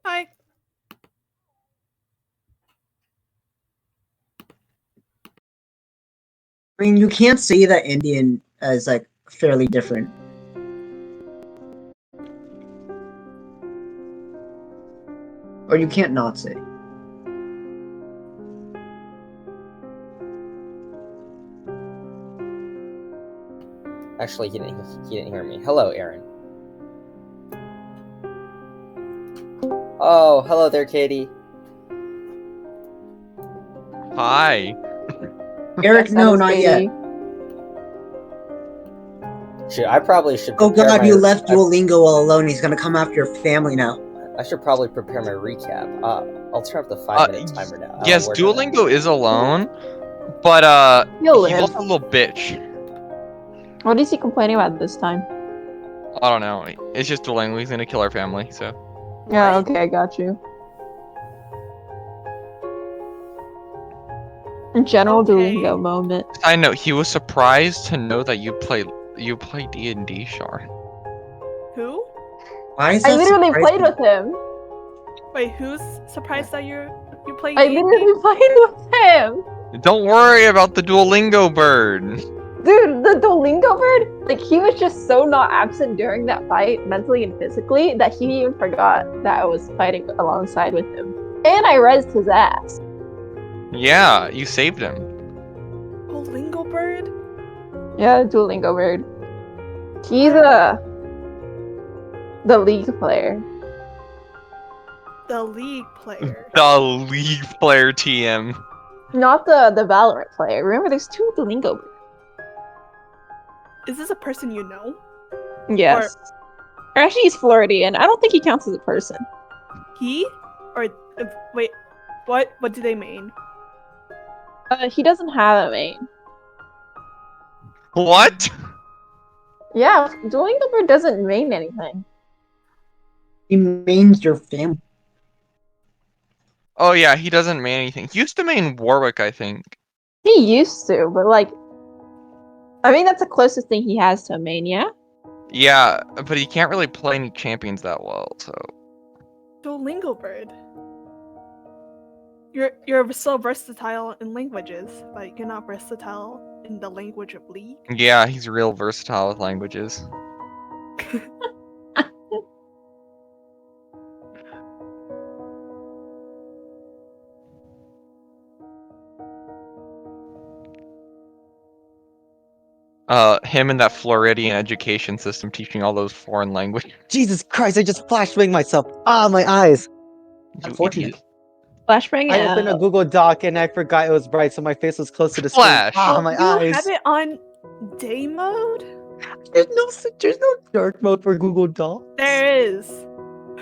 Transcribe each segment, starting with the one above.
Hi. I mean, you can't say that Indian is like fairly different. Or you can't not say. Actually, he didn't hear me. Hello, Aaron. Oh, hello there, Katie. Hi. Eric, no, not yet. I probably should. Oh god, you left Duolingo all alone. He's gonna come after your family now. I should probably prepare my recap. I'll turn up the 5-minute timer now. Yes, Duolingo is alone, but he's also a little bitch. What is he complaining about this time? I don't know. It's just Duolingo. He's gonna kill our family, so. Yeah, okay, I got you. General Duolingo moment. I know he was surprised to know that you play D&D, Shar. Who? Why is I literally played with him. Wait, who's surprised that you play I literally played with him. Don't worry about the Duolingo bird. Dude, the Duolingo bird, like, he was just so not absent during that fight, mentally and physically, that he even forgot that I was fighting alongside with him. And I rezzed his ass. Yeah, you saved him. Duolingo bird? Yeah, Duolingo bird. He's the league player. The league player. The league player TM. Not the Valorant player. Remember, there's two Duolingo birds. Is this a person you know? Yes. Or actually, he's Floridian. I don't think he counts as a person. He? Or wait, what do they mean? He doesn't have a main. What? Yeah, Duolingo bird doesn't mean anything. He mains your family. Oh yeah, he doesn't main anything. He used to main Warwick, I think. He used to, but like, I mean, that's the closest thing he has to a main, yeah? Yeah, but he can't really play any champions that well, so. Duolingo bird. You're so versatile in languages, but you're not versatile in the language of League. Yeah, he's real versatile with languages. Him and that Floridian education system teaching all those foreign languages. Jesus Christ, I just flashbanged myself. Ah, my eyes. Unfortunate. Flashbang. I opened a Google Doc and I forgot it was bright, so my face was close to the Flash. screen. Ah, my eyes. You have it on day mode? There's no dark mode for Google Docs. There is.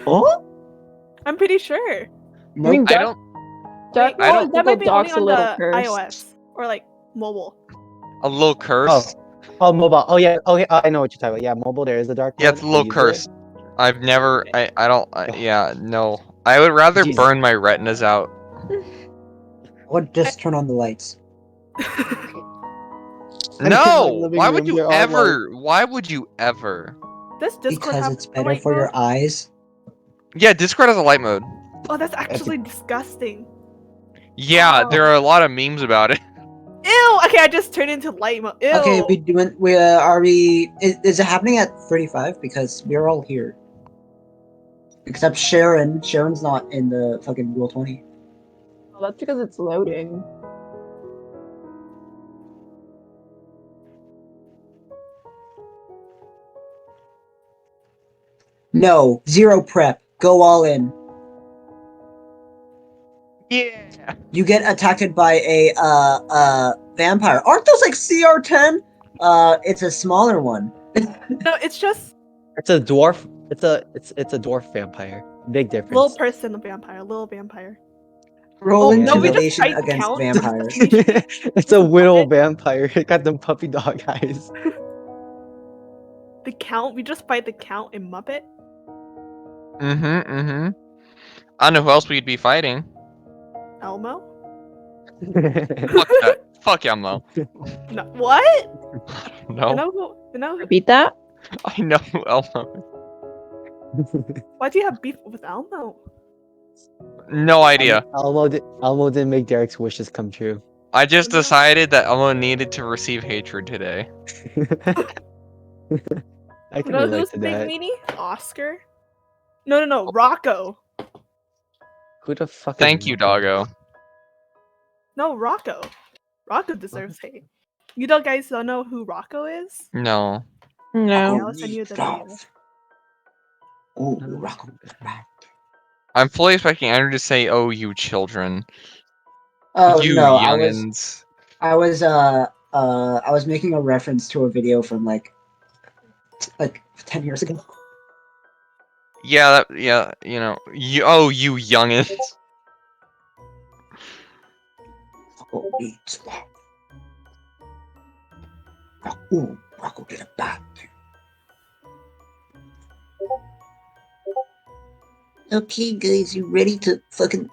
Oh? I'm pretty sure. Nope. I mean, I don't. Dark I don't- That might be only Doc's a on little the cursed. iOS or like mobile. A little cursed. Oh, mobile. Oh yeah. Okay, I know what you're talking about. Yeah, mobile. There is a dark mode. Yeah, it's a little I use it. cursed. I've never. I don't. Yeah, no. I would rather Jesus. burn my retinas out. What? Just turn on the lights. No. living Why room, would you they're all ever? Why would you ever? This Discord Because have it's a better light for your mode? eyes. Yeah, Discord has a light mode. Oh, that's actually disgusting. Yeah, Oh. there are a lot of memes about it. Ew. Okay, I just turned into light mode. Ew. Okay, are we? Is it happening at 35? Because we're all here. Except Sharon. Sharon's not in the fucking Rule 20. Oh, that's because it's loading. No, zero prep. Go all in. Yeah. You get attacked by a vampire. Aren't those like CR10? It's a smaller one. No, it's just It's a dwarf. It's a dwarf vampire. Big difference. little person vampire, little vampire. Roll Oh, no, we just intimidation tried to against count. vampires. It's a widow vampire. It got them puppy dog eyes. The Count. We just fight the Count in Muppet. I don't know who else we'd be fighting. Elmo. Fuck that. Fuck Elmo. No, what? No. You know, Repeat that? I know who Elmo is. why do you have beef with Elmo? No idea. Elmo didn't make Derek's wishes come true. I just decided that Elmo needed to receive hatred today. I can You know relate who's to big that. meanie? Oscar. No, Rocco. Who the fuck? Thank you, doggo. No, Rocco. Rocco deserves hate. You guys don't know who Rocco is? No. Yeah, Oh, I'll send you the video. Oh, rock. I'm fully expecting Andrew to say, "Oh, you children, Oh you no, youngins." I was making a reference to a video from like 10 years ago. Yeah, yeah, you know, you youngins. Oh, eat that. Oh, Rocco, get it back. Okay, guys, you ready to fucking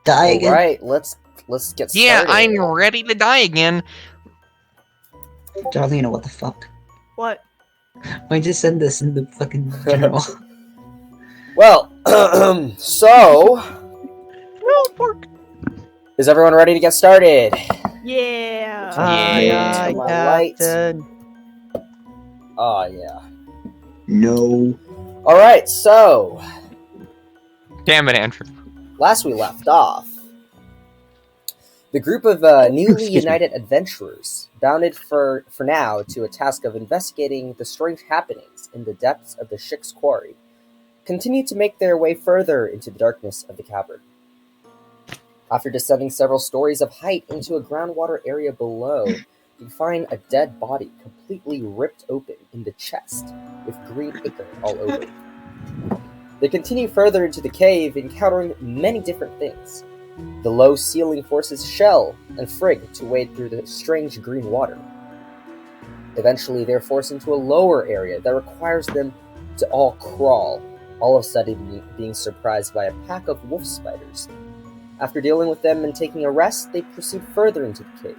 die again? Alright, let's get started. Yeah, I'm ready to die again. Darlena, what the fuck? What? Why'd you send this in the fucking general? Well, so No, pork. is everyone ready to get started? Yeah. Aye, Yeah. aye, My light. Captain. Oh yeah. No. Alright, so Damn it, Andrew. last we left off, the group of newly Excuse me. united adventurers bounded for now to a task of investigating the strange happenings in the depths of the Shix Quarry continued to make their way further into the darkness of the cavern. After descending several stories of height into a groundwater area below, you find a dead body completely ripped open in the chest, with green ichor all over it. They continue further into the cave, encountering many different things. The low ceiling forces Shell and Frigg to wade through the strange green water. Eventually, they're forced into a lower area that requires them to all crawl, all of a sudden being surprised by a pack of wolf spiders. After dealing with them and taking a rest, they proceed further into the cave.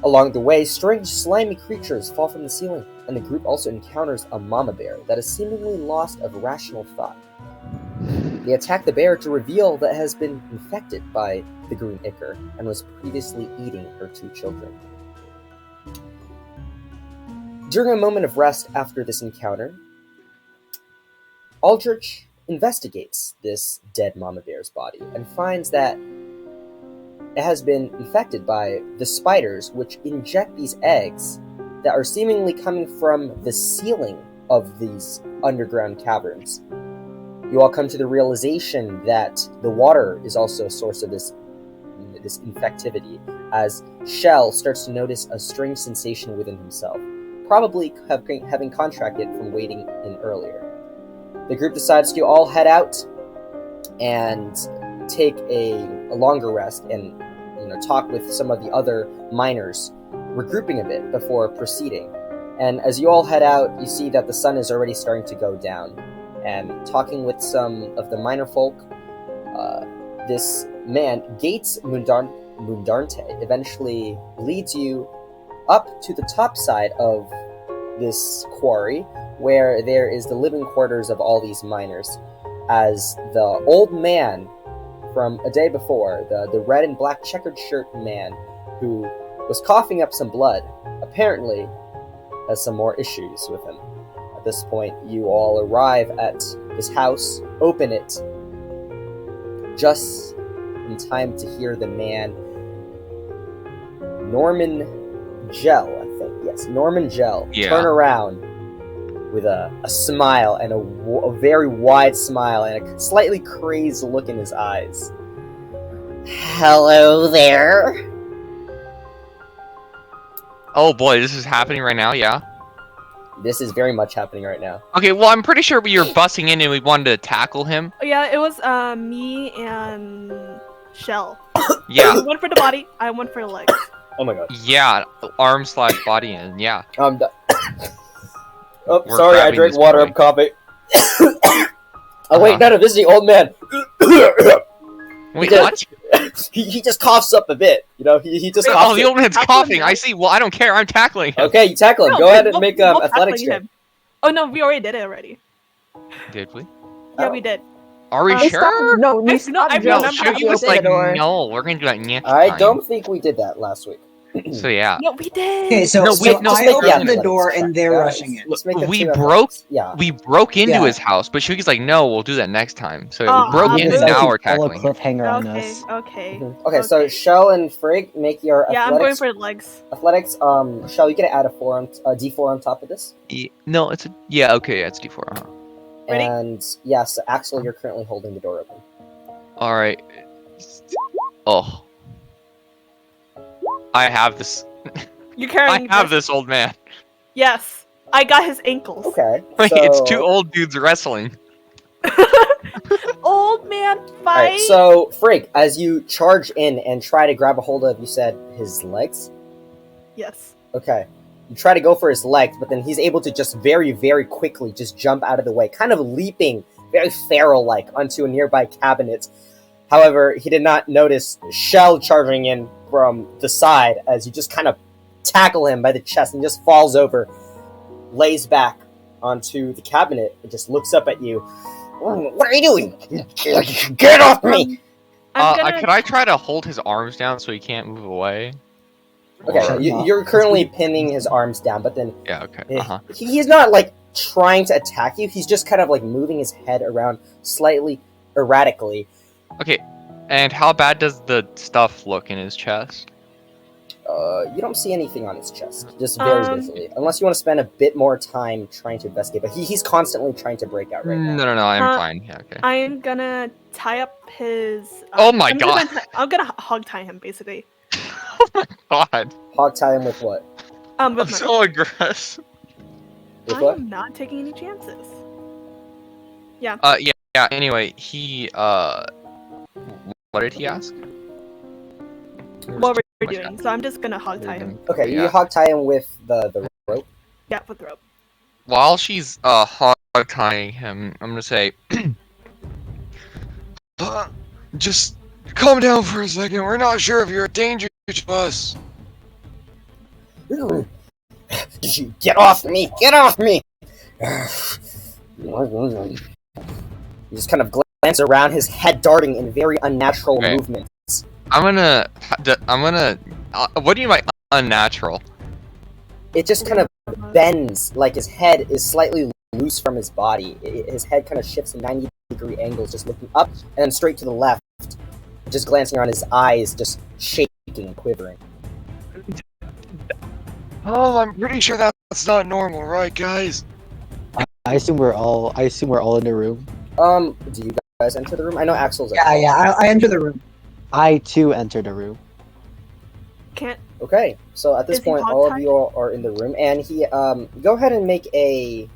Along the way, strange slimy creatures fall from the ceiling, and the group also encounters a mama bear that is seemingly lost of rational thought. They attack the bear to reveal that it has been infected by the green ichor and was previously eating her two children. During a moment of rest after this encounter, Aldrich investigates this dead mama bear's body and finds that it has been infected by the spiders, which inject these eggs that are seemingly coming from the ceiling of these underground caverns. You all come to the realization that the water is also a source of this infectivity, as Shell starts to notice a strange sensation within himself, probably having contracted from wading in earlier. The group decides to all head out and take a longer rest and talk with some of the other miners, regrouping a bit before proceeding. And as you all head out, you see that the sun is already starting to go down. And talking with some of the miner folk, this man, Gates Mundarte, eventually leads you up to the top side of this quarry, where there is the living quarters of all these miners, as the old man from a day before, the red and black checkered shirt man who was coughing up some blood, apparently has some more issues with him. At this point, you all arrive at his house, open it, just in time to hear the man, Norman Gell, I think, yes, Norman Gell, turn around with a smile, and a very wide smile, and a slightly crazed look in his eyes. Hello there. Oh boy, this is happening right now, yeah? This is very much happening right now. Okay, well, I'm pretty sure we were busting in and we wanted to tackle him. Yeah, it was me and Shell. Yeah. You went for the body, I went for the legs. Oh my god. Yeah, arm/body in, yeah. I'm done. Oh, We're sorry, I grabbing drank this water, boy. I'm coughing. Oh wait, no, this is the old man. Wait, He what? he just coughs up a bit, he just coughs. Oh, the old man's Tackle him coughing, now. I see. Well, I don't care, I'm tackling him. Okay, you tackle him. No, Go ahead and we're make both athletics tackling check. him. Oh no, we already did it already. Did we? Yeah, Oh. we did. Are we Hey, sure? No, you I stopped remember No, how jumping Shugi to was open like, the door. no, we're gonna do that next I time. don't think we did that last week. So yeah, No, we did. Okay, so, No, so wait, no, I make the opened the athletics door check, and they're guys. rushing in. Let's make the we two broke. athletics. Yeah. We broke into Yeah. his house, but Shugi's like, no, we'll do that next time. So Oh, we broke ah, in, boo. and now we're All a tackling. cliffhanger on Okay, us. okay. Okay, so Shell and Frigg make your Yeah, I'm going athletics. for legs. Athletics. Shell, you get to add a D4 on top of this. No, it's a yeah. Okay, yeah, it's D4. Ready? And yes, Axel, you're currently holding the door open. All right. Oh, I have this. You're I carrying have this old man. Yes. I got his ankles. Okay. Wait, so... it's two old dudes wrestling. Old man fight. Alright, so Frigg, as you charge in and try to grab a hold of, you said, his legs? Yes. Okay. You try to go for his legs, but then he's able to just very, very quickly just jump out of the way, kind of leaping very feral-like onto a nearby cabinet. However, he did not notice Shell charging in from the side as you just kind of tackle him by the chest and he just falls over, lays back onto the cabinet, and just looks up at you. What are you doing? Get off me! I'm gonna... Could I try to hold his arms down so he can't move away? Okay, Or- you're currently pinning his arms down, but then Yeah. Okay. he's not like trying to attack you. He's just kind of like moving his head around slightly erratically. Okay. And how bad does the stuff look in his chest? You don't see anything on his chest, just very visually. Unless you want to spend a bit more time trying to investigate, but he's constantly trying to break out right now. No, I'm fine. Yeah. Okay. I am gonna tie up his... Oh my I'm God. I'm gonna hog tie him, basically. Oh my God. Hog tie him with what? With I'm my... so aggressive. With I what? am not taking any chances. Yeah. Anyway, he what did he ask? What we're doing. So I'm just gonna hog tie him. Okay, you Yeah. hog tie him with the rope. Yeah, with the rope. While she's hog tying him, I'm gonna say, just calm down for a second. We're not sure if you're a danger to us. Did you get off me? Get off me! You just kind of glance around, his head darting in very unnatural Okay. movements. I'm gonna. What do you mean by unnatural? It just kind of bends, like his head is slightly loose from his body. His head kind of shifts in 90-degree angles, just looking up and then straight to the left, just glancing around, his eyes just shaking and quivering. Oh, I'm pretty sure that's not normal, right, guys? I assume we're all in the room. Do you guys enter the room? I know Axel's Yeah, I enter the room. I too enter the room. Can't... Okay, so at this Is he point, all of hog-tied? you are in the room, and he, go ahead and make a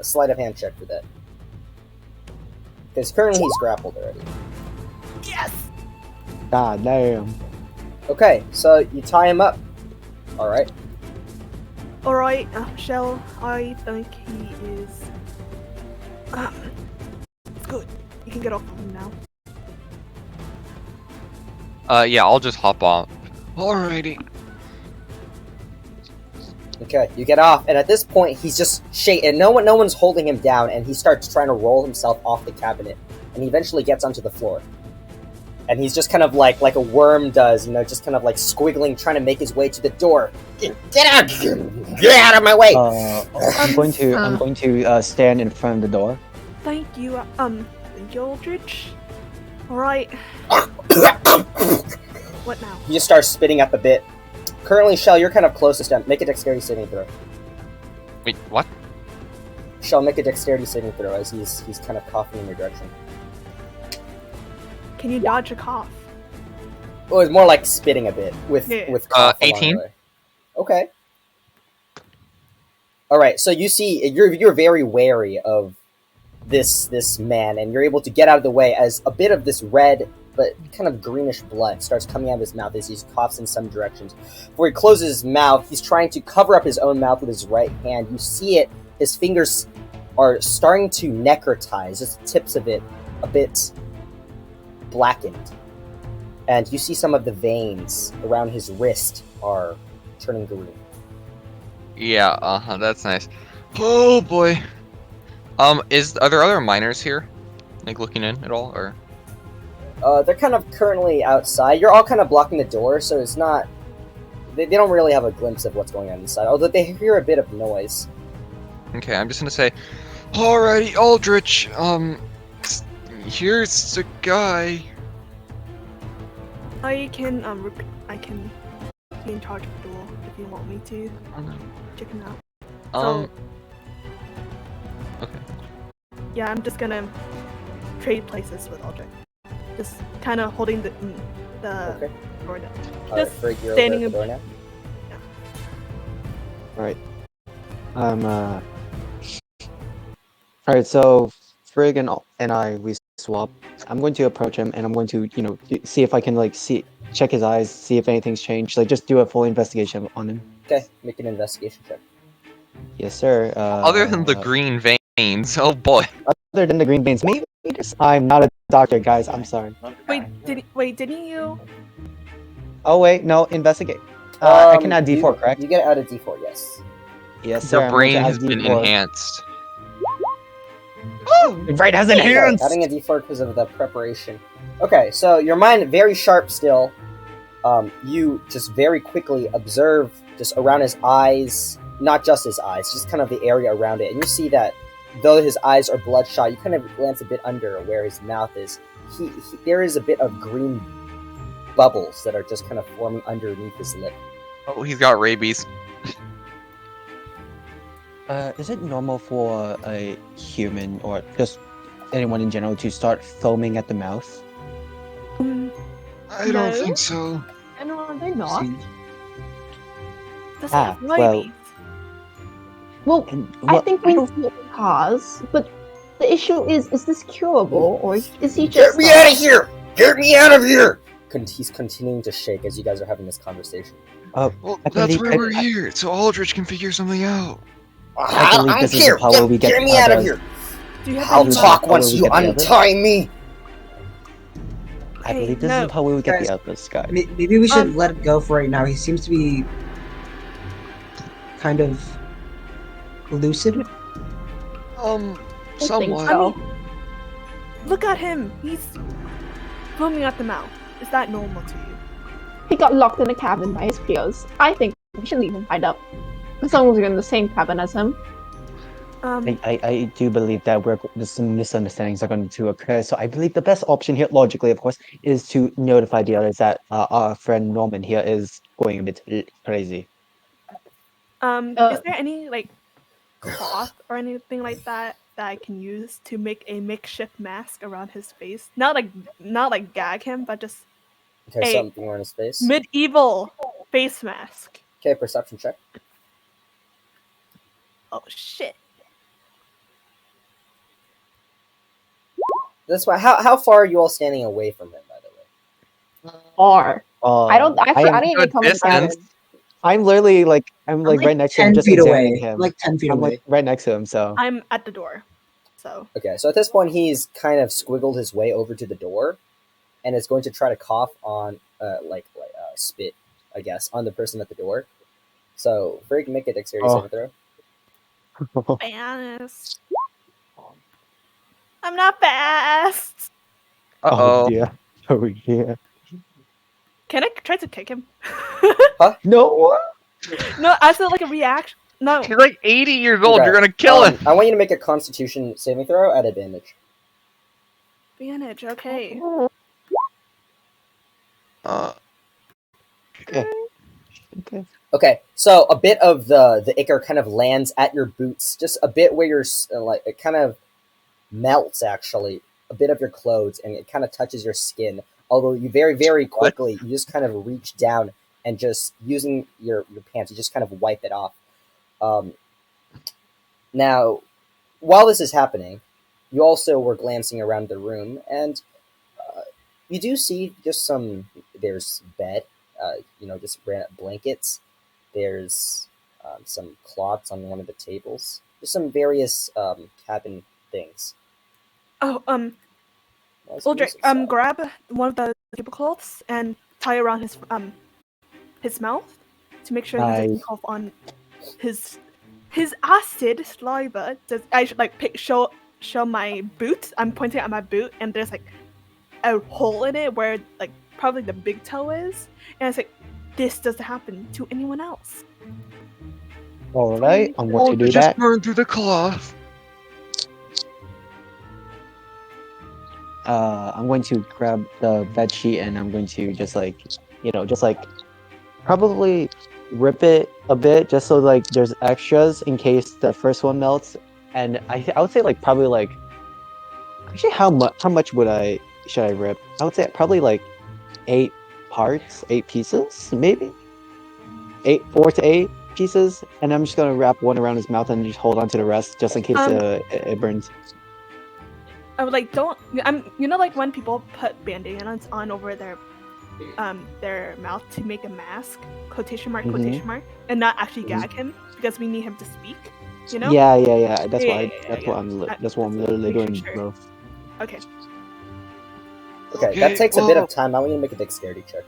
sleight of hand check for that. Because currently he's grappled already. Yes! God damn. Okay, so you tie him up. Alright. Alright, Shell, I think he is... it's good. You can get off of him now. Yeah, I'll just hop off. Alrighty. Okay, you get off, and at this point, he's just shaking. No one's holding him down, and he starts trying to roll himself off the cabinet, and he eventually gets onto the floor. And he's just kind of like a worm does, just kind of like squiggling, trying to make his way to the door. Get out! Get out of my way! I'm going to stand in front of the door. Thank you, Aldrich. Alright. What now? He just starts spitting up a bit. Currently, Shell, you're kind of closest to him. Make a dexterity saving throw. Wait, what? Shell, make a dexterity saving throw as he's kind of coughing in your direction. Can you dodge a cough? Well, it's more like spitting a bit with Yeah. with cough along 18? the way. Okay. All right. So you see, you're very wary of this man, and you're able to get out of the way as a bit of this red but kind of greenish blood starts coming out of his mouth as he coughs in some directions. Before he closes his mouth, he's trying to cover up his own mouth with his right hand. You see it; his fingers are starting to necrotize, just the tips of it a bit blackened. And you see some of the veins around his wrist are turning green. Yeah, that's nice. Oh boy. Are there other miners here? Like looking in at all, or? They're kind of currently outside. You're all kind of blocking the door, so it's not. They don't really have a glimpse of what's going on inside, although they hear a bit of noise. Okay, I'm just gonna say, alrighty, Aldrich, here's the guy. I can I can be in charge of the duel if you want me to. Oh, no. Check him out. Okay. Yeah, I'm just gonna trade places with Aldrich. Just kind of holding the Okay. door down. Alright, Just Frig, you're standing over at the door now. Right. Alright, so Frigg and I, we swap. I'm going to approach him and I'm going to, see if I can, check his eyes, see if anything's changed. Like, just do a full investigation on him. Okay, make an investigation check. Yes, sir. Other than the green veins, oh boy. Other than the green veins, maybe I'm not a doctor, guys. I'm sorry. Didn't you? Oh, wait, no, investigate. I can add D4, correct? You get to add a D4, yes. Yes, sir. The I'm going brain to add has been D4. enhanced. The brain has enhanced! Adding a D4 because of the preparation. Okay, so your mind very sharp still. You just very quickly observe just around his eyes, not just his eyes, just kind of the area around it, and you see that though his eyes are bloodshot, you kind of glance a bit under where his mouth is. There is a bit of green bubbles that are just kind of forming underneath his lip. Oh, he's got rabies. Is it normal for a human or just anyone in general to start foaming at the mouth? I don't No. think so. No, they're not. Does Ah, have well- rabies? Well, I Well, think I we don't- see the cause, but the issue is this curable, or is he Get just... me out of here! Get me out of here! He's continuing to shake as you guys are having this conversation. Well, I that's believe- why we're here, so Aldrich can figure something out. I believe this is the power we get Get me out of others. here! Do you have I'll any talk How once will we you get the other? untie me! I Hey, believe this no. is how we would get Guys, the others, guys. Maybe we should Um, let it go for right now. He seems to be kind of lucid. Somewhat. so. Look at him. He's foaming at the mouth. Is that normal to you? He got locked in a cabin by his peers. I think we should leave him tied up. Someone's in the same cabin as him. I do believe that there's some misunderstandings are going to occur. So I believe the best option here, logically, of course, is to notify the others that our friend Norman here is going a bit crazy. Is there any cloth or anything like that that I can use to make a makeshift mask around his face? Not like gag him, but just Okay, Hey. something on his face. medieval face mask. Okay, perception check. Oh shit! That's why. How far are you all standing away from him, by the way? Or I don't actually. I didn't even good come in the cabin. distance. I'm literally I'm right next to him, 10 just feet examining away. him. Like 10 feet I'm away. right next to him, so I'm at the door, so Okay, so at this point, he's kind of squiggled his way over to the door, and is going to try to cough on, spit, I guess, on the person at the door. So, Frig, make a dexterity saving throw. fast. I'm not fast. Uh-oh. dear, oh yeah. Can I try to kick him? No. No, as a reaction. No. He's like 80 years old, Okay, you're gonna kill him! I want you to make a Constitution saving throw at advantage. Advantage. Okay. Okay. Okay, so a bit of the ichor kind of lands at your boots, just a bit where it kind of melts actually, a bit of your clothes, and it kind of touches your skin. Although you very, very quickly, you just kind of reach down and just using your pants, you just kind of wipe it off. Now, while this is happening, you also were glancing around the room, and you do see just there's bed, just blankets. There's some cloths on one of the tables. There's some various cabin things. Oh, Nice Uldrich, music sound. grab one of the tablecloths and tie around his mouth to make sure he doesn't cough on his acid saliva. I should show my boot. I'm pointing at my boot, and there's like a hole in it where like probably the big toe is, and it's like this doesn't happen to anyone else. All right, I'm going Oh, to do just that. burn through the cloth. I'm going to grab the bed sheet and I'm going to just like, just like probably rip it a bit just so like there's extras in case the first one melts. And I would say like probably like actually how much should I rip? I would say probably like 8 pieces, maybe 4 to 8 pieces, and I'm just gonna wrap one around his mouth and just hold on to the rest just in case it burns. I would like don't. Like when people put band-aids on over their mouth to make a mask, quotation mark, and not actually gag him because we need him to speak. You know? Yeah. That's what I'm literally Make doing, sure. bro. Okay. Okay, that takes a bit of time. I want you to make a dexterity check.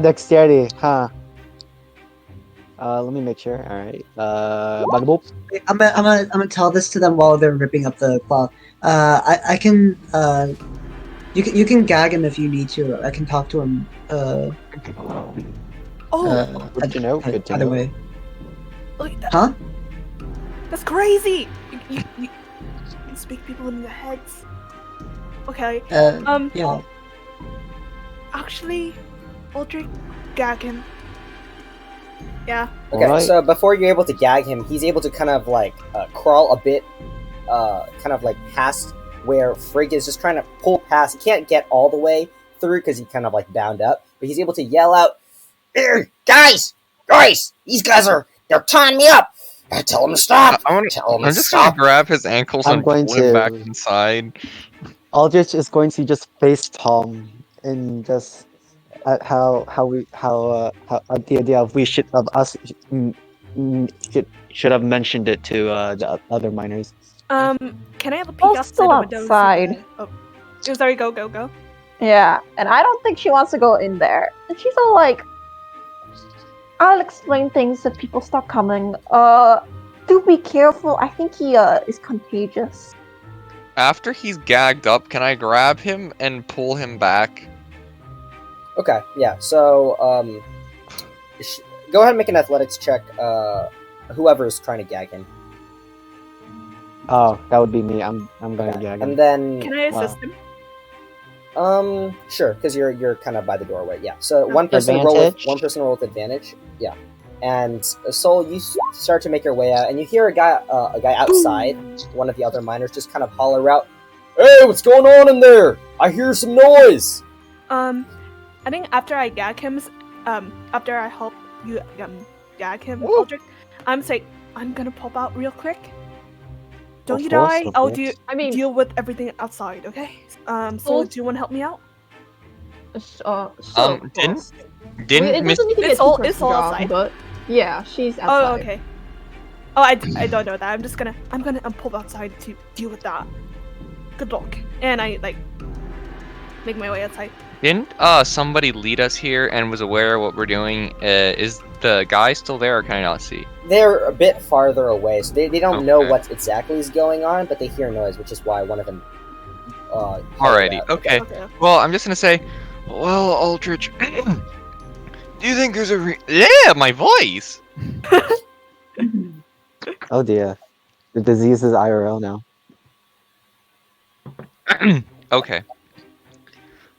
Dexterity, huh? Let me make sure. All right. Bagaboop. I'm gonna tell this to them while they're ripping up the cloth. I can you can gag him if you need to. I can talk to him. Oh, Good to know. Good to Either know. way. look at that. Huh? That's crazy. You can speak people in their heads. Okay. Yeah. Actually, Aldrich, gag him. Yeah. Okay, Alright. so before you're able to gag him, he's able to kind of like crawl a bit, kind of like past where Frigg is just trying to pull past. He can't get all the way through because he kind of like bound up, but he's able to yell out, guys, these guys they're tying me up. Tell them to stop. I'm just gonna grab his ankles I'm and pull going him back to- inside. Aldrich is going to just face Tom and just at how the idea of us should have mentioned it to the other miners. Can I have a peek Paul's outside still the window? and see outside. Sorry, go. Yeah, and I don't think she wants to go in there. And she's all like, I'll explain things if people start coming. Do be careful. I think he is contagious. After he's gagged up, can I grab him and pull him back? Okay, yeah. So, go ahead and make an athletics check. Whoever's trying to gag him, Oh, that would be me. I'm gonna okay. gag him. And then, Can I assist him? sure, because you're kind of by the doorway. Yeah. So one person roll with advantage. Yeah. And Soul, you start to make your way out, and you hear a guy outside, one of the other miners, just kind of holler out, "Hey, what's going on in there? I hear some noise." I think after I gag him, after I help you gag him, Ooh. Aldrich, I'm saying I'm gonna pop out real quick. Don't Of you course, die. of I'll course. I mean, deal with everything outside. Okay. So do you want to help me out? Didn't it Miss doesn't need to be It's a all- two-person it's all job, outside. but yeah, she's outside. Oh, okay. Oh, I don't know that. I'm gonna pull outside to deal with that. Good luck. And I like make my way outside. didn't somebody lead us here and was aware of what we're doing? Is the guy still there, or can I not see? They're a bit farther away, so they don't know Okay. what exactly is going on, but they hear noise, which is why one of them. Alrighty, out. okay. Okay. Well, I'm just gonna say, well, Aldrich, do you think there's a my voice? Oh dear, the disease is IRL now. Okay.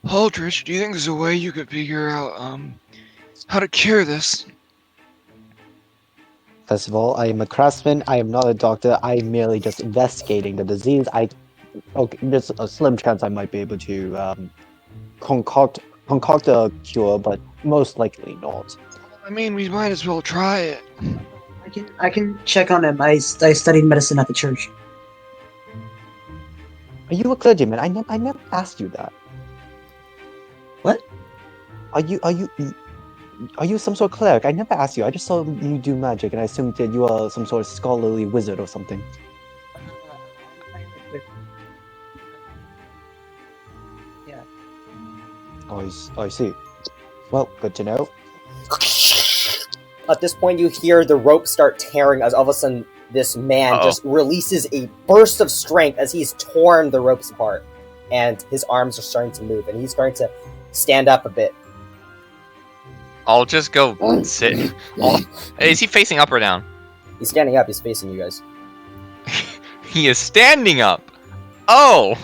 Aldrich, do you think there's a way you could figure out how to cure this? First of all, I am a craftsman. I am not a doctor. I'm merely just investigating the disease. There's a slim chance I might be able to concoct a cure, but most likely not. I mean, we might as well try it. I can check on him. I studied medicine at the church. Are you a clergyman? I never asked you that. What? Are you some sort of cleric? I never asked you. I just saw you do magic, and I assumed that you are some sort of scholarly wizard or something. Yeah. Oh, I see. Well, good to know. At this point, you hear the rope start tearing as all of a sudden this man Uh-oh. just releases a burst of strength as he's torn the ropes apart, and his arms are starting to move, and he's starting to stand up a bit. I'll just go sit. Is he facing up or down? He's standing up. He's facing you guys. He is standing up. Oh.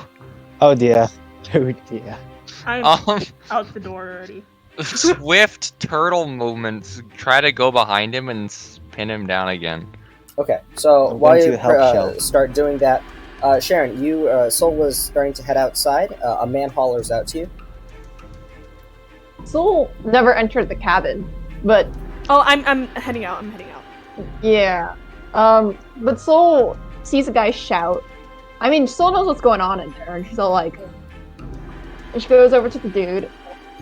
Oh dear. Oh dear. I'm Um. out the door already. Swift turtle movements. Try to go behind him and pin him down again. Okay, so I'm while going you to help Shell. start doing that, Sharon, Soul was starting to head outside. A man hollers out to you. Soul never entered the cabin, but Oh, I'm heading out. I'm heading out. yeah. But Soul sees a guy shout. I mean, Soul knows what's going on in there, and she's all like, and she goes over to the dude,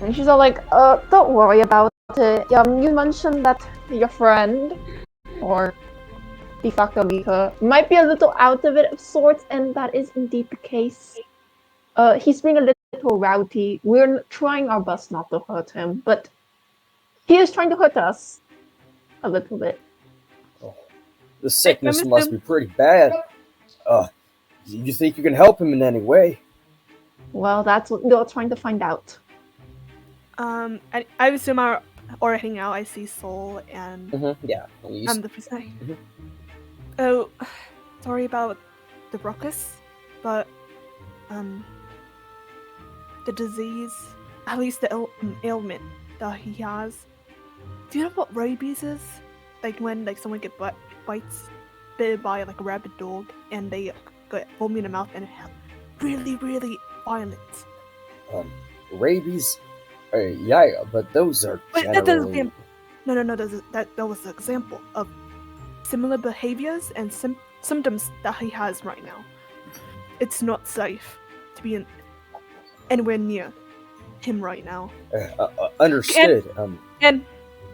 and she's all like, don't worry about it. You mentioned that your friend, or de facto leader, might be a little out of it of sorts, and that is indeed the case. He's been a little rowdy. We're trying our best not to hurt him, but he is trying to hurt us a little bit. The sickness must be pretty bad. You think you can help him in any way? Well, that's what we're trying to find out. I assume I'm already heading out. I see Soul and Yeah. I'm the person. Mhm. Oh, sorry about the ruckus, but the disease, at least the ailment that he has. Do you know what rabies is? Like when someone gets bitten by like a rabid dog and they get foamy in the mouth and it really, really violent. Rabies? Yeah, but those are But that doesn't generally... No. That was an example of similar behaviors and symptoms that he has right now. It's not safe to be anywhere near him right now. Understood. And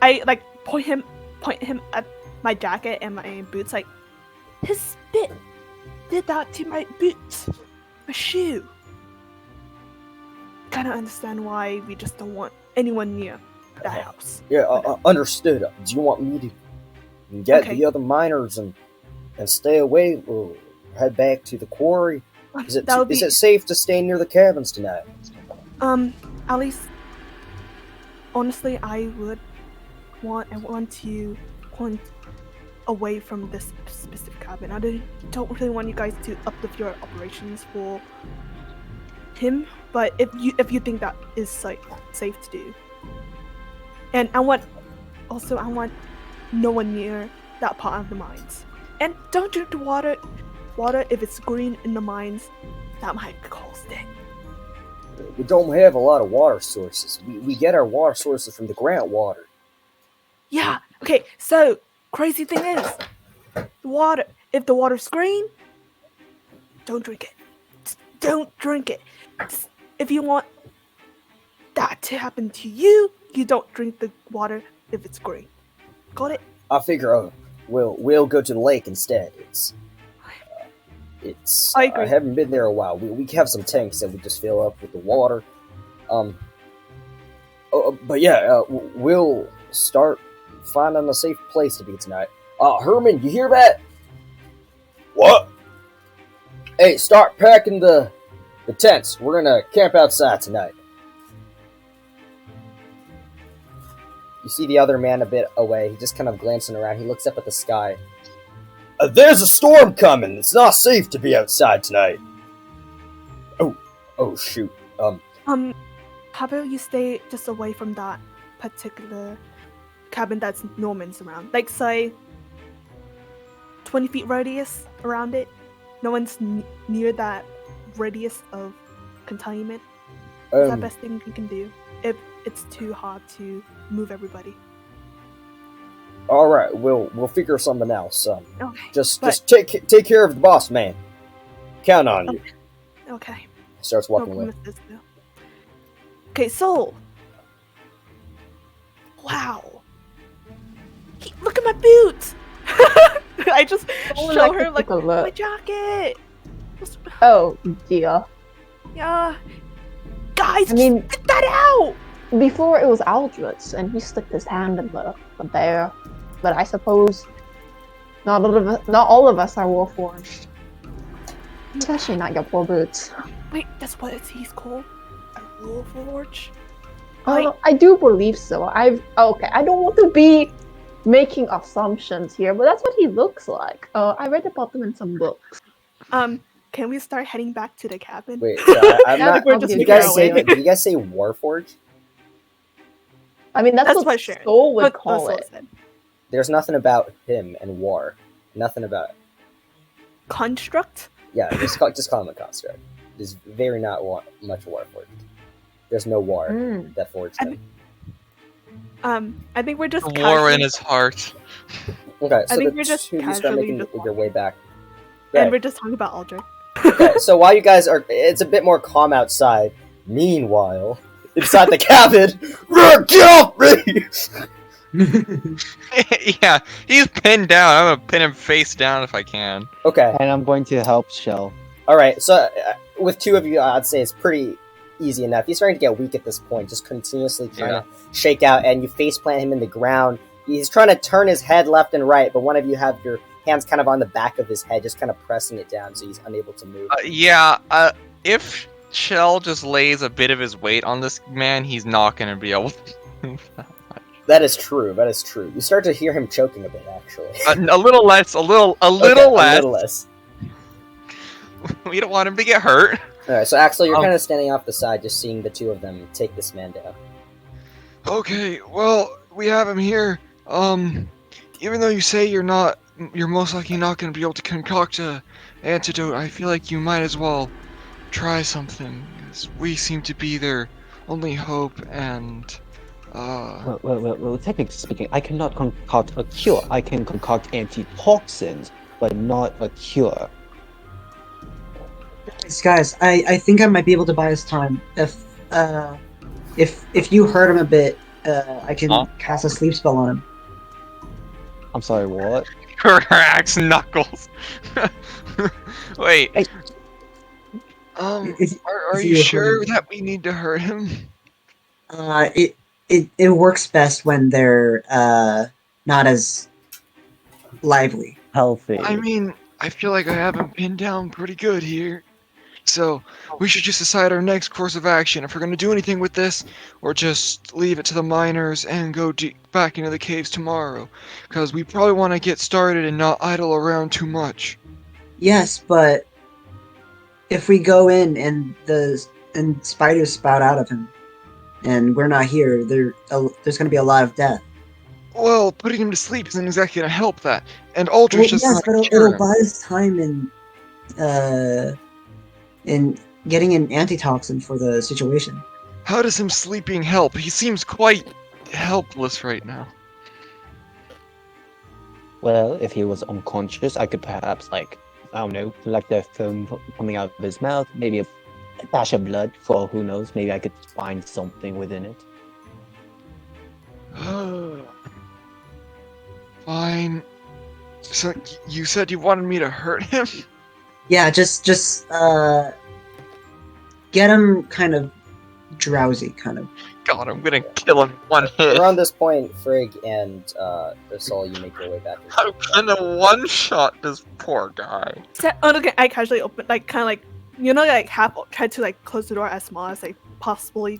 I point him at my jacket and my boots. Like his spit did that to my boots, my shoe. Kind of understand why we just don't want anyone near that house. Yeah, understood. Do you want me to get Okay. the other miners and stay away, or head back to the quarry? Is it safe to stay near the cabins tonight? At least, honestly, I want to point away from this specific cabin. I don't really want you guys to uplift your operations for him, but if you think that is safe to do, and I want no one near that part of the mines, and don't drink the water if it's green in the mines. That might cause death. We don't have a lot of water sources. We get our water sources from the groundwater. Yeah. Okay. So crazy thing is, the water. If the water's green, don't drink it. Just don't drink it. If you want that to happen to you, you don't drink the water if it's green. Got it? I figure we'll go to the lake instead. I agree. I haven't been there a while. We have some tanks that we just fill up with the water. But yeah, we'll start finding a safe place to be tonight. Herman, you hear that? What? Hey, start packing the tents. We're gonna camp outside tonight. You see the other man a bit away. He just kind of glancing around. He looks up at the sky. There's a storm coming. It's not safe to be outside tonight. Oh shoot. How about you stay just away from that particular cabin that's Norman's around? Like, say, 20 feet radius around it. No one's near that radius of containment. Is that the best thing you can do if it's too hard to move everybody? All right, we'll figure something else. Okay. Just take care of the boss, man. Count on you. Okay. Starts walking No away. promises, though. Okay, Soul. Wow. Look at my boots. I just Soul show likes to her like take a look. my jacket. Oh dear. Yeah. Guys, I mean- just get that out. Before it was Aldrich, and he stuck his hand in the bear. But I suppose Not all of us are warforged. Especially not your poor boots. Wait, that's what he's called? A Warforge? I do believe so. Okay. I don't want to be making assumptions here, but that's what he looks like. I read about them in some books. Can we start heading back to the cabin? Wait, so I'm Yeah, not. We're I'll just give Did you you making guys our say? way. Did you guys say Warforged? I mean, that's what what Sharon. Soul would what call Soul it. said. There's nothing about him and war. Nothing about. Construct? Yeah, just call him a construct. There's very not much Warforged. There's no war that forged him. I think we're just The war in casually, his heart. Okay, so I think the we're just two of you start casually making just your way back. and Right. we're just talking about Aldrich. Okay, so while you guys are, it's a bit more calm outside. Meanwhile, inside the cabin, get off me! Yeah, he's pinned down. I'm gonna pin him face down if I can. Okay, And I'm going to help Shell. all right. So with two of you, I'd say it's pretty easy enough. He's starting to get weak at this point, just continuously trying to shake out, and you face plant him in the ground. He's trying to turn his head left and right, but one of you have your hands kind of on the back of his head, just kind of pressing it down, so he's unable to move. If Shell just lays a bit of his weight on this man, he's not gonna be able to move that much. That is true. That is true. You start to hear him choking a bit, actually. A little less, a little Okay, less. A little less. We don't want him to get hurt. All right, so Axel, you're kind of standing off the side, just seeing the two of them take this man down. Okay, well, we have him here. Even though you say you're most likely not going to be able to concoct a antidote, I feel like you might as well try something. 'Cause we seem to be their only hope, and Well, technically speaking, I cannot concoct a cure. I can concoct antitoxins, but not a cure. Guys, I think I might be able to buy us time. If you hurt him a bit, I can cast a sleep spell on him. I'm sorry, what? cracks knuckles. Wait. Hey. Are If you you sure hurt him. that we need to hurt him? It works best when they're not as lively. Healthy. I mean, I feel like I have him pinned down pretty good here. So, we should just decide our next course of action, if we're going to do anything with this, or just leave it to the miners and go back into the caves tomorrow. Because we probably want to get started and not idle around too much. Yes, but if we go in and spiders spout out of him, and we're not here, there's going to be a lot of death. Well, putting him to sleep isn't exactly going to help that. And Aldrich just Yes, but might cure it'll him. buy us time in getting an antitoxin for the situation. How does him sleeping help? He seems quite helpless right now. Well, if he was unconscious, I could perhaps, I don't know, collect the foam coming out of his mouth, maybe a dash of blood, for who knows, maybe I could find something within it. Fine. So, you said you wanted me to hurt him? Yeah, just get him kind of drowsy, kind of. God, I'm gonna kill him in one hit. Around this point, Frigg and Ursula, you make your way back. I'm gonna one-shot this poor guy. Okay, I casually open, half try to close the door as small as I possibly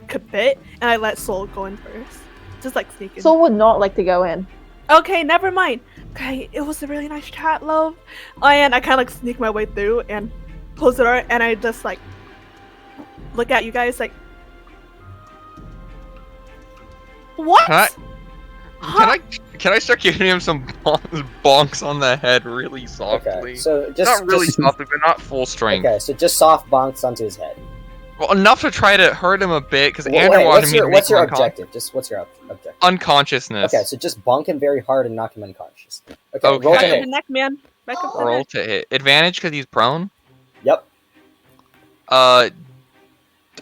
could fit, and I let Soul go in first, just sneak in. Soul would not like to go in. Okay, never mind. Okay, it was a really nice chat, love. And I kind of sneak my way through and close the door, and I just look at you guys what? Can I start giving him some bonks on the head really softly? Okay, so just Not really softly, but not full strength. Okay, so just soft bonks onto his head. Well, enough to try to hurt him a bit, because Wait, Andrew wanted me to make what's your him objective? What's your objective? unconsciousness. Okay, so just bonk him very hard and knock him unconscious. Okay, Okay. roll to Back of hit. the neck, man. Back of the Roll neck. to hit. Advantage because he's prone. Yep.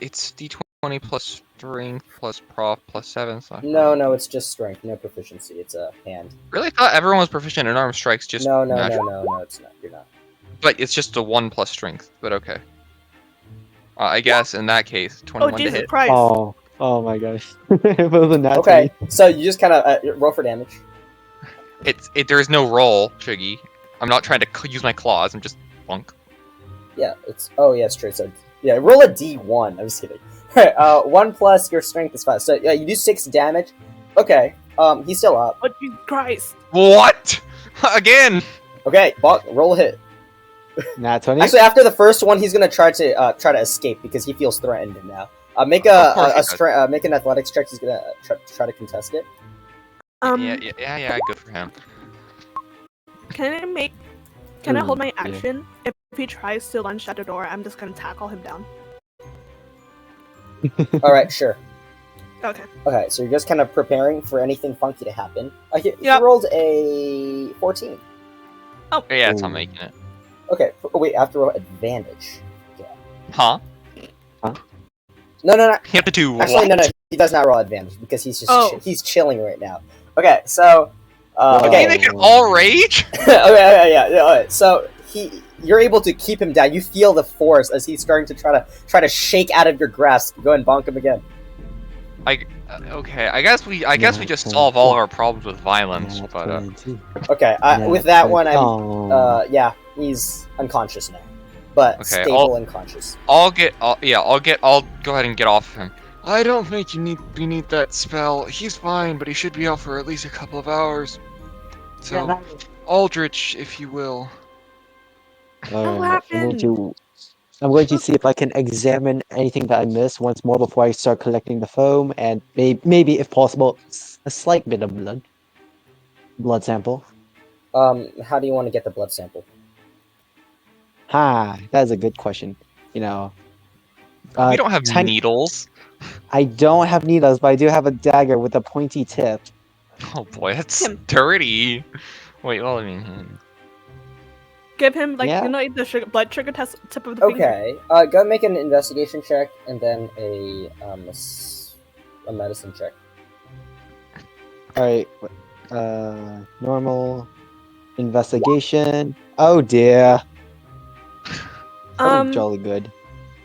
It's d20 plus strength plus prof plus 7. So No, it's just strength, no proficiency. It's a hand. really thought everyone was proficient in arm strikes. Just No, natural. it's not. You're not. But it's just a 1 plus strength. But okay. I guess in that case, 21 Oh, to Jesus hit. Christ. Oh my gosh. If it was a nat Okay, so you just kind of roll for damage. There is no roll, Shiggy. I'm not trying to use my claws. I'm just bonk. Yeah, it's true. So yeah, roll a D1. I'm just kidding. Alright, 1 plus your strength is 5. So yeah, you do 6 damage. Okay. He's still up. Oh, Jesus Christ. What? Again? Okay, bonk, roll a hit. Nat 20. Actually, after the first one, he's gonna try to escape because he feels threatened now. Make make an athletics check. He's gonna try to contest it. Yeah. Good for him. Can I hold my action? If he tries to lunge at the door, I'm just gonna tackle him down. All right, sure. Okay. Okay, so you're just kind of preparing for anything funky to happen. He Yep. rolled a 14. Oh. Yeah, it's not making it. Okay, wait, I have to roll advantage. Huh? No. You have to do Actually, what? no. He does not roll advantage because he's just he's chilling right now. Okay, so Can you make it all rage? okay, yeah. Alright, so you're able to keep him down. You feel the force as he's starting to try to shake out of your grasp. Go and bonk him again. Okay. I guess we just solve all of our problems with violence, but Okay, with that one, yeah, he's unconscious now, but Okay, stable and conscious. I'll go ahead and get off of him. I don't think you need that spell. He's fine, but he should be out for at least a couple of hours. So, Aldrich, if you will. I'm going to see if I can examine anything that I missed once more before I start collecting the foam, and maybe, if possible, a slight bit of blood sample. How do you want to get the blood sample? That is a good question. You know, We don't have needles. I don't have needles, but I do have a dagger with a pointy tip. Oh boy, that's dirty. Wait, well, I mean, Give him the blood sugar test tip of the finger. Okay, go make an investigation check and then a medicine check. All right, normal investigation. Oh dear. Oh, jolly good.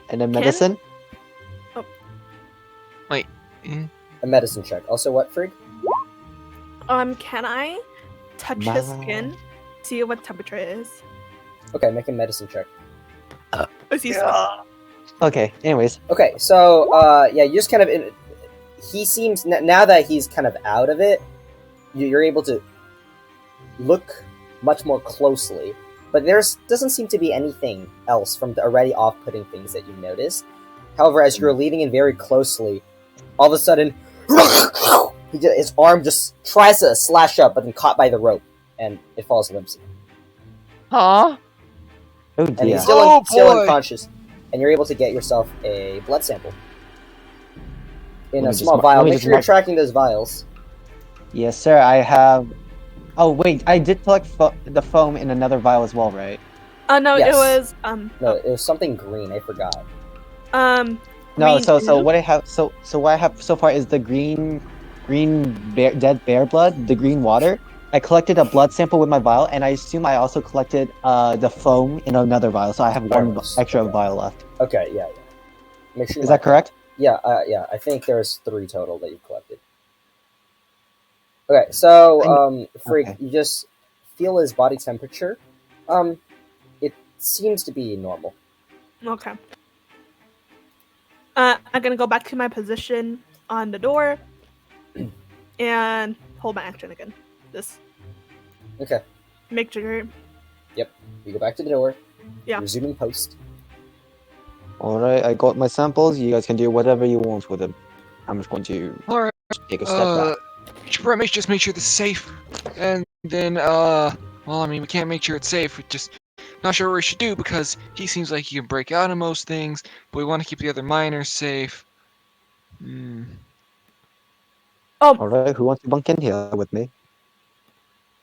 And then medicine. Wait. A medicine check. Also, what, Frig? Can I touch his skin? See what temperature it is. Okay, make a medicine check. Okay. Anyways. Okay, so yeah, you just kind of. He seems now that he's kind of out of it, you're able to look much more closely. But doesn't seem to be anything else from the already off-putting things that you noticed. However, as you're leaning in very closely, all of a sudden, his arm just tries to slash up, but then caught by the rope, and it falls limpsy. Huh? Oh And dear. he's still unconscious, and you're able to get yourself a blood sample in a small vial. Make sure you're tracking those vials. Yes, sir. I have. Oh wait, I did collect the foam in another vial as well, right? No, Yes. it was No, it was something green. I forgot. No, green so blue? what I have what I have so far is the green dead bear blood, the green water. I collected a blood sample with my vial, and I assume I also collected the foam in another vial, so I have one extra vial left. Okay, yeah. Make sure. Is that correct? Yeah, yeah. I think there's 3 total that you've collected. Okay, so Frig, you just feel his body temperature. It seems to be normal. Okay. I'm gonna go back to my position on the door and hold my action again. Just Okay. make sure. Yep. You go back to the door. Yeah. Resuming post. Alright, I got my samples. You guys can do whatever you want with them. I'm just going to Alright. take a step back. Should probably just make sure it's safe, and then well, I mean, we can't make sure it's safe. We just not sure what we should do because he seems like he can break out of most things, but we want to keep the other miners safe. Alright, who wants to bunk in here with me?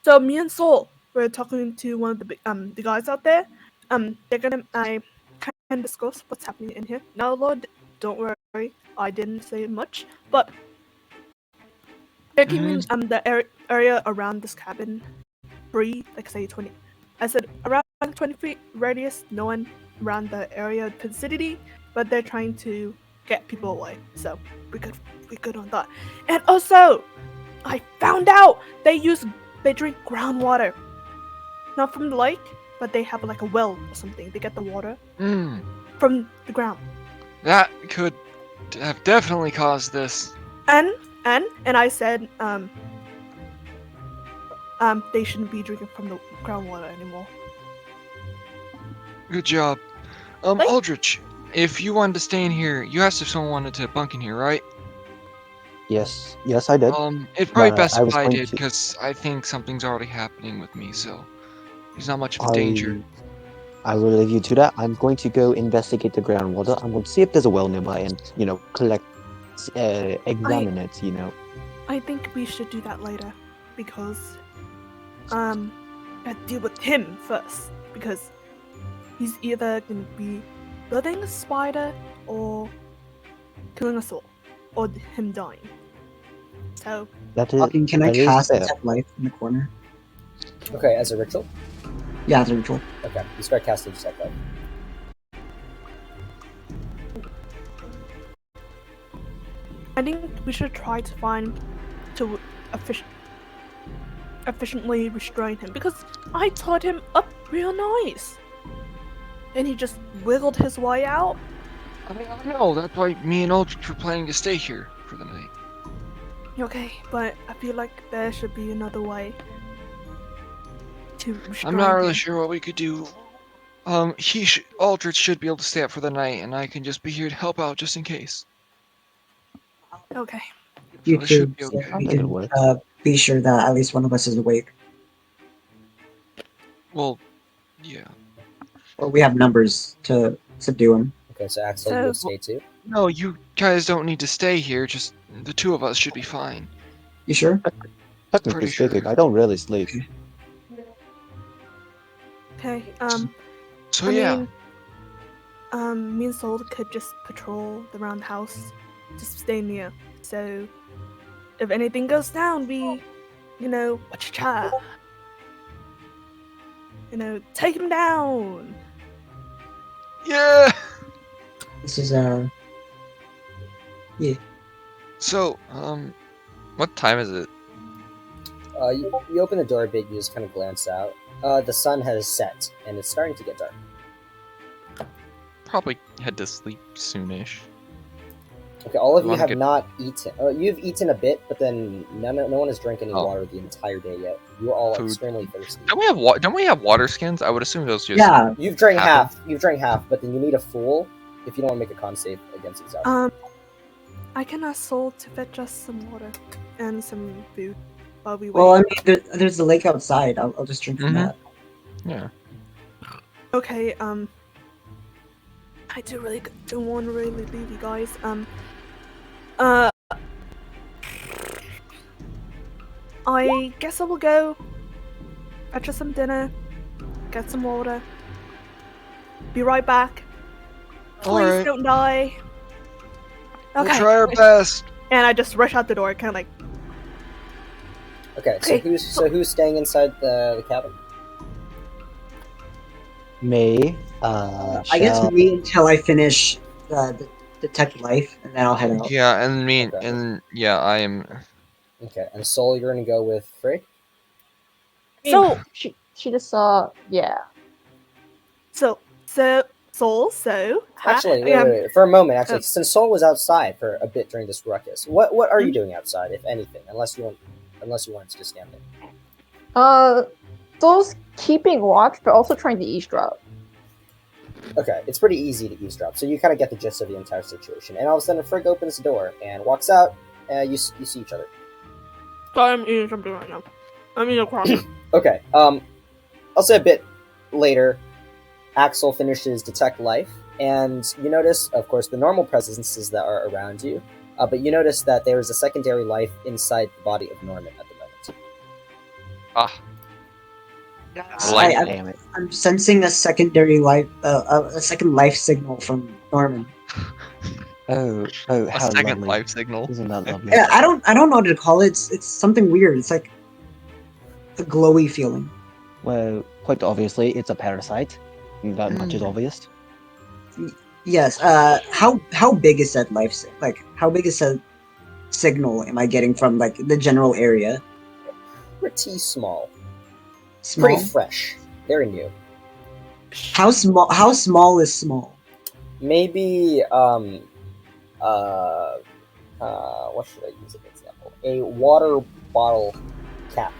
So me and Soul were talking to one of the guys out there. They're gonna can discuss what's happening in here. Now, Lord, don't worry, I didn't say much, but they're keeping the area around this cabin free, like say 20. I said around 20 feet radius, no one around the area vicinity, but they're trying to get people away. So we good on that. And also, I found out they use They drink groundwater. Not from the lake, but they have like a well or something. They get the water Hmm. from the ground. That could have definitely caused this. And I said, they shouldn't be drinking from the groundwater anymore. Good job. Like- Aldrich, if you wanted to stay in here, you asked if someone wanted to bunk in here, right? Yes, I did. It's probably But, best I if was I going did, to- because I think something's already happening with me, so there's not much of a danger. I will leave you to that. I'm going to go investigate the groundwater. I'm going to see if there's a well nearby and, examine it, I think we should do that later because I have to deal with him first because he's either gonna be building a spider or killing us all or him dying. So That is, Fucking, can I that is cast fair. Detect Life in the corner? Okay, as a ritual. Yeah, it's a ritual. Okay, you start casting Detect Life. I think we should try to find to efficiently restrain him because I tied him up real nice. And he just wiggled his way out. I mean, I know, that's why me and Aldrich were planning to stay here for the night. Okay, but I feel like there should be another way to restrain I'm not really him. sure what we could do. Aldrich should be able to stay up for the night, and I can just be here to help out just in case. Okay. You So it should too, be so okay. we That'll can work. be sure that at least one of us is awake. Well, yeah. Or we have numbers to subdue him. Okay, so Axel, you So- would stay too. No, you guys don't need to stay here, just the two of us should be fine. You sure? Technically Pretty speaking, sure. I don't really sleep. Okay. So I yeah, mean, me and Soul could just patrol around the house, just stay near. So if anything goes down, we, cha. Take him down. yeah. This is So, what time is it? You open the door a bit, you just kind of glance out. The sun has set, and it's starting to get dark. Probably head to sleep soonish. Okay, all of You you wanna have get- not eaten. You've eaten a bit, but then no one has drank any Oh. water the entire day yet. You are all Food. extremely thirsty. Don't we have water skins? I would assume those just. yeah. You've drank Happen. half. You've drank half, but then you need a full if you don't want to make a con save against exhaustion. I can ask Soul to fetch us some water and some food while we wait. Well, I mean, there's the lake outside. I'll just drink from Mhm. that. Yeah. Okay, I don't want to really leave you guys. I guess I will go fetch us some dinner, get some water. Be right back. Please Alright. don't die. We'll Okay. try our best. And I just rush out the door, kind of like, Okay, so okay. who's staying inside the cabin? May, I guess shall- me until I finish the Detect Life, and then I'll head out. Yeah, and me, Okay. and yeah, I am. Okay, and Soul, you're gonna go with Frey. so, she just yeah. Soul, Actually, wait. For a moment, actually, since Soul was outside for a bit during this ruckus, what are you doing outside, if anything? Unless you want to just stand there. Those keeping watch, but also trying to eavesdrop. Okay, it's pretty easy to eavesdrop, so you kind of get the gist of the entire situation. And all of a sudden, Frigg opens the door and walks out. You see each other. I'm eating something right now. I'm eating a cracker. Okay. I'll say a bit later. Axel finishes Detect Life, and you notice, of course, the normal presences that are around you. But you notice that there is a secondary life inside the body of Norman at the moment. Ah, I- Damn it. I'm sensing a secondary life, a second life signal from Norman. Oh, a how second lovely. life signal. Isn't that lovely? Yeah, I don't know what to call it. It's something weird. It's like a glowy feeling. Well, quite obviously, it's a parasite. That much is obvious. Yes. How big is that how big is that signal am I getting from like the general area? pretty small. Small. Pretty fresh. Very new. How small? How small is small? Maybe what should I use as an example? A water bottle cap.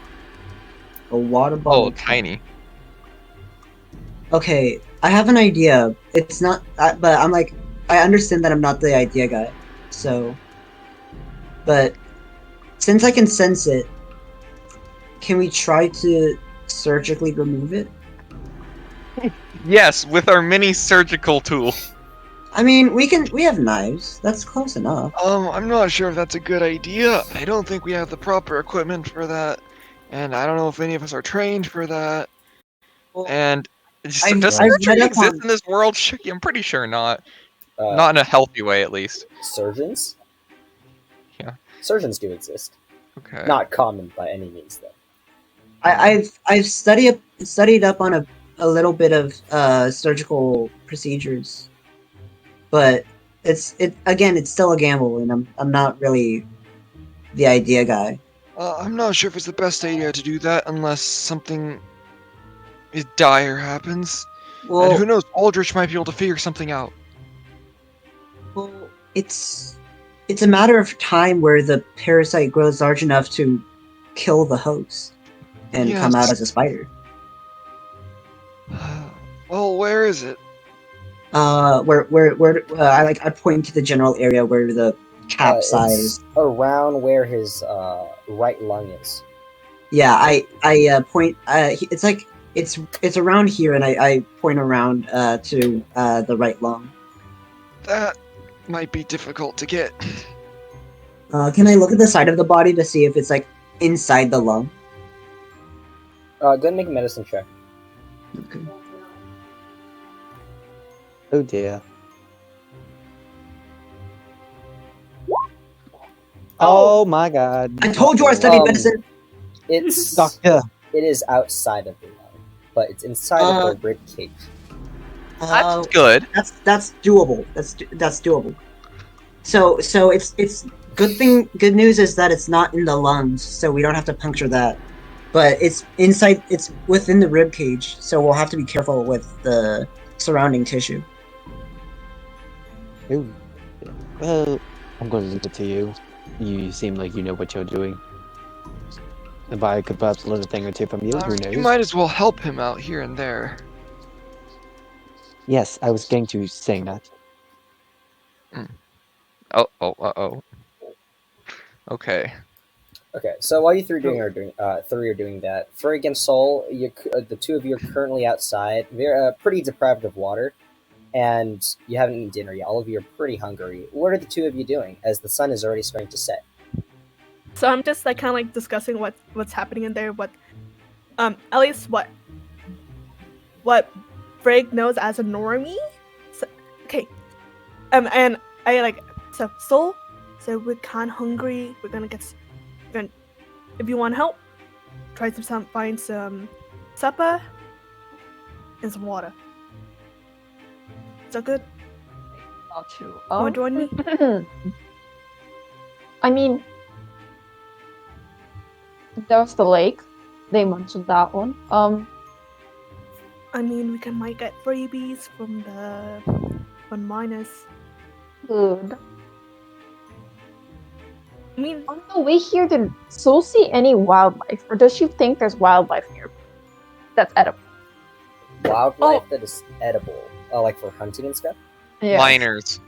A water bottle. Oh, tiny. Okay, I have an idea. It's not, but I'm like, I understand that I'm not the idea guy. So, but since I can sense it, can we try to surgically remove it? Yes, with our mini surgical tool. I mean, we have knives. That's close enough. I'm not sure if that's a good idea. I don't think we have the proper equipment for that, and I don't know if any of us are trained for that. Well, And I've does read surgery up exist on. in this world? I'm pretty sure not. Uh, Not in a healthy way, at least. Surgeons? Yeah. Surgeons do exist. Okay. Not common by any means, though. I've studied up on a little bit of surgical procedures, but it's still a gamble, and I'm not really the idea guy. I'm not sure if it's the best idea to do that unless something dire happens. And who Well, knows, Aldrich might be able to figure something out. well, it's a matter of time where the parasite grows large enough to kill the host and come out Yes. as a spider. Well, where is it? I point to the general area where the It's capsized. around where his right lung is. Yeah, I point. It's like it's around here, and I point around to the right lung. That might be difficult to get. Can I look at the side of the body to see if it's like inside the lung? Go ahead and make a medicine check. Okay. Oh dear. Oh my god. I told you I studied medicine. It's Doctor. it is outside of the lung, but it's inside of the rib cage. That's good. That's doable. That's doable. So it's good news is that it's not in the lungs, so we don't have to puncture that. But it's inside. It's within the rib cage, so we'll have to be careful with the surrounding tissue. Ooh. Well, I'm going to leave it to you. You seem like you know what you're doing. If I could perhaps learn a thing or two from you, who knows? You might as well help him out here and there. Yes, I was going to say that. Oh. Okay. Okay, so while you three are doing that, Frigg and Soul, the two of you are currently outside, very pretty deprived of water, and you haven't eaten dinner yet. All of you are pretty hungry. What are the two of you doing as the sun is already starting to set? So I'm just like kind of like discussing what's happening in there. At least what Frigg knows as a normie. So, okay. And I like Soul. So we're kind of hungry. We're gonna if you want help, try to find some supper and some water. Is that good? Not true. Want to join me? I mean, there's the lake. They mentioned that one. I mean, we might get freebies from miners. Good. I mean, On the way here, did Soul see any wildlife, or does she think there's wildlife near that's edible? Wildlife that is edible, like for hunting and stuff? Yeah. Miners.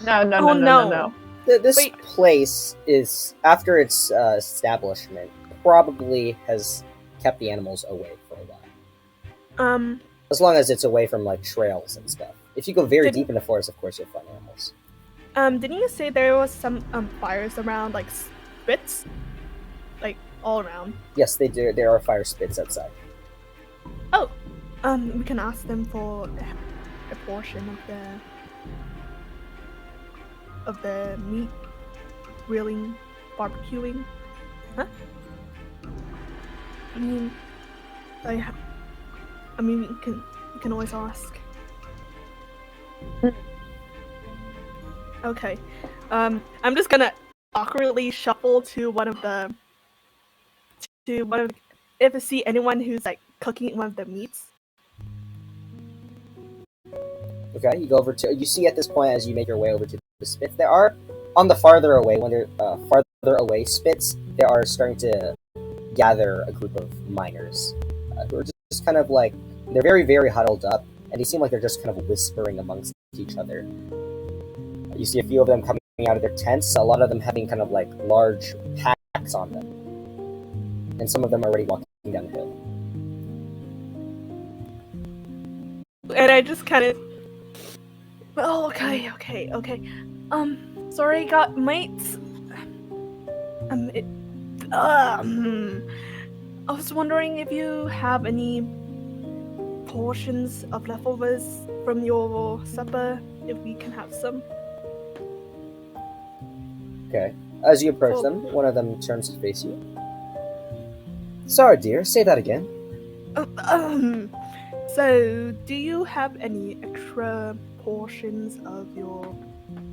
No. This Wait. place is, after its establishment, probably has kept the animals away for a while. As long as it's away from like trails and stuff. If you go very deep in the forest, of course, you'll find animals. didn't you say there was some fires around, like spits, like all around? Yes, they do. There are fire spits outside. Oh, we can ask them for a portion of the meat grilling, barbecuing. Huh? I mean, we can always ask. Okay. I'm just gonna awkwardly shuffle to one of the to one of if I see anyone who's like cooking one of the meats. Okay, you go over to. You see at this point as you make your way over to the spits, there are on the farther away when they're farther away spits. They are starting to gather a group of miners who are just kind of like they're very huddled up, and they seem like they're just kind of whispering amongst each other. You see a few of them coming out of their tents. A lot of them having kind of like large packs on them, and some of them are already walking down the hill. And I just kind of. Oh, okay. Sorry, got mates. It, I was wondering if you have any portions of leftovers from your supper, if we can have some. Okay. As you approach them, one of them turns to face you. Sorry, dear. Say that again. So, do you have any extra portions of your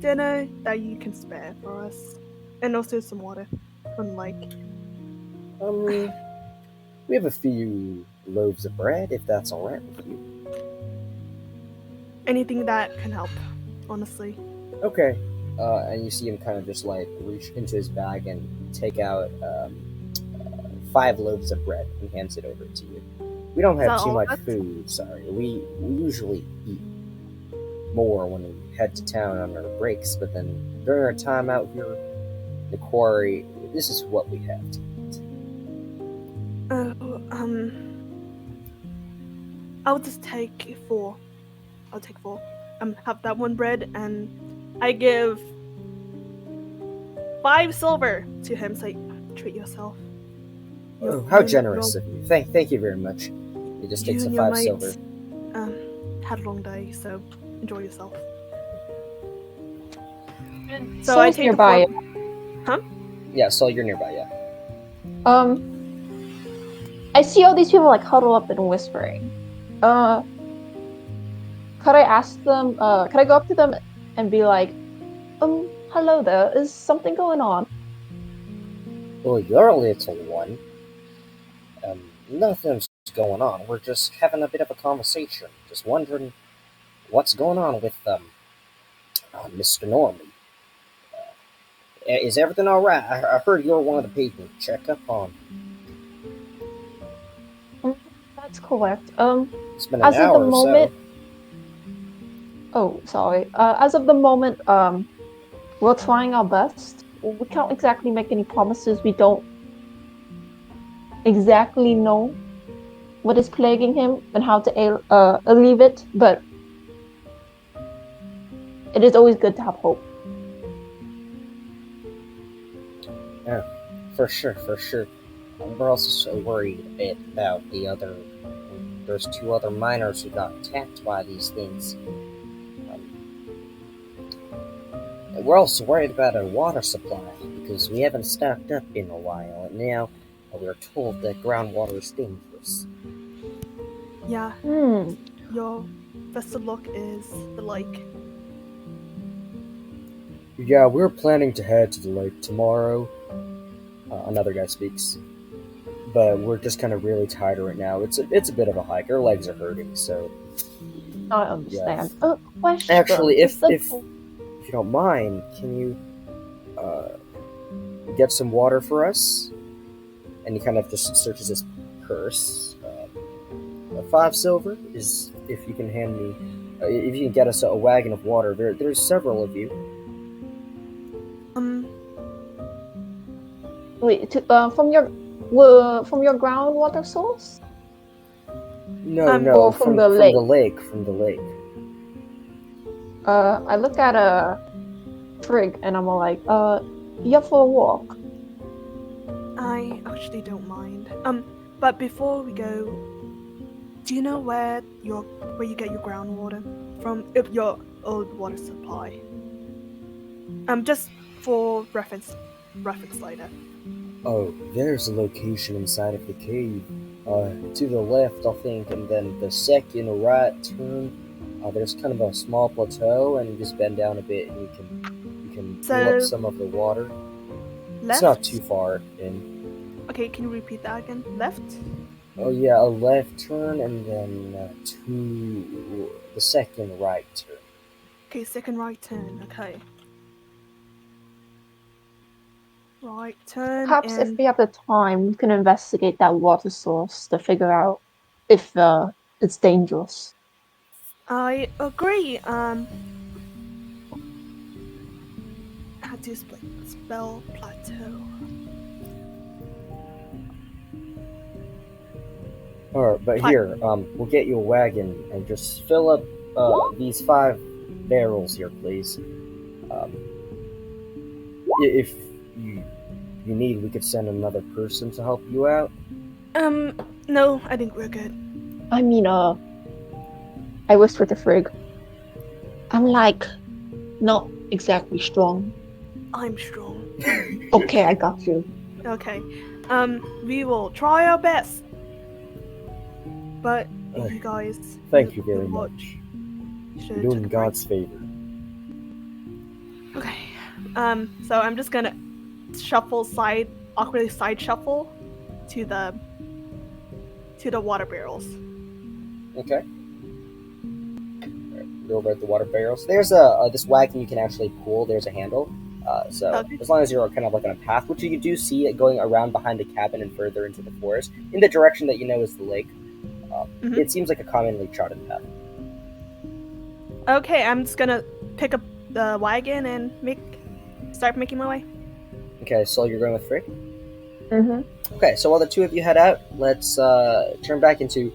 dinner that you can spare for us? And also some water from the lake. We have a few loaves of bread, if that's alright with you. Anything that can help, honestly. Okay. And you see him kind of just like reach into his bag and take out 5 loaves of bread and hands it over to you. We don't have too much food, sorry. We usually eat more when we head to town on our breaks, but then during our time out here in the quarry, this is what we have to eat. I'll just take 4. I'll take 4. Have that one bread, and I give 5 silver to him. Say, treat yourself. Oh, how generous of you! Thank you very much. He just takes the 5 silver. Had a long day, so enjoy yourself. So I take nearby. Huh? Yeah, so you're nearby. Yeah. I see all these people like huddle up and whispering. Could I ask them? Could I go up to them and be like, hello there. Is something going on? Well, you're a little one. Nothing's going on. We're just having a bit of a conversation. Just wondering what's going on with Mr. Norman. Is everything all right? I heard you're one of the people to check up on. That's correct. It's been an hour or so. Oh, sorry. As of the moment, we're trying our best. We can't exactly make any promises. We don't exactly know what is plaguing him and how to alleviate it, but it is always good to have hope. Yeah, for sure. We're also so worried a bit about there's 2 other miners who got attacked by these things. And we're also worried about our water supply, because we haven't stocked up in a while, and now we're told that groundwater is dangerous. Yeah. Your best of luck is the lake. Yeah, we're planning to head to the lake tomorrow. Another guy speaks. But we're just kind of really tired right now. It's a bit of a hike. Our legs are hurting, so... I understand. Yeah. Question. Actually, if you don't mind, can you get some water for us? And he kind of just searches his purse. 5 silver is if you can hand me, if you can get us a wagon of water. There's several of you. Wait, from your groundwater source? No, from the lake. From the lake. I look at Trig and I'm all like, you up for a walk? I actually don't mind. But before we go, do you know where you get your groundwater from? Your old water supply. Just for reference later. Oh, there's a location inside of the cave. To the left, I think, and then the second right turn. There's kind of a small plateau, and you just bend down a bit, and you can pull up some of the water. Left? It's not too far in. Okay, can you repeat that again? Left? Oh yeah, a left turn and then to the second right turn. Okay, second right turn. Okay. Right turn Perhaps if and we have the time, we can investigate that water source to figure out if it's dangerous. I agree. How do you spell plateau? Alright, but here, we'll get you a wagon and just fill up these 5 barrels here, please. If you need, we could send another person to help you out. No, I think we're good. I mean, I whispered to Frigg. I'm like, not exactly strong. I'm strong. Okay, I got you. Okay. We will try our best. But you guys. Thank you very much. Should You're doing check God's favor. Okay. So I'm just gonna awkwardly side shuffle to the water barrels. Okay. Go over at the water barrels. There's this wagon you can actually pull. There's a handle. So Okay. as long as you're kind of like on a path, which you do see it going around behind the cabin and further into the forest, in the direction that you know is the lake. Mhm. It seems like a commonly charted path. Okay, I'm just gonna pick up the wagon and start making my way. Okay, so you're going with Frick? Mm-hmm. Okay, so while the two of you head out, let's turn back into...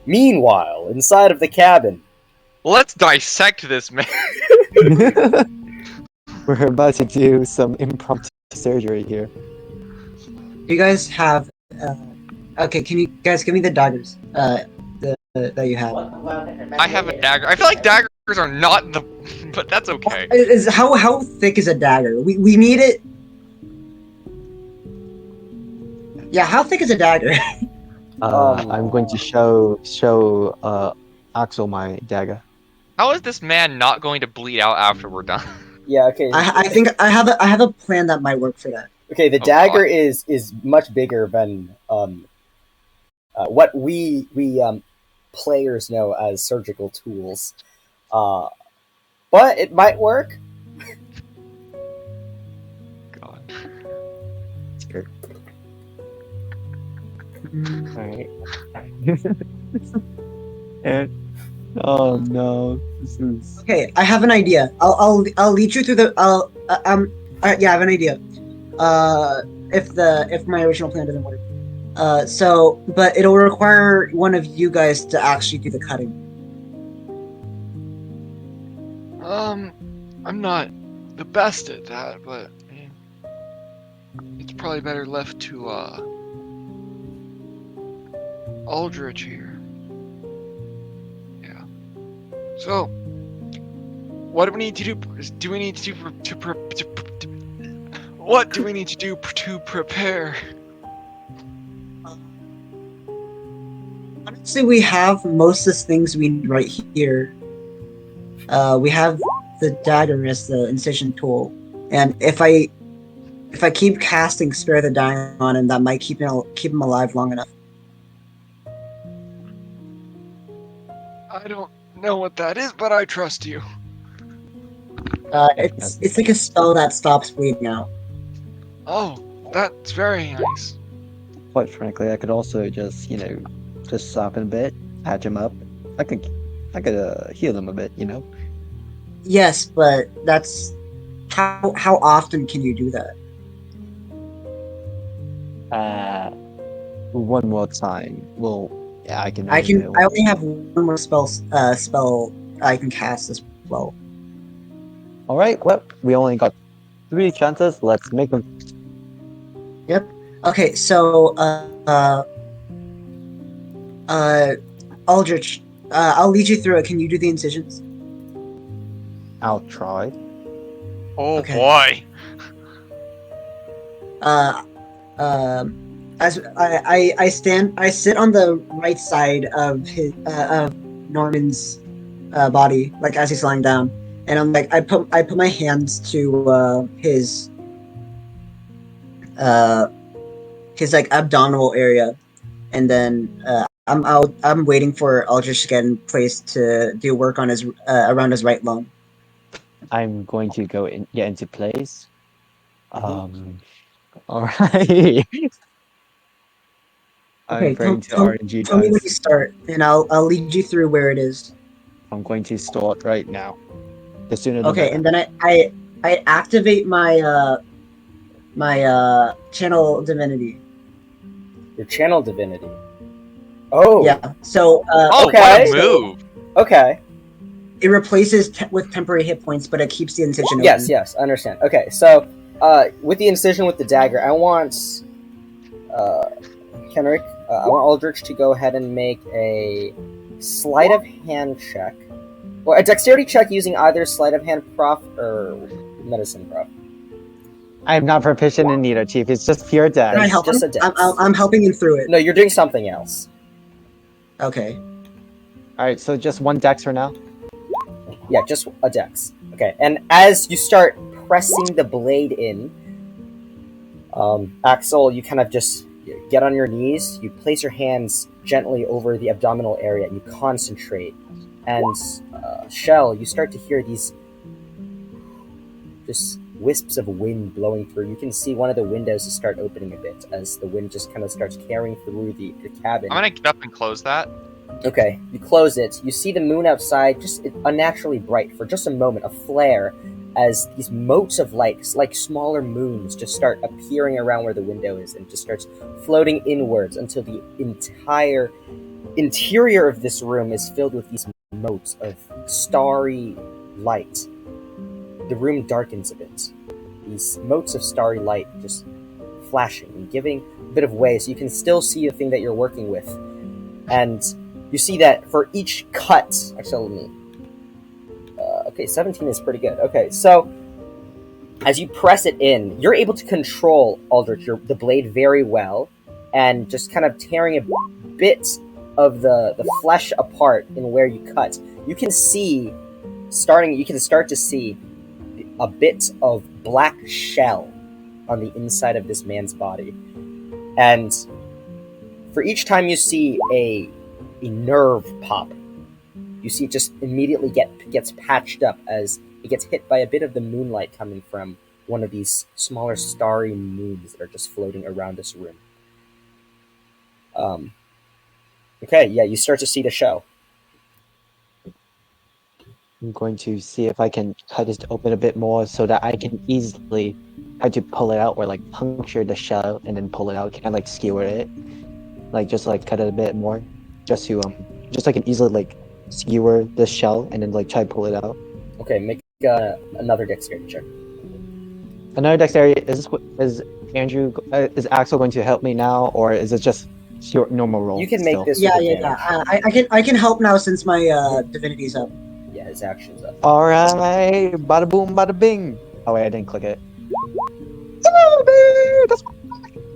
Meanwhile, inside of the cabin. Let's dissect this man. We're about to do some impromptu surgery here. You guys have. Okay, can you guys give me the daggers? That you have. I have a dagger. I feel like daggers are not the, but that's okay. How thick is a dagger? We need it. Yeah, how thick is a dagger? I'm going to show Axel my dagger. How is this man not going to bleed out after we're done? Yeah, okay. I think I have a plan that might work for that. Okay, the dagger is much bigger than what we players know as surgical tools. But it might work. God. Sure. Alright. And oh no, this is Okay, I have an idea. I'll lead you through the. Yeah, I have an idea. If my original plan doesn't work. But it'll require one of you guys to actually do the cutting. I'm not the best at that, but I mean, it's probably better left to Aldrich here. Yeah. So, what do we need to do? Do we need to do what do we need to do to prepare? Honestly, we have most of the things we need right here. We have the dagger as the incision tool, and if I keep casting Spare the Dying on him, that might keep him alive long enough. I don't know what that is, but I trust you. It's like a spell that stops bleeding out. Oh, that's very nice. quite frankly, I could also just just soften a bit, patch him up. I could heal him a bit, Yes, but that's how often can you do that? One more time. Well, yeah, I can. I only have one more spell I can cast as well. All right. Well, we only got 3 chances. Let's make them. Yep. Okay. So Aldrich, I'll lead you through it. Can you do the incisions? I'll try. Oh Okay. boy. As I sit on the right side of Norman's body, like as he's lying down, and I'm like I put my hands to his his like abdominal area, and then I'm out. I'm waiting for Aldrich to get in place to do work on his around his right lung. I'm going to go get into place. Mhm. All right. I'm Okay, praying to tell RNG tell me when dice. you start, and I'll lead you through where it is. I'm going to start right now. The sooner the Okay, better. and then I activate my channel divinity. Your channel divinity. Oh. Yeah. So Oh, what Okay. a move! Okay. it replaces with temporary hit points, but it keeps the incision Yes, open. yes, I understand. Okay, so with the incision with the dagger, I want Kenrick, I want Aldrich to go ahead and make a sleight of hand check, or a dexterity check using either sleight of hand prof or medicine prof. I'm not proficient in either, Chief. It's just pure Can I dex. help Just him? a dex. I'm helping him through it. No, you're doing something else. Okay. All right, so just one dex for now. Yeah, just a dex. Okay, and as you start pressing the blade in, Axel, you kind of just get on your knees, you place your hands gently over the abdominal area, and you concentrate. And Shell, you start to hear these just wisps of wind blowing through. You can see one of the windows start opening a bit as the wind just kind of starts carrying through the cabin. I'm gonna get up and close that. Okay, you close it. You see the moon outside, just unnaturally bright for just a moment, a flare, as these motes of light, like smaller moons, just start appearing around where the window is and just starts floating inwards until the entire interior of this room is filled with these motes of starry light. The room darkens a bit. These motes of starry light just flashing and giving a bit of way so you can still see the thing that you're working with. And you see that for each cut, actually, let me. Okay, 17 is pretty good. Okay, so as you press it in, you're able to control Aldrich, the blade very well, and just kind of tearing a bit of the flesh apart in where you cut. You can start to see a bit of black shell on the inside of this man's body. And for each time you see a nerve pop, you see it just immediately gets patched up as it gets hit by a bit of the moonlight coming from one of these smaller starry moons that are just floating around this room. Okay, yeah, you start to see the show. I'm going to see if I can cut this open a bit more so that I can easily try to pull it out or like puncture the shell and then pull it out. Can I like skewer it? Like just like cut it a bit more? Just to just I can easily like skewer the shell and then like try to pull it out. Okay, make another dexterity check. Another dexterity, is Andrew is Axel going to help me now, or is it just your normal roll? You can make still? this Yeah, with yeah, advantage. yeah. I can help now since my divinity's up. Yeah, his action's up. All right, bada boom, bada bing. Oh wait, I didn't click it.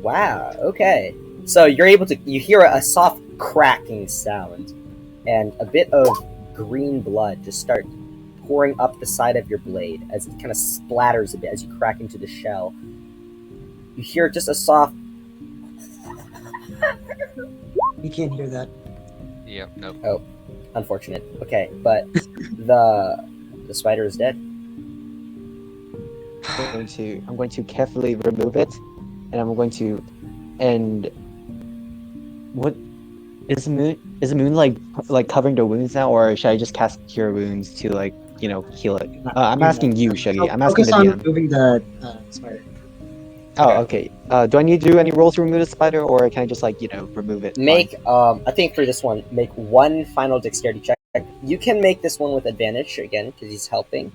Wow, okay. So you hear a soft cracking sound, and a bit of green blood just start pouring up the side of your blade as it kind of splatters a bit as you crack into the shell. You hear just a soft... You can't hear that. Yep, nope. Oh, unfortunate. Okay, but the spider is dead. I'm going to carefully remove it, and I'm going to what is the moon like covering the wounds now, or should I just cast cure wounds to like heal it? I'm asking you, Shuggy. I'm asking Focus the on DM. removing the spider. Oh, okay. Do I need to do any rolls to remove the spider, or can I just like remove it? Make I think for this one, make one final dexterity check. You can make this one with advantage again because he's helping.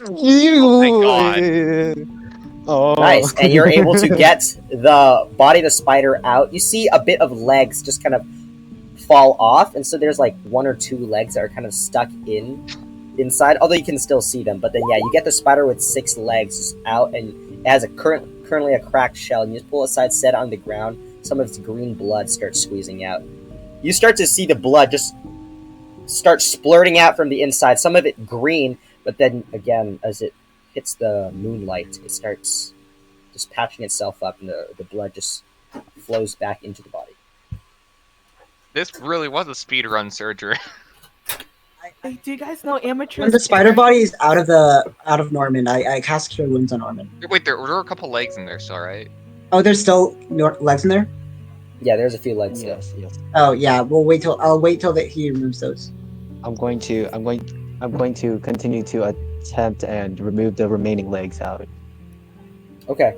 Oh, thank God. Oh. Nice, and you're able to get the body of the spider out. You see a bit of legs just kind of fall off, and so there's like one or two legs that are kind of stuck inside, although you can still see them. But then yeah, you get the spider with 6 legs out, and it has currently a cracked shell, and you just pull it aside, set it on the ground. Some of its green blood starts squeezing out. You start to see the blood just start splurting out from the inside, some of it green, but then again, as it hits the moonlight, it starts just patching itself up, and the blood just flows back into the body. This really was a speed run surgery. Hey, do you guys know amateurs? When the spider body is out of Norman, I cast Cure Wounds on Norman. Wait, there were a couple legs in there still, right? Oh, there's still legs in there. Yeah, there's a few legs still. Yes, yes. Oh yeah, I'll wait till that he removes those. I'm going to continue to attempt and remove the remaining legs out. Okay.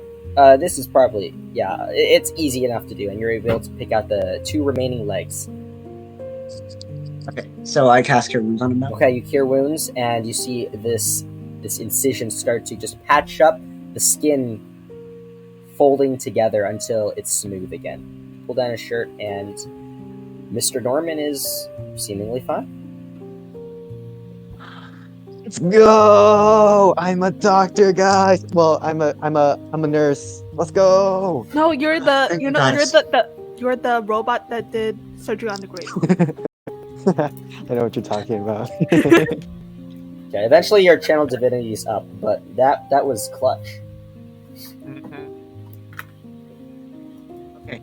This is probably, it's easy enough to do, and you're able to pick out the 2 remaining legs. Okay, so I cast Cure Wounds on him now. Okay, you cure wounds, and you see this incision start to just patch up the skin, folding together until it's smooth again. Pull down his shirt, and Mr. Norman is seemingly fine. Let's go! I'm a doctor, guys. Well, I'm a nurse. Let's go! No, you're the Thank you're you, not guys. you're the robot that did surgery on the grave. I know what you're talking about. Okay, eventually your channel divinity is up, but that was clutch. Okay.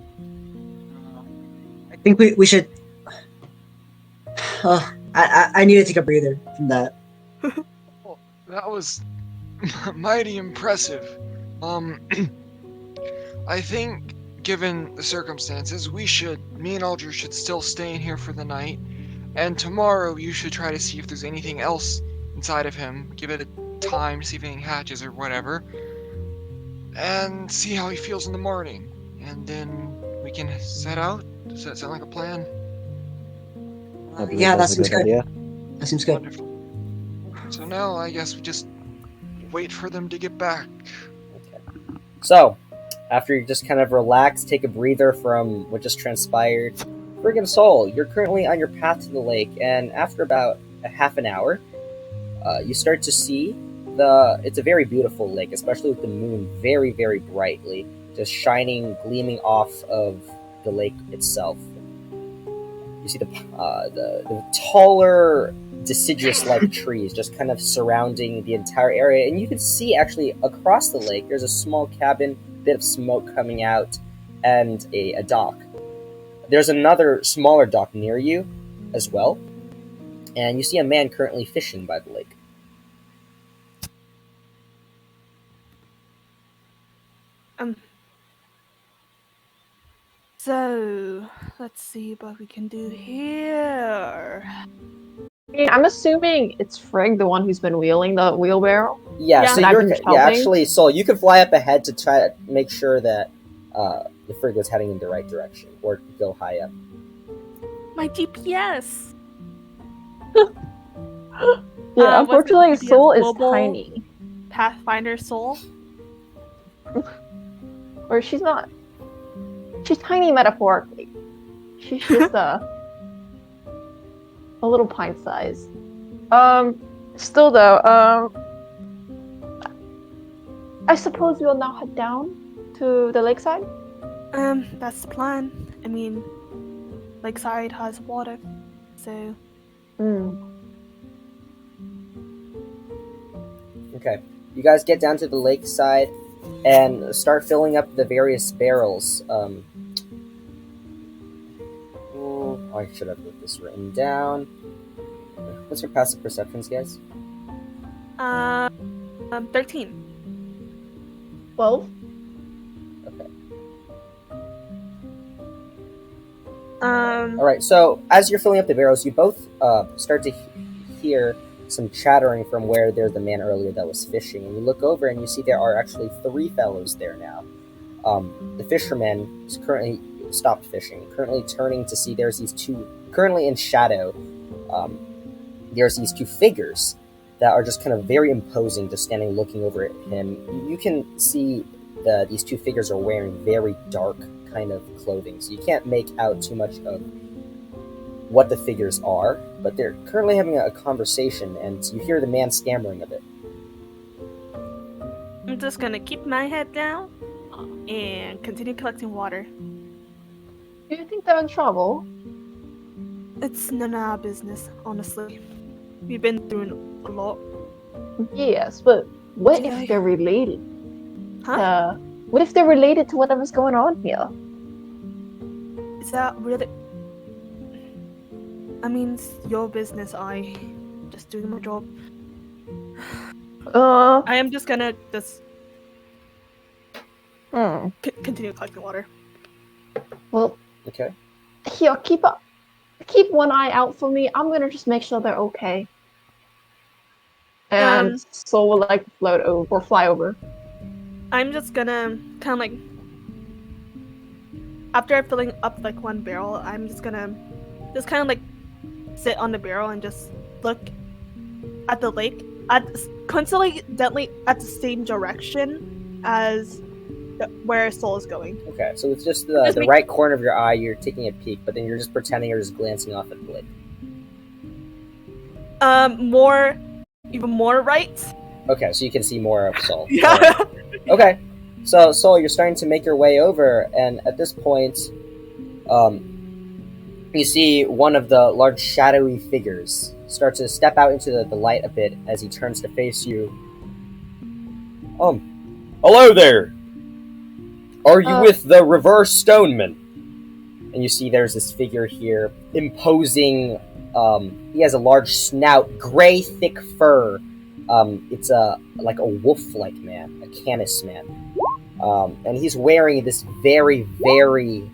I think we should. I need to take a breather from that. That was mighty impressive. I think, given the circumstances, me and Aldrich should still stay in here for the night, and tomorrow you should try to see if there's anything else inside of him, give it a time to see if anything hatches or whatever, and see how he feels in the morning, and then we can set out. Does that sound like a plan? I believe Yeah, that that's a seems good good. idea. That seems good. Wonderful. So now I guess we just wait for them to get back. Okay. So, after you just kind of relax, take a breather from what just transpired, friggin' soul, you're currently on your path to the lake, and after about a half an hour, you start to see it's a very beautiful lake, especially with the moon very, very brightly, just shining, gleaming off of the lake itself. You see the taller, deciduous-like trees just kind of surrounding the entire area, and you can see actually across the lake there's a small cabin, bit of smoke coming out, and a dock. There's another smaller dock near you as well, and you see a man currently fishing by the lake. So let's see what we can do here. I mean, I'm assuming it's Frigg, the one who's been wheeling the wheelbarrow. Yeah, Yeah. so And I've you're been helping. actually, Soul, you can fly up ahead to try to make sure that the frig was heading in the right direction, or go high up. My GPS. Yeah, what's unfortunately, the Soul is global- tiny. Pathfinder soul. Or she's not. She's tiny metaphorically. She's just a little pint size. Still though, I suppose we'll now head down to the lakeside. That's the plan. I mean, Lakeside has water, so Okay. You guys get down to the lakeside and start filling up the various barrels. I should have put this written down. What's your passive perceptions, guys? 13. 12. Okay. Um, All right. So as you're filling up the barrels, you both start to hear some chattering from where there's the man earlier that was fishing, and you look over and you see there are actually 3 fellows there now. The fisherman is currently stopped fishing, currently turning to see there's these 2, currently in shadow, there's these 2 figures that are just kind of very imposing, just standing looking over at him. You can see these 2 figures are wearing very dark kind of clothing, so you can't make out too much of what the figures are, but they're currently having a conversation, and you hear the man stammering a bit. I'm just gonna keep my head down and continue collecting water. Do you think they're in trouble? It's none of our business, honestly. We've been through a lot. Yes, but what Yeah. if they're related? Huh? What if they're related to whatever's going on here? Is that really? I mean, it's your business. Just doing my job. I am just gonna continue collecting water. Well, Okay. here, keep one eye out for me. I'm gonna just make sure they're okay. And Soul will like float over or fly over. I'm just gonna kind of like, after filling up like one barrel, I'm just gonna kind of like sit on the barrel and just look at the lake, coincidentally at the same direction as where Soul is going. Okay, so it's just the right corner of your eye, you're taking a peek, but then you're just pretending you're just glancing off at the lake. Even more right. Okay, so you can see more of Soul. Yeah. Right. Okay, so Soul, you're starting to make your way over, and at this point, you see one of the large shadowy figures start to step out into the light a bit as he turns to face you. Hello there! Are you with the Reverse Stoneman? And you see there's this figure here, imposing, he has a large snout, gray, thick fur. It's like a wolf-like man, a Canis man. And he's wearing this very, very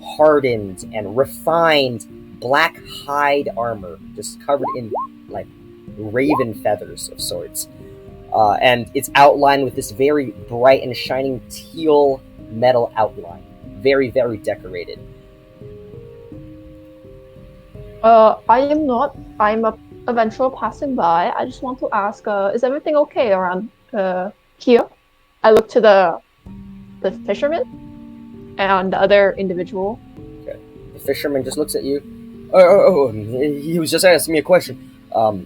hardened and refined black hide armor, just covered in, like, raven feathers of sorts. And it's outlined with this very bright and shining teal metal outline. Very, very decorated. I am not. I'm a adventurer passing by. I just want to ask, is everything okay around here? I look to the fisherman and the other individual. Okay. The fisherman just looks at you. He was just asking me a question. I'm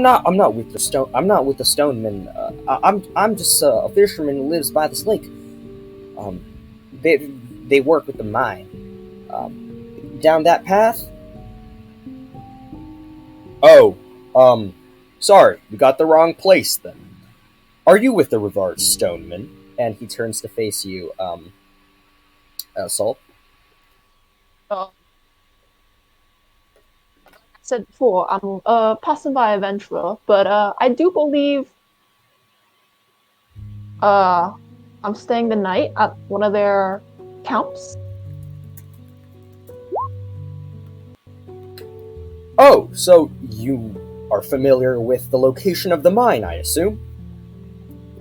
not with the stone. I'm not with the stoneman. I'm just a fisherman who lives by this lake. They work with the mine. Down that path. Oh, sorry, you got the wrong place then. Are you with the Reverse Stoneman? And he turns to face you, Sol. Said before, I'm passing by adventurer, but I do believe I'm staying the night at one of their camps. Oh, so you are familiar with the location of the mine, I assume?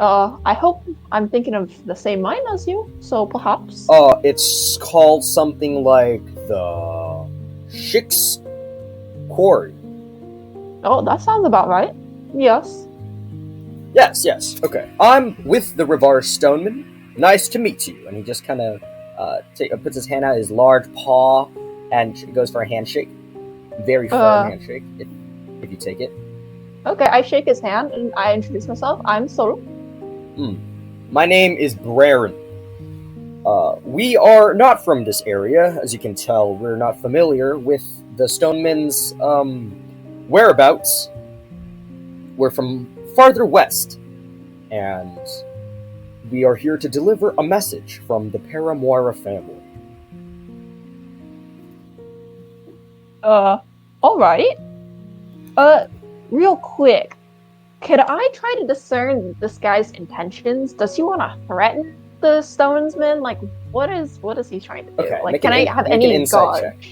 I hope I'm thinking of the same mine as you, so perhaps. It's called something like the Shix Quarry. Oh, that sounds about right. Yes. Yes, okay. I'm with the Reverse Stoneman. Nice to meet you. And he just kind of puts his hand out, his large paw, and goes for a handshake. Very firm handshake, if you take it. Okay, I shake his hand and I introduce myself. I'm Soru. My name is Braren. We are not from this area, as you can tell. We're not familiar with the Stoneman's whereabouts. We're from farther west, and we are here to deliver a message from the Paramoira family. Alright. Real quick, could I try to discern this guy's intentions? Does he want to threaten the Stonesman? Like, what is he trying to do? Okay, like, can I have any an insight check?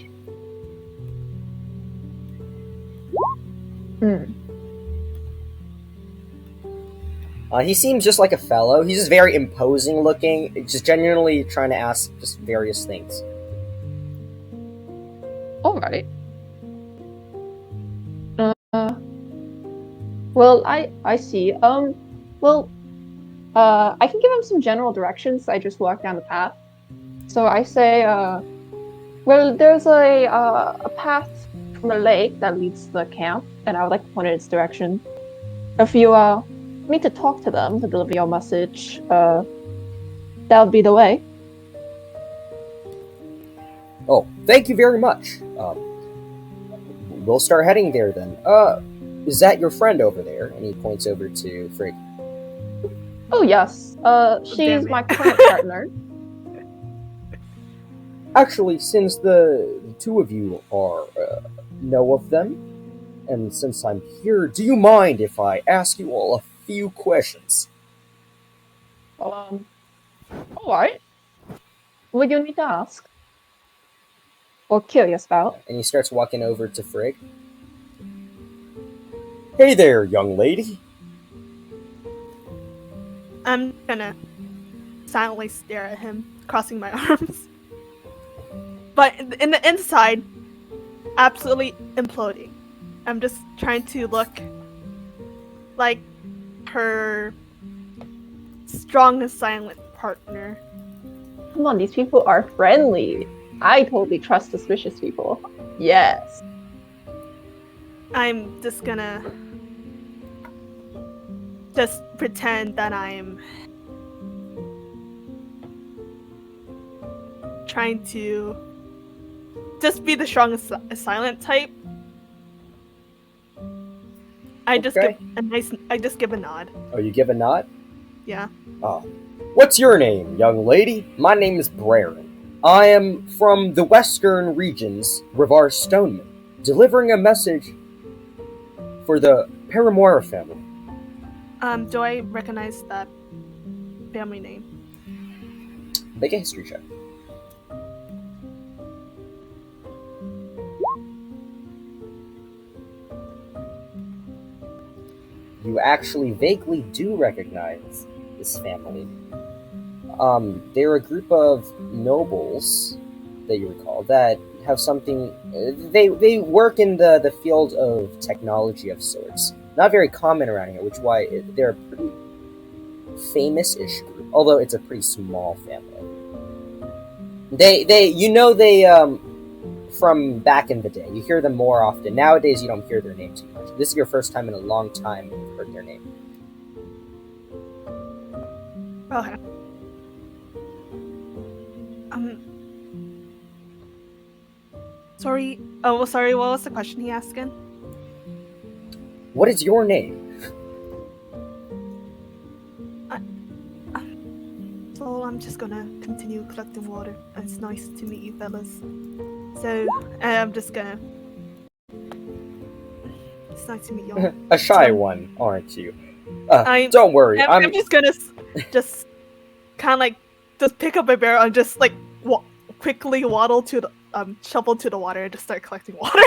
He seems just like a fellow. He's just very imposing looking, just genuinely trying to ask just various things. Alright. Well, I see. I can give him some general directions. I just walk down the path. So I say, well, there's a path from the lake that leads to the camp, and I would like to point in its direction. If you need to talk to them to deliver your message, that would be the way. Oh, thank you very much. We'll start heading there then. Is that your friend over there? And he points over to Frigg. Oh yes. She's damn it. my current partner. Actually, since the two of you are know of them, and since I'm here, do you mind if I ask you all a few questions? All right. What do you need to ask? Or curious about? And he starts walking over to Frigg. Hey there, young lady. I'm gonna silently stare at him, crossing my arms. But in the inside, absolutely imploding. I'm just trying to look like her strong and silent partner. Come on, these people are friendly. I totally trust suspicious people. Yes. I'm just gonna just pretend that I'm trying to just be the strong and silent type. I just Okay. give a nod. Oh, you give a nod? Yeah. Oh. What's your name, young lady? My name is Braren. I am from the western regions, Rivar Stoneman, delivering a message for the Paramora family. Do I recognize that family name? Make a history check. You actually vaguely do recognize this family. They're a group of nobles that you recall that have something. They work in the field of technology of sorts. Not very common around here, which is why they're a pretty famous-ish group. Although it's a pretty small family. They from back in the day. You hear them more often. Nowadays, you don't hear their name too much. This is your first time in a long time you've heard their name. Okay. Sorry. Oh, well, sorry. What was the question he asked again? What is your name? So I'm just gonna continue collecting water. It's nice to meet you, fellas. So I'm just gonna. It's nice to meet you all. A shy So- one, aren't you? I'm- Don't worry. I'm just gonna just kind of like just pick up my barrel and just like quickly waddle to the shovel to the water and just start collecting water.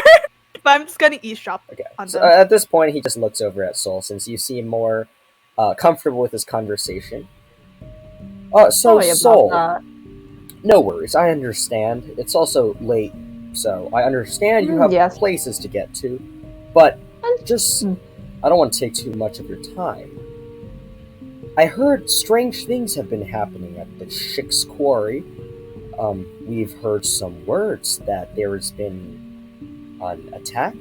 But I'm just gonna eavesdrop Okay. on So, them. at this point, he just looks over at Soul since you seem more comfortable with his conversation. So Sorry about Soul, that. no worries. I understand. It's also late, so I understand you have Yes. places to get to. But just, Mm. I don't want to take too much of your time. I heard strange things have been happening at the Shix Quarry. We've heard some words that there has been an attack.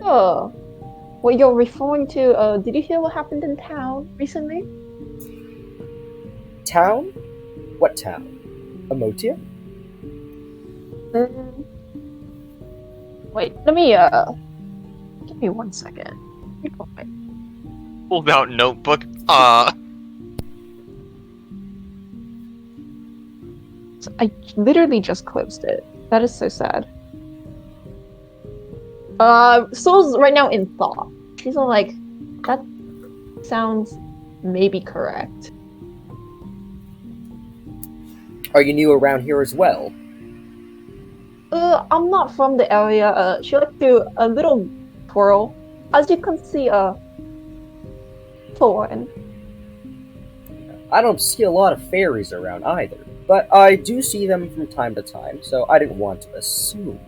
Oh. What you're referring to, did you hear what happened in town recently? Town? What town? Amotia? Wait, let me, give me 1 second. Pulled out notebook. I literally just closed it. That is so sad. Soul's right now in thought. She's all like, that sounds maybe correct. Are you new around here as well? I'm not from the area. She like to a little twirl. As you can see, Thorn. I don't see a lot of fairies around either, but I do see them from time to time, so I didn't want to assume.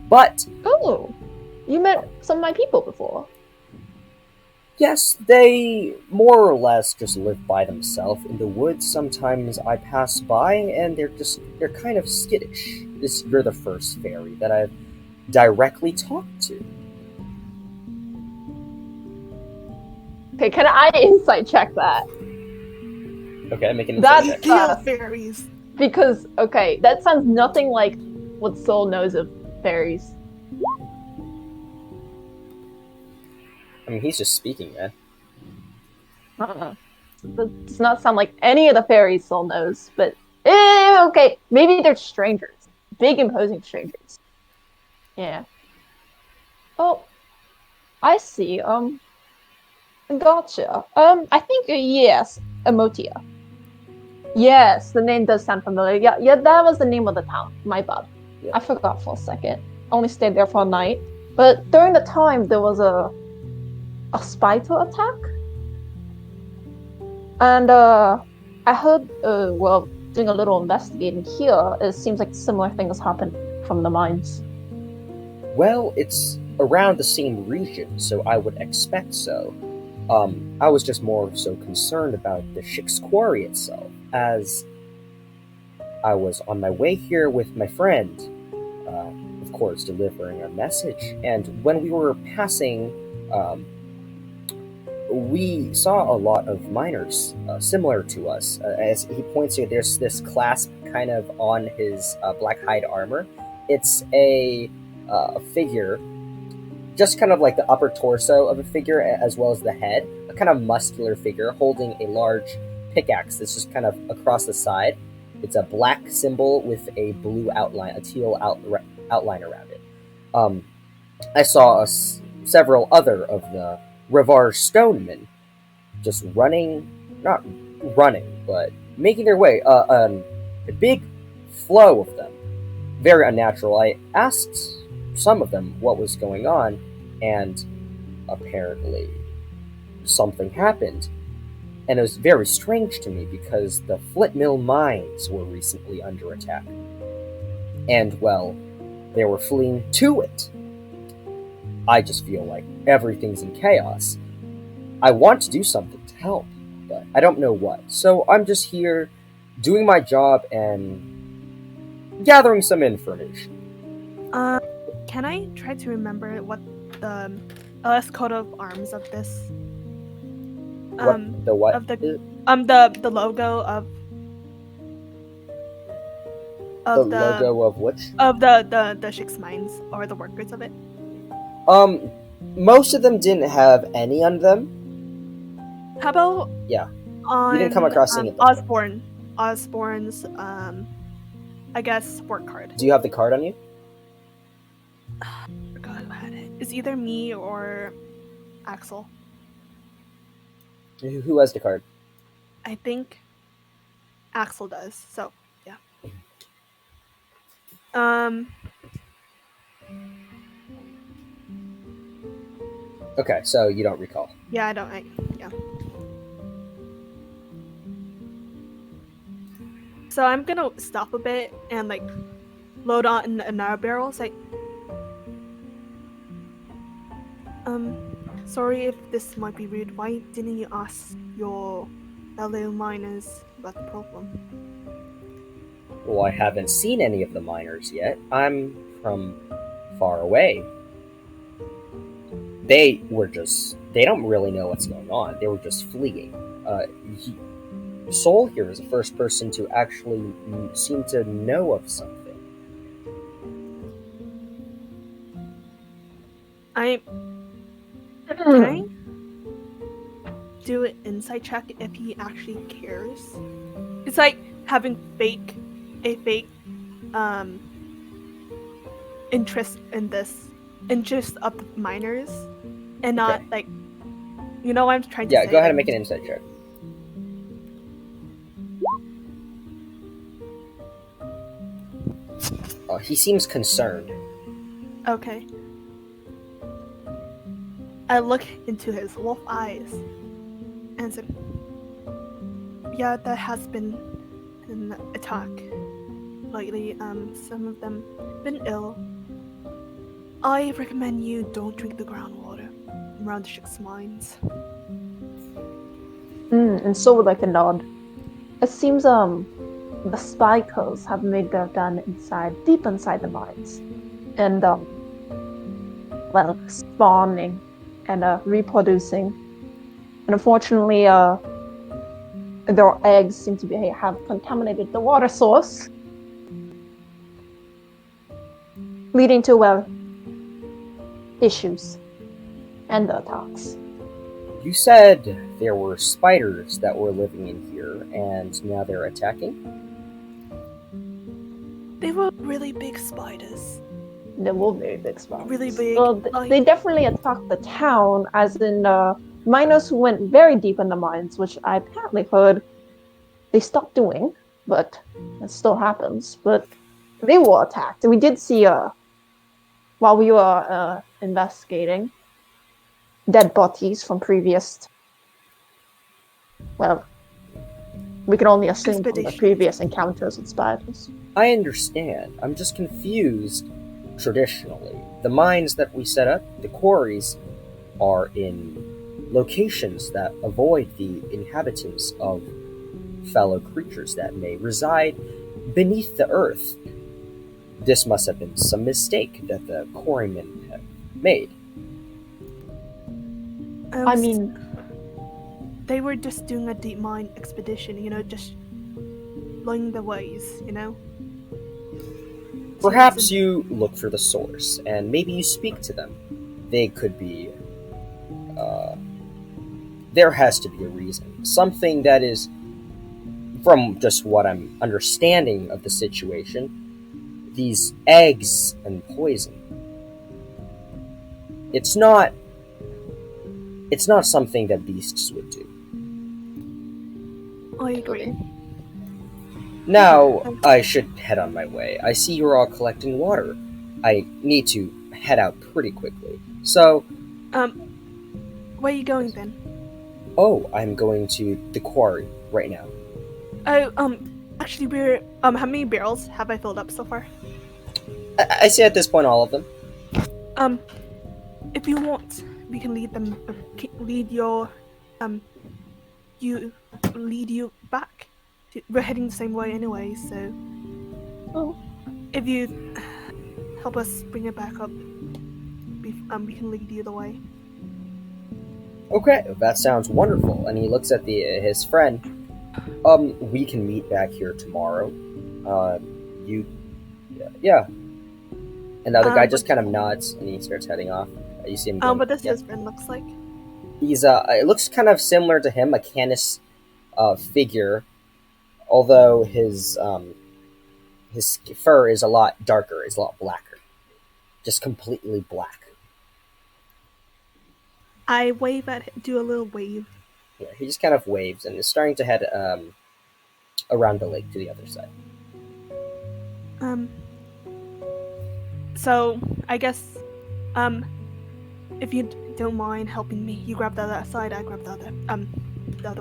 But Oh, you met some of my people before. yes, they more or less just live by themselves in the woods. Sometimes I pass by and they're kind of skittish. You're the first fairy that I've directly talked to. Okay, can I insight check that? Okay, I'm making That's- check. Deal fairies. Because, okay, that sounds nothing like what Soul knows of fairies. I mean, he's just speaking, man. Does not sound like any of the fairies Soul knows, but okay, maybe they're strangers. Big imposing strangers. Yeah. Oh, I see. Gotcha. I think yes, Emotia. Yes, the name does sound familiar. Yeah, that was the name of the town. My bad. Yeah. I forgot for a second. Only stayed there for a night. But during the time there was a spider attack. And I heard well, doing a little investigating here, it seems like similar things happened from the mines. Well, it's around the same region, so I would expect so. I was just more so concerned about the Shix Quarry itself, as I was on my way here with my friend, of course, delivering a message, and when we were passing, we saw a lot of miners similar to us. As he points to, there's this clasp kind of on his black hide armor. It's a figure, just kind of like the upper torso of a figure, as well as the head, a kind of muscular figure holding a large pickaxe that's just kind of across the side. It's a black symbol with a blue outline, a teal outline around it. I saw several other of the Revar Stonemen just not running, but making their way. A big flow of them. Very unnatural. I asked some of them what was going on, and apparently something happened. And it was very strange to me because the Flit Mill mines were recently under attack. And, well, they were fleeing to it. I just feel like everything's in chaos. I want to do something to help, but I don't know what. So I'm just here doing my job and gathering some information. Can I try to remember what the LS coat of arms of this? The what? Of the logo of the logo of which? Of the Shix mines or the workers of it. Most of them didn't have any on them. How about yeah? On, you didn't come across any of them. Osborne's I guess work card. Do you have the card on you? I forgot who had it. It's either me or Axel. Who has the card? I think Axel does. So yeah. Okay, so you don't recall. Yeah, I don't. Yeah. So I'm gonna stop a bit and like load on another barrel. It's like, sorry if this might be rude. Why didn't you ask your LA miners about the problem? Well, I haven't seen any of the miners yet. I'm from far away. They don't really know what's going on. They were just fleeing. Soul here is the first person to actually seem to know of something. Can I do an insight check if he actually cares? It's like having a fake interest in this, interest of the miners, and not okay. like, you know what I'm trying to say? Yeah, go ahead and make an insight check. Oh, he seems concerned. Okay. I look into his wolf eyes and said, yeah, there has been an attack lately. Some of them have been ill. I recommend you don't drink the groundwater around the Shix mines. And so would like a nod. It seems the spikers have made their den deep inside the mines, and well, spawning and reproducing. And unfortunately, their eggs seem to have contaminated the water source, leading to issues. and the attacks. You said there were spiders that were living in here, and now they're attacking? They were really big spiders. They were very big spiders. Really big, Well, like- they definitely attacked the town, as in miners who went very deep in the mines, which I apparently heard they stopped doing, but it still happens. But they were attacked. We did see, while we were investigating, dead bodies from previous. Well, we can only assume from the Expedition. previous encounters with spiders. I understand. I'm just confused traditionally. The mines that we set up, the quarries, are in locations that avoid the inhabitants of fellow creatures that may reside beneath the earth. This must have been some mistake that the quarrymen have made. I mean, they were just doing a deep mine expedition, just blowing the ways, Perhaps you look for the source, and maybe you speak to them. They could be... there has to be a reason. Something that is, from just what I'm understanding of the situation, these eggs and poison. It's not something that beasts would do. I agree. Now, I should head on my way. I see you're all collecting water. I need to head out pretty quickly. So, Where are you going then? oh, I'm going to the quarry right now. Oh, actually, we're how many barrels have I filled up so far? I see at this point all of them. If you want, we can lead them, lead you back. We're heading the same way anyway, so. Oh. If you help us bring it back up, we can lead you the way. Okay, that sounds wonderful. And he looks at his friend. We can meet back here tomorrow. Yeah. And the other guy just kind of nods and he starts heading off. You see him going, What does his friend looks like? He's it looks kind of similar to him, a Canis figure, although his fur is a lot darker, is a lot blacker, just completely black. I wave at him, do a little wave. Yeah, he just kind of waves and is starting to head around the lake to the other side. So I guess, if you don't mind helping me, you grab the other side, I grab the other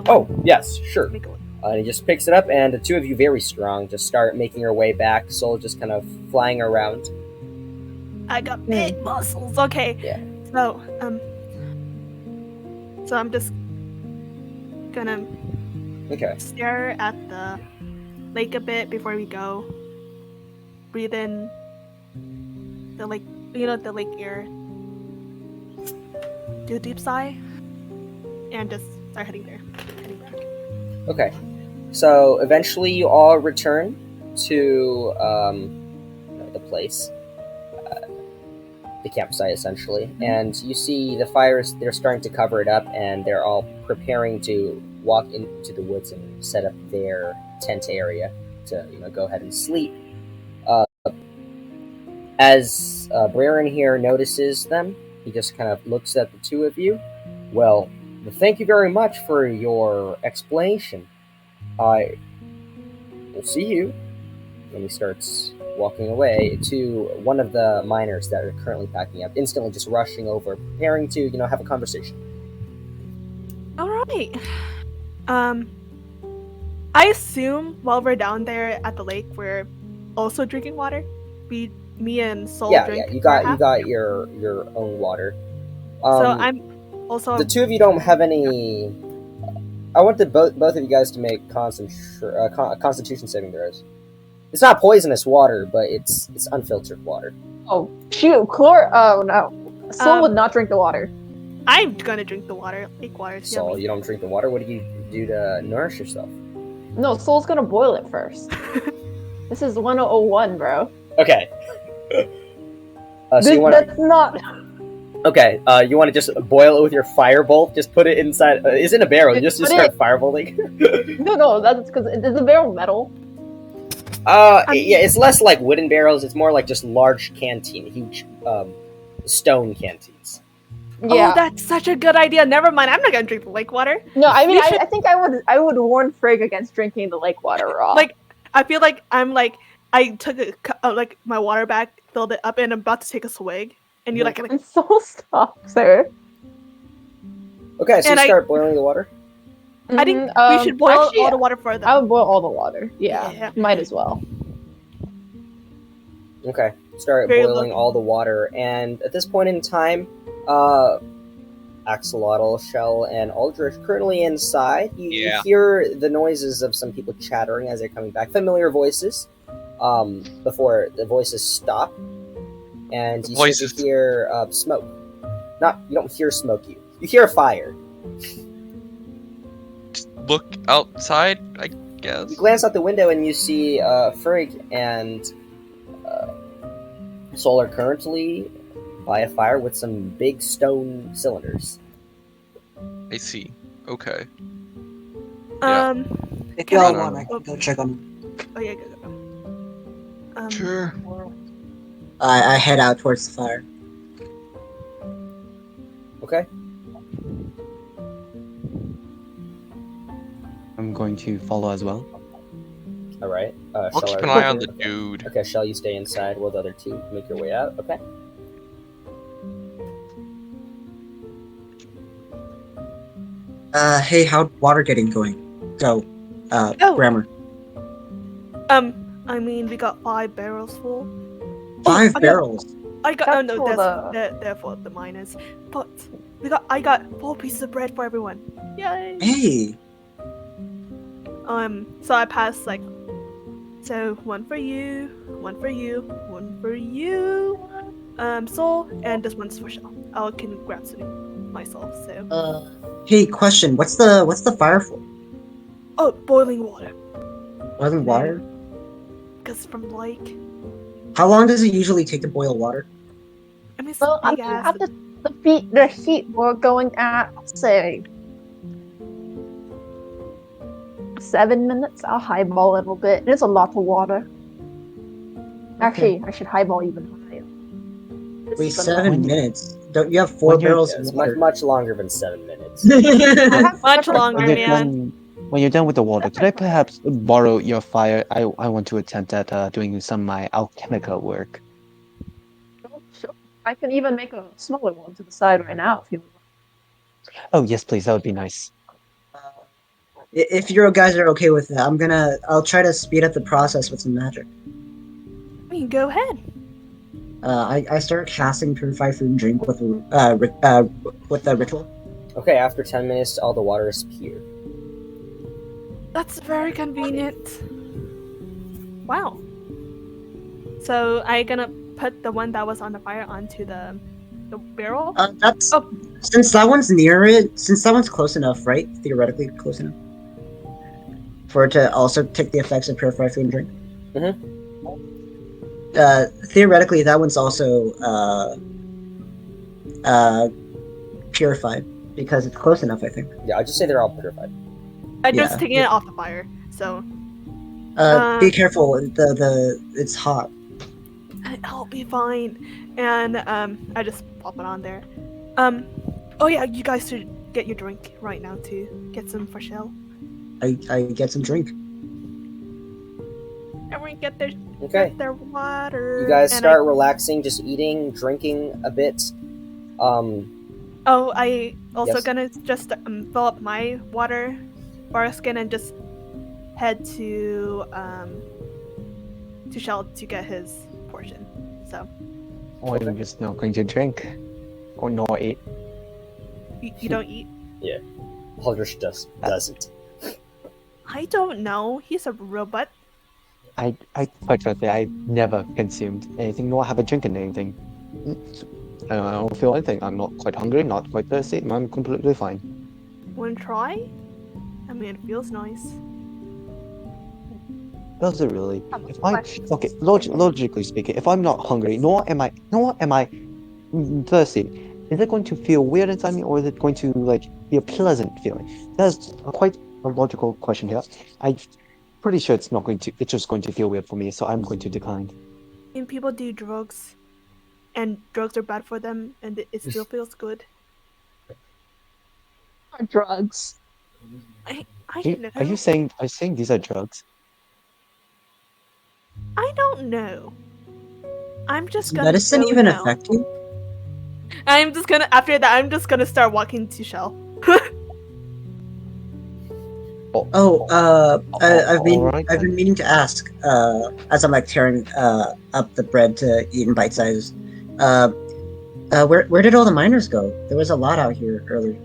one. Oh, yes, sure. Make it And he just picks it up, and the two of you, very strong, just start making your way back. Soul just kind of flying around. I got big muscles. Okay. Yeah. So I'm just gonna Okay. stare at the lake a bit before we go. Breathe in the lake, the lake air. Do a deep sigh, and just start heading back. Okay. So eventually, you all return to the place, the campsite, essentially, and you see the fires. They're starting to cover it up, and they're all preparing to walk into the woods and set up their tent area to go ahead and sleep. As Braren here notices them, he just kind of looks at the two of you. Well, thank you very much for your explanation. I will see you. And he starts walking away to one of the miners that are currently packing up, instantly just rushing over, preparing to, have a conversation. All right. I assume while we're down there at the lake, we're also drinking water. Me and Soul drink. Yeah, you got your own water. So I'm also. The two of you don't have any. I wanted both of you guys to make Constitution saving throws. It's not poisonous water, but it's unfiltered water. Oh, shoot. Oh, no. Soul would not drink the water. I'm gonna drink the water. Lake water. So you don't drink the water? What do you do to nourish yourself? No, Soul's gonna boil it first. This is 1001, bro. Okay. So you want That's not... Okay, you want to just boil it with your firebolt? Just put it inside. It's in a barrel. You just Put start it- firebolting. No, that's because it's a barrel metal. Yeah, it's less like wooden barrels. It's more like just large canteen, huge stone canteens. Yeah. Oh, that's such a good idea. Never mind. I'm not gonna drink the lake water. No, I mean, We should- I think I would warn Frigg against drinking the lake water raw. Like, I feel like I took like my water bag, filled it up, and I'm about to take a swig, and you're like, and so stop, sir. Okay, so And you I- start boiling the water. I think we should boil all the water for them. I would boil all the water. Yeah, Yeah. might as well. Okay, start Very boiling low. all the water, and at this point in time, Axolotl, Shell, and Aldrich currently inside. You Yeah. hear the noises of some people chattering as they're coming back, familiar voices. Before the voices stop, and you start Voices. to hear smoke. You don't hear smoke. You hear a fire. Just look outside, I guess. You glance out the window and you see Frigg and Sol are currently by a fire with some big stone cylinders. I see. Okay. If Can y'all I- want, I can go check on them. Oh yeah, go. Sure. I head out towards the fire. Okay. I'm going to follow as well. All right. I'll Shell, keep are an you eye on okay? the dude. Okay, Shell, you stay inside while the other two make your way out. Okay. Hey, how'd water getting going? Go. Oh. Grammar. I mean, we got 5 barrels full. 5 I got- barrels. I got That's no, for they're for the miners. But I got 4 pieces of bread for everyone. Yay! Hey. So I passed like, so 1 for you, 1 for you, 1 for you, Soul, and this one's for Shell. I can grab some myself. So Hey, question. What's the fire for? oh, boiling water, Boiling water? cause from lake. How long does it usually take to boil water? I mean, it's Well, I big mean, ass. at the heat we're going at, say, 7 minutes. I'll highball a little bit. There's a lot of water. Actually, I should highball even higher. This Wait, is gonna- 7 minutes? Don't you have 4 When you're- barrels Yeah, of it's water? much longer than 7 minutes. I have Much separate- longer, When you're man. done, when you're done with the water, could I perhaps borrow your fire? I want to attempt at doing some of my alchemical work. Sure. I can even make a smaller one to the side right now if you want. Oh yes, please. That would be nice. If you guys are okay with that, I'll try to speed up the process with some magic. I mean, go ahead. I start casting Purify Food and Drink with the ritual. Okay, after 10 minutes, all the water is pure. That's very convenient. Wow. So I gonna put the one that was on the fire onto the barrel. That's Oh. Since that one's near it. Since that one's close enough, right? Theoretically close enough for it to also take the effects of Purify Food and Drink. Theoretically, that one's also purified because it's close enough. I think. Yeah, I'll just say they're all purified. I'm just yeah. taking it off the fire. So Be careful. It's hot. I'll be fine. And I just pop it on there. Oh yeah, you guys should get your drink right now too. Get some for Shell. I get some drink. Everyone get their Okay. their water. You guys And start relaxing, just eating, drinking a bit. I also Yes. gonna just fill up my water basket and just head to Shell to get his portion. So Or I'm just not going to drink or nor eat. you don't eat. Aldrich doesn't. I don't know. He's a robot. I quite frankly, I never consumed anything nor have a drink in anything. I don't feel anything. I'm not quite hungry, not quite thirsty. I'm completely fine. Wanna try? I mean, it feels nice. Does it really? Have a If I question. okay, logically speaking, if I'm not hungry, nor am I thirsty, is it going to feel weird inside me, or is it going to like be a pleasant feeling? That's quite a logical question here. I'm pretty sure it's not going to. It's just going to feel weird for me, so I'm going to decline. And people do drugs, and drugs are bad for them, and it still feels good. Drugs. I Are don't know. you saying? Are you saying these are drugs? I don't know. I'm just Does gonna medicine go even now. affect you? I'm just gonna after that. I'm just gonna start walking to Shell. I've been Alright I've been then. meaning to ask. As I'm like tearing up the bread to eat in bite sizes. Where did all the miners go? There was a lot out here earlier.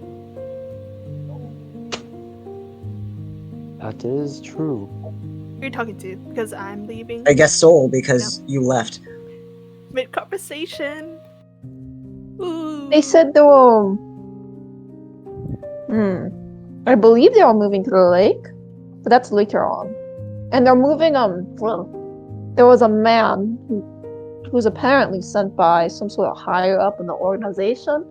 That is true. Who are you talking to? Because I'm leaving. I guess Soul, because you left. Mid conversation. Ooh. They said they were. I believe they are moving to the lake, but that's later on. And they're moving. Well, there was a man who was apparently sent by some sort of higher up in the organization.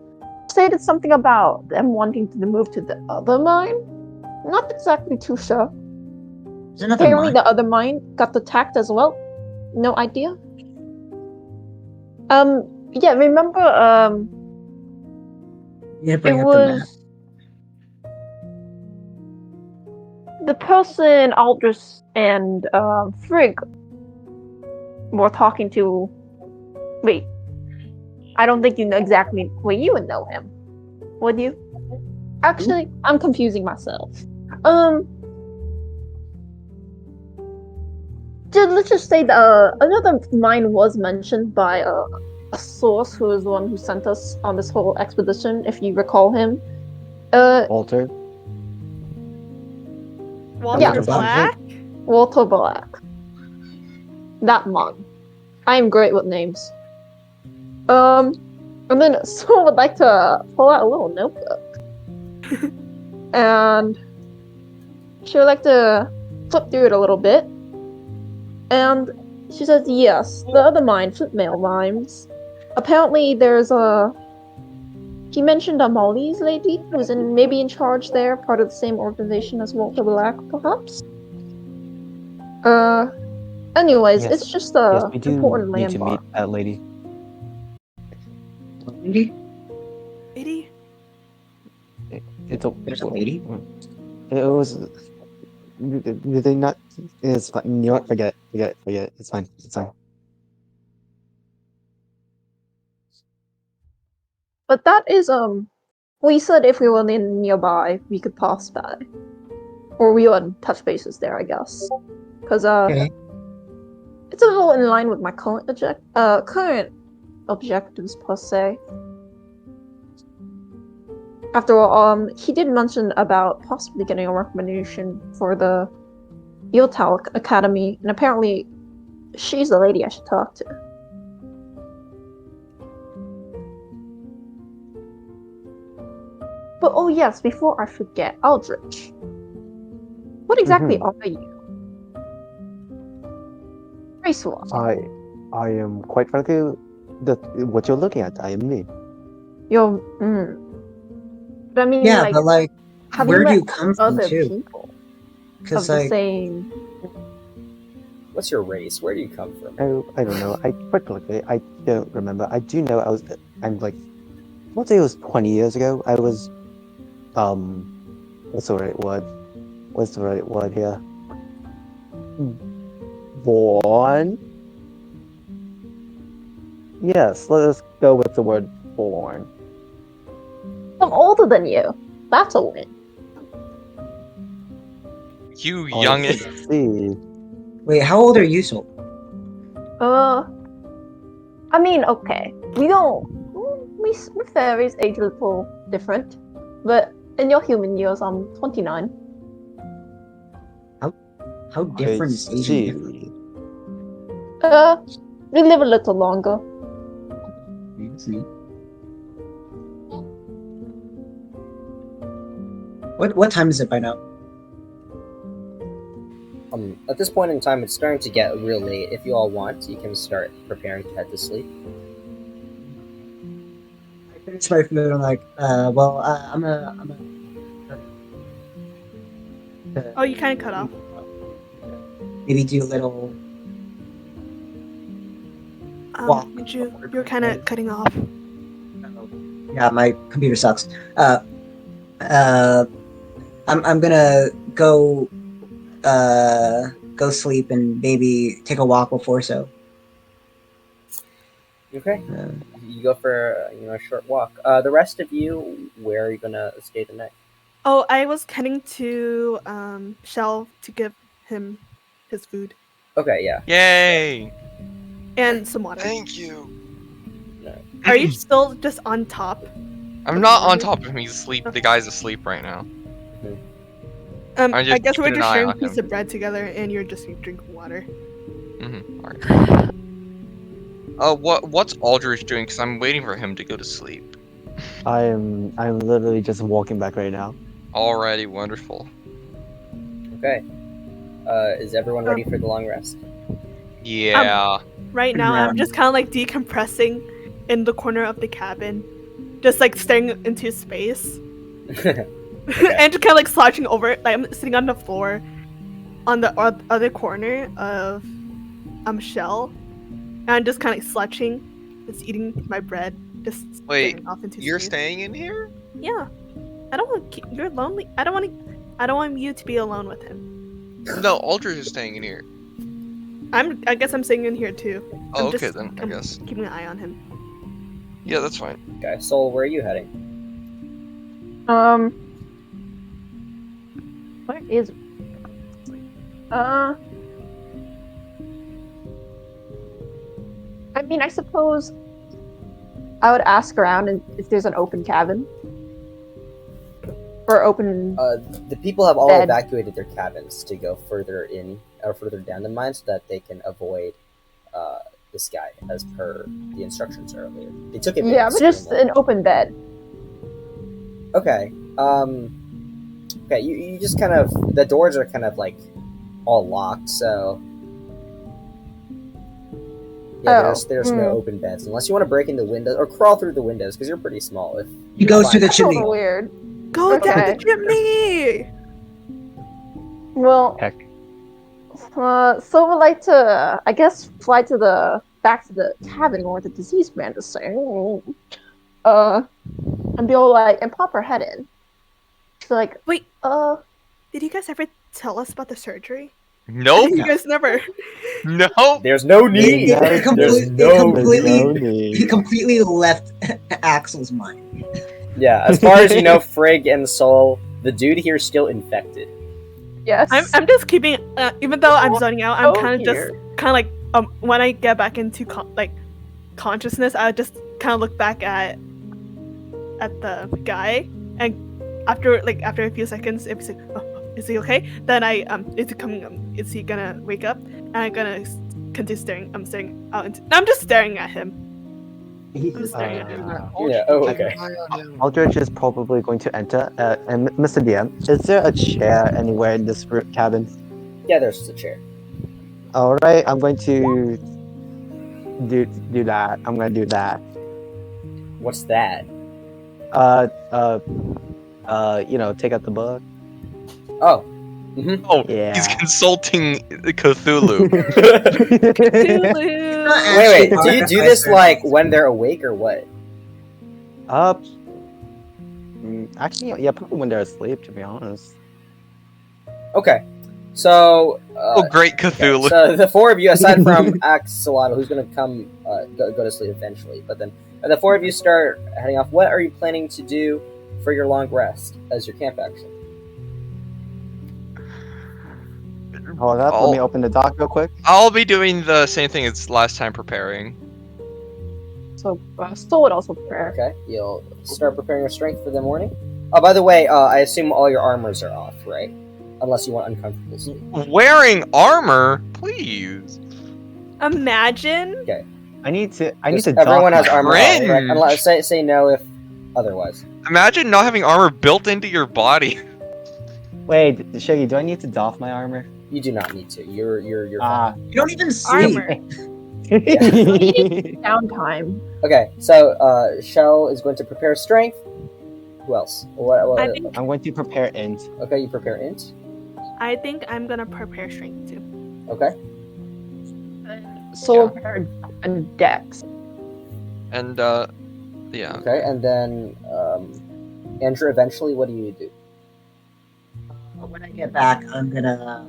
Stated something about them wanting to move to the other mine. Not exactly too sure. There's another Apparently, mine. the other mine got attacked as well. No idea. Yeah. Remember, You it bring up the map. was the person Aldous and Frigg were talking to. Wait, I don't think you know exactly. Well, you would know him, would you? Actually, I'm confusing myself. Let's just say that another mine was mentioned by a source who is the one who sent us on this whole expedition, if you recall him. Walter. Walter Yeah. Black. Walter Black. That one. I am great with names. And then someone would like to pull out a little notebook. And she would like to flip through it a little bit. And she says, yes, the other mine, Flipmail Mines. Apparently there's a... He mentioned a Maltese lady who's maybe in charge there, part of the same organization as Walter Black, perhaps? Anyways, Yes. it's just a Yes, we do important need to meet landmark. that lady. Lady? Lady. It's a. There's a lady? It was. Did they not? It's fine. You know what? Forget it. It's fine. It's fine. But that is, we said if we were nearby, we could pass by. Or we would touch bases there, I guess. Because, Okay. it's a little in line with my current objectives, per se. After all, he did mention about possibly getting a recommendation for the Yultal Academy, and apparently she's the lady I should talk to. But oh yes, before I forget, Aldrich. What exactly are you? Race-wise. I am quite frankly what you're looking at. I am me. You're But I mean, Yeah, like, but like, have where you do met you come from other too? people of Because the like, same? What's your race? Where do you come from? I don't know. Quite frankly, I don't remember. I do know I'm like, let's say it was 20 years ago. I was, what's the right word? What's the right word here? Born? Yes, let us go with the word born. I'm older than you. That's a win. You Oh, young. let's see. wait, how old are you, Soul? I mean, okay. We fairies age a little different, but in your human years, I'm 29. How different is aging see. different? We live a little longer. What time is it by now? At this point in time, it's starting to get real late. If you all want, you can start preparing to head to sleep. finish my food. I'm like, well, Oh, you kind of cut off. maybe do a little walk. You're kind of cutting off. Yeah, my computer sucks. I'm gonna go sleep and maybe take a walk before so. Okay. You go for a short walk. The rest of you, where are you gonna stay the night? Oh, I was heading to Shell to give him his food Okay, yeah. Yay! and some water. Thank you. Are you still just on top? I'm not on top of him. He's asleep. The guy's asleep right now. I'm I just guess we're keeping an just eye sharing a on piece him. of bread together, and you're just drinking water. Alright. What's Aldrich doing? Because I'm waiting for him to go to sleep. I'm literally just walking back right now. Alrighty, wonderful. Okay. Is everyone ready for the long rest? Yeah. Right now, Yeah. I'm just kind of like decompressing in the corner of the cabin, just like staring into space, and just kind of like slouching over. Like I'm sitting on the floor, on the other corner of Shell, and I'm just kind of like slouching, just eating my bread, just Wait, staring off into you're space. staying in here? Yeah, I don't want you're lonely. I don't want you to be alone with him. No, Aldrich is staying in here. I guess I'm staying in here too. Oh, I'm okay just, then, I I'm guess. keeping an eye on him. Yeah, that's fine. Okay, Soul, where are you heading? Where is? I mean, I suppose I would ask around if there's an open cabin or open. The people have all Bed. evacuated their cabins to go further in or further down the mine so that they can avoid this guy, as per the instructions earlier. They took it. Yeah, but just an open bed. Okay. Okay. You just kind of the doors are kind of like all locked, so yeah. There's no open beds unless you want to break in the windows or crawl through the windows because you're pretty small. If He goes through the That's a chimney. little weird. Go down Okay. the chimney. Well, Heck. so would like to, I guess, fly back to the cabin where the diseased man is saying, and be all like, and pop her head in. So like, Wait, did you guys ever tell us about the surgery? Nope. You guys never. Nope. there's no need. There's He completely left Axel's mind. Yeah, as far as you know, Frigg and Soul, the dude here is still infected. yes, I'm just keeping, even though I'm zoning out, I'm Oh, kind of just dear. kind of like when I get back into consciousness, I just kind of look back at the guy, and after a few seconds, if he's like, oh, is he okay? Then is he gonna wake up? And I'm gonna continue staring. I'm staring out into. I'm just staring at him. I'm just staring at him. Yeah. Oh, okay. Aldrich is probably going to enter. And Mr. DM, is there a chair anywhere in this cabin? Yeah, there's just a chair. All right, I'm going to do that. I'm going to do that. What's that? Take out the book. Oh. Oh, Yeah. he's consulting Cthulhu. Cthulhu. Wait. Do you do this like when they're awake or what? Actually, yeah, probably when they're asleep, to be honest. Okay. So. Oh, great Cthulhu. So the four of you, aside from Axolotl, who's gonna come go to sleep eventually, but then the four of you start heading off. What are you planning to do for your long rest as your camp action? Hold up, let me open the dock real quick. I'll be doing the same thing as last time, preparing. So Stoll would also prepare. Okay, you'll start preparing your strength for the morning. Oh, by the way, I assume all your armors are off, right? Unless you want uncomfortable sleep. Wearing armor, please. Imagine. I need to Everyone dock has my armor on, Cringe. correct? Unless say no if otherwise. Imagine not having armor built into your body. Wait, Shaggy, do I need to doff my armor? You do not need to. You're Ah, fine. You don't even see. Armor. Downtime. Okay, so Shell is going to prepare strength. Who else? What? I think I'm going to prepare int. Okay, you prepare int. I think I'm gonna prepare strength too. Okay. So Yeah. and Dex. And yeah. Okay, and then Andrew. Eventually, what do you do? When I get back, I'm gonna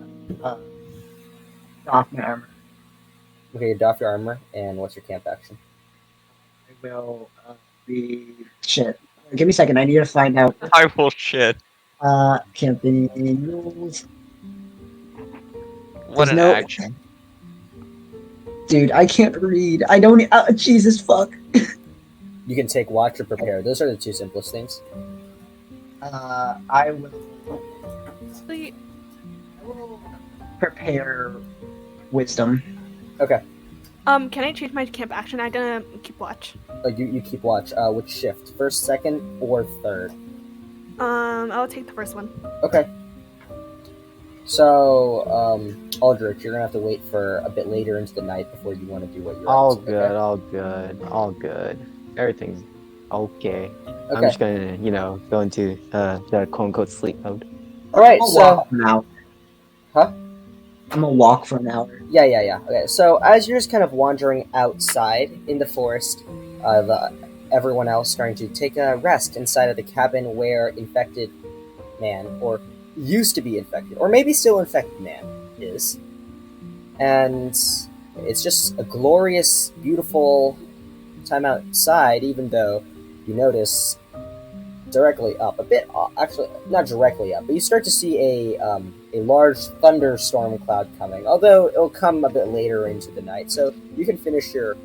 doff my armor. Okay, you doff your armor, and what's your camp action? I will read shit. Give me a second. I need to find out. I will shit. Campaign rules. What There's an no action. dude. I can't read. I don't. Jesus fuck. You can take watch or prepare. Those are the two simplest things. I will Wait, prepare wisdom. Okay. can I change my camp action? I'm gonna keep watch. You keep watch. Which shift? First, second, or third? I'll take the first one. Okay. So, Aldrich, you're gonna have to wait for a bit later into the night before you want to do what you're All up to, good, okay? all good, all good. Everything's okay. I'm Okay. just gonna, go into the quote unquote sleep mode. All right. I'll So, walk for an hour. huh? I'm gonna walk for an hour. Yeah. Okay. So, as you're just kind of wandering outside in the forest, everyone else starting to take a rest inside of the cabin where infected man, or used to be infected, or maybe still infected man, is. And it's just a glorious, beautiful time outside, even though you notice directly up, a bit actually not directly up, but you start to see a large thunderstorm cloud coming, although it'll come a bit later into the night, so you can finish your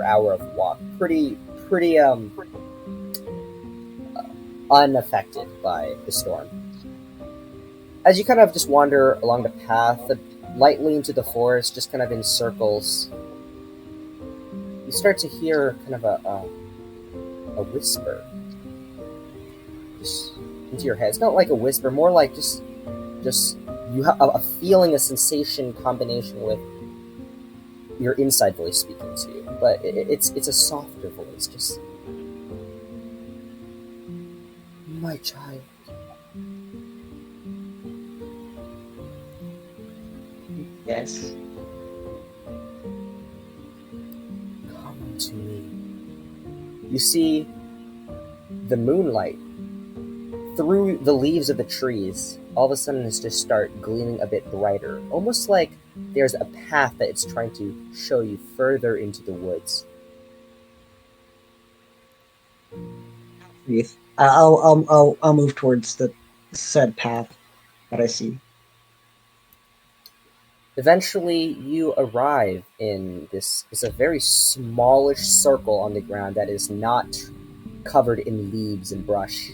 hour of walk pretty unaffected by the storm. As you kind of just wander along the path lightly into the forest, just kind of in circles, you start to hear kind of a whisper just into your head. It's not like a whisper, more like just you have a feeling, a sensation combination with your inside voice speaking to you, but it's a softer voice, just my child. Yes. Come to me. You see the moonlight through the leaves of the trees. All of a sudden, it's just start gleaming a bit brighter, almost like there's a path that it's trying to show you further into the woods. Breathe. I'll move towards the said path that I see. Eventually, you arrive in this. It's a very smallish circle on the ground that is not covered in leaves and brush.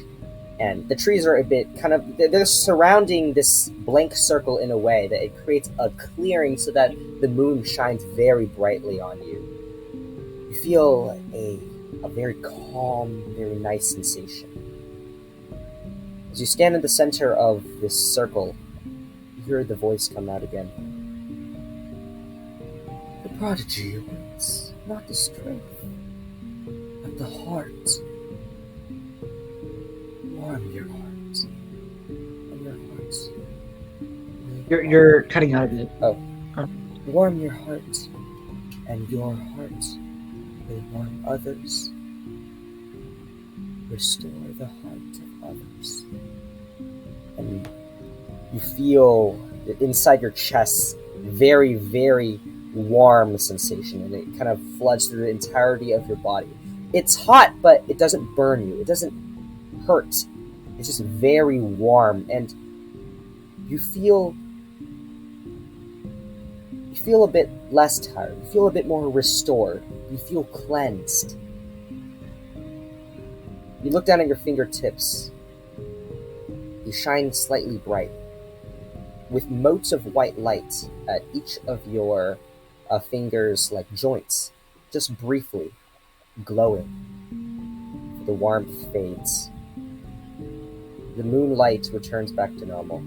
And the trees are a bit kind of, they're surrounding this blank circle in a way that it creates a clearing so that the moon shines very brightly on you. You feel a very calm, very nice sensation. As you stand in the center of this circle, you hear the voice come out again. The prodigy awaits, not the strength, but the heart. Warm your heart, and your heart. You're cutting out a bit. Warm your heart, and your heart will warm others. Restore the heart of others. And you feel inside your chest very, very warm sensation, and it kind of floods through the entirety of your body. It's hot, but it doesn't burn you. It doesn't hurt. It's just very warm, and you feel a bit less tired. You feel a bit more restored. You feel cleansed. You look down at your fingertips. You shine slightly bright, with motes of white light at each of your fingers, like joints, just briefly glowing. The warmth fades. The moonlight returns back to normal.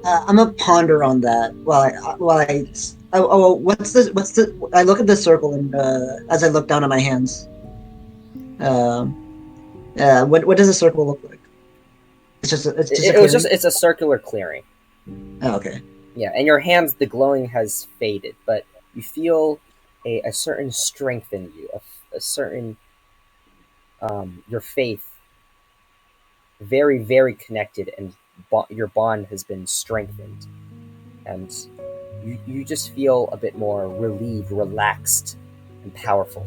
I'm gonna ponder on that what's the I look at the circle and as I look down at my hands. What does a circle look like? It's just a clearing? It's a circular clearing. Oh, okay. Yeah, and your hands, the glowing has faded, but you feel a certain strength in you, a certain your faith very, very connected, and your bond has been strengthened, and you just feel a bit more relieved, relaxed, and powerful.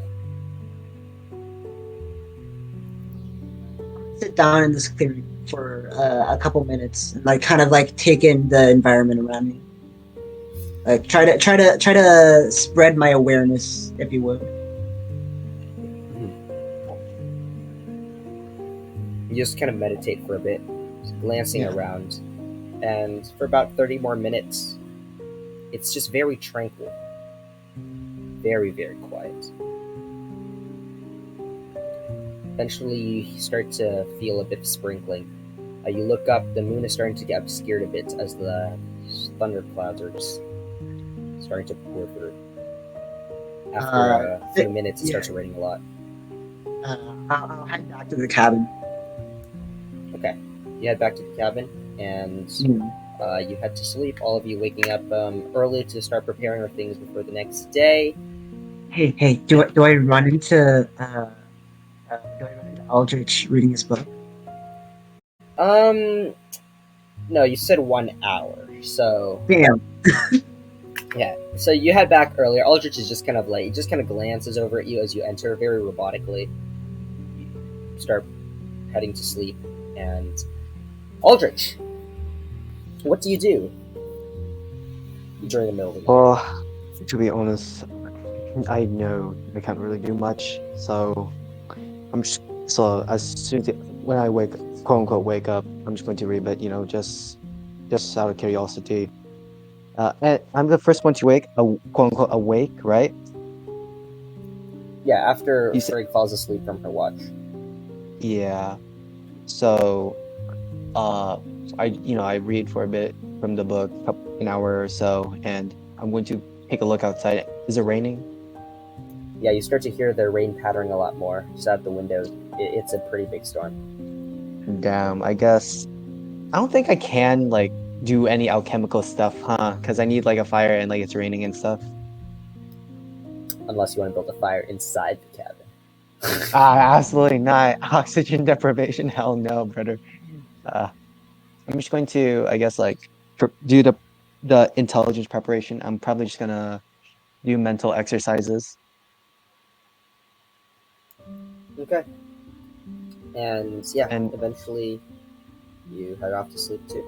Sit down in this clearing for a couple minutes and like kind of like take in the environment around me. Like try to spread my awareness, if you would. You just kind of meditate for a bit, just glancing Yeah. around, and for about 30 more minutes, it's just very tranquil, very, very quiet. Eventually, you start to feel a bit of sprinkling. You look up, the moon is starting to get obscured a bit as the thunder clouds are just starting to pour through. After a few minutes, it starts raining a lot. I'll head back to the cabin. Okay, you head back to the cabin, and you head to sleep. All of you waking up early to start preparing your things before the next day. Hey, do I run into Aldrich reading his book? No, you said 1 hour, so Damn. yeah. So you head back earlier. Aldrich is just kind of like, he just kind of glances over at you as you enter, very robotically. You start heading to sleep, and Aldrich, what do you do during the middle of the night? Well, to be honest, I know I can't really do much, so as soon as when I quote unquote wake up, I'm just going to read, but just out of curiosity. And I'm the first one to quote unquote awake, right? Yeah, after You said- Frigg falls asleep from her watch. Yeah. So, I read for a bit from the book, an hour or so, and I'm going to take a look outside. Is it raining? Yeah, you start to hear the rain pattering a lot more. Just out the window, it's a pretty big storm. Damn, I guess I don't think I can do any alchemical stuff, huh? Because I need a fire and it's raining and stuff. Unless you want to build a fire inside the cabin. Absolutely not. Oxygen deprivation, hell no, brother. I'm just going to, I guess, do the intelligence preparation. I'm probably just gonna do mental exercises. Okay. And yeah, And- eventually you head off to sleep too.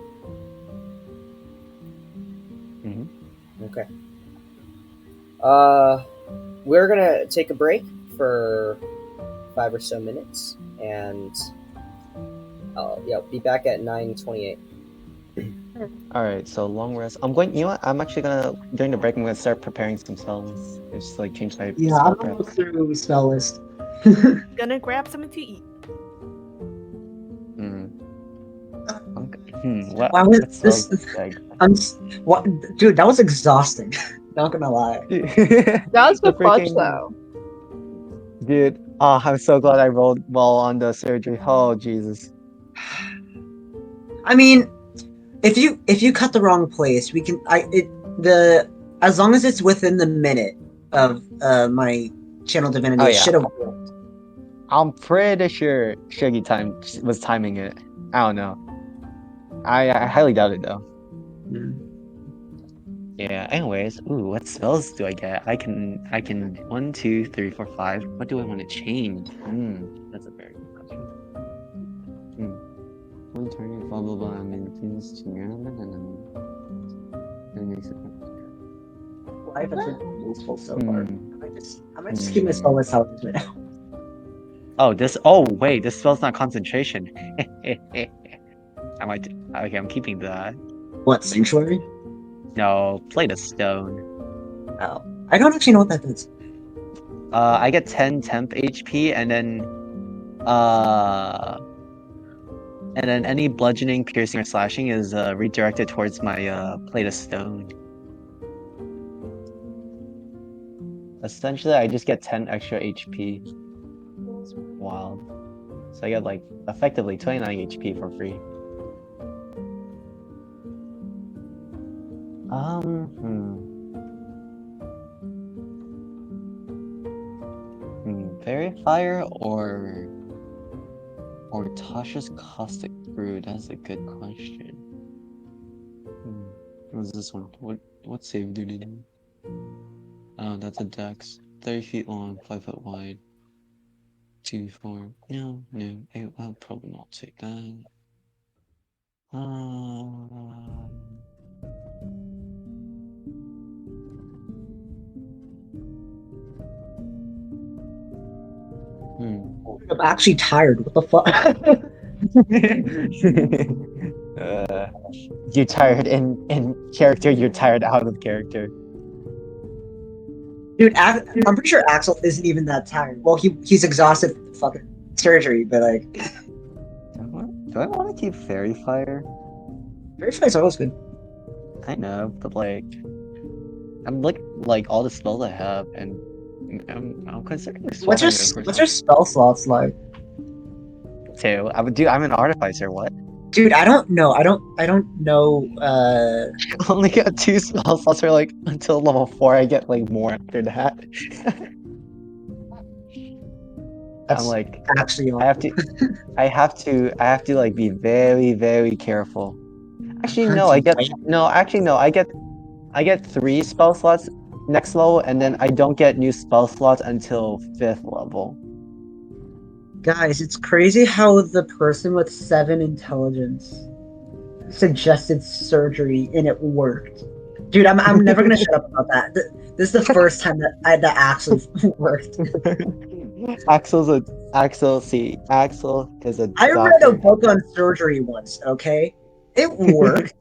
Mhm. Okay. We're gonna take a break for 5 or so minutes, and I'll be back at 9:28. All right, so long rest. I'm going. You know what? I'm actually gonna during the break. I'm gonna start preparing some spells. Just change my Yeah, spell I'm gonna prep. look through spell list. Gonna grab something to eat. What? Wow, what spells this- do I- What, dude? That was exhausting. Not gonna lie. That was The good fudge freaking- though. Dude, I'm so glad I rolled well on the surgery. Oh Jesus. I mean, if you cut the wrong place, we can. As long as it's within the minute of my channel divinity, Oh, it yeah. should have. I'm pretty sure Shiggy was timing it. I don't know. I highly doubt it though. Yeah. Anyways, what spells do I get? I can 1, 2, 3, 4, 5. What do I want to change? That's a very good question. One turn, blah blah blah. Maintains to Life has been useful so far. Hmm. I might just keep my spell list out right now. Oh wait, this spell's not concentration. I'm keeping that. What, sanctuary? No, plate of stone. Oh, I don't actually know what that is. I get 10 temp HP and then And then any bludgeoning, piercing, or slashing is redirected towards my plate of stone. Essentially, I just get 10 extra HP. It's wild. So I get like effectively 29 HP for free. Fairy Fire or Tasha's Caustic Brew? That's a good question. What's this one? What save do they do? Oh, that's a dex. 30 feet long, 5 foot wide. 2, 4. No, I'll probably not take that. I'm actually tired. What the fuck? You're tired in character, you're tired out of character. Dude, I'm pretty sure Axel isn't even that tired. Well, he's exhausted from the fucking surgery, but like, Do I want to keep Fairy Fire? Fairy Fire's always good. I know, but like, I'm like all the spells I have, and I'm considering What's your swapping it for what's your spell slots like? 2. I'm an artificer. What? Dude, I don't know. I don't know. I only got 2 spell slots for like until level 4. I get like more after that. That's I'm like, actually I have to like be very, very careful. Actually, no, I get I get 3 spell slots next level, and then I don't get new spell slots until 5th level. Guys, it's crazy how the person with 7 intelligence suggested surgery and it worked. Dude, I'm never gonna shut up about that. This is the first time that that actually worked. Axel is a I read doctor. a book on surgery once. Okay, it worked.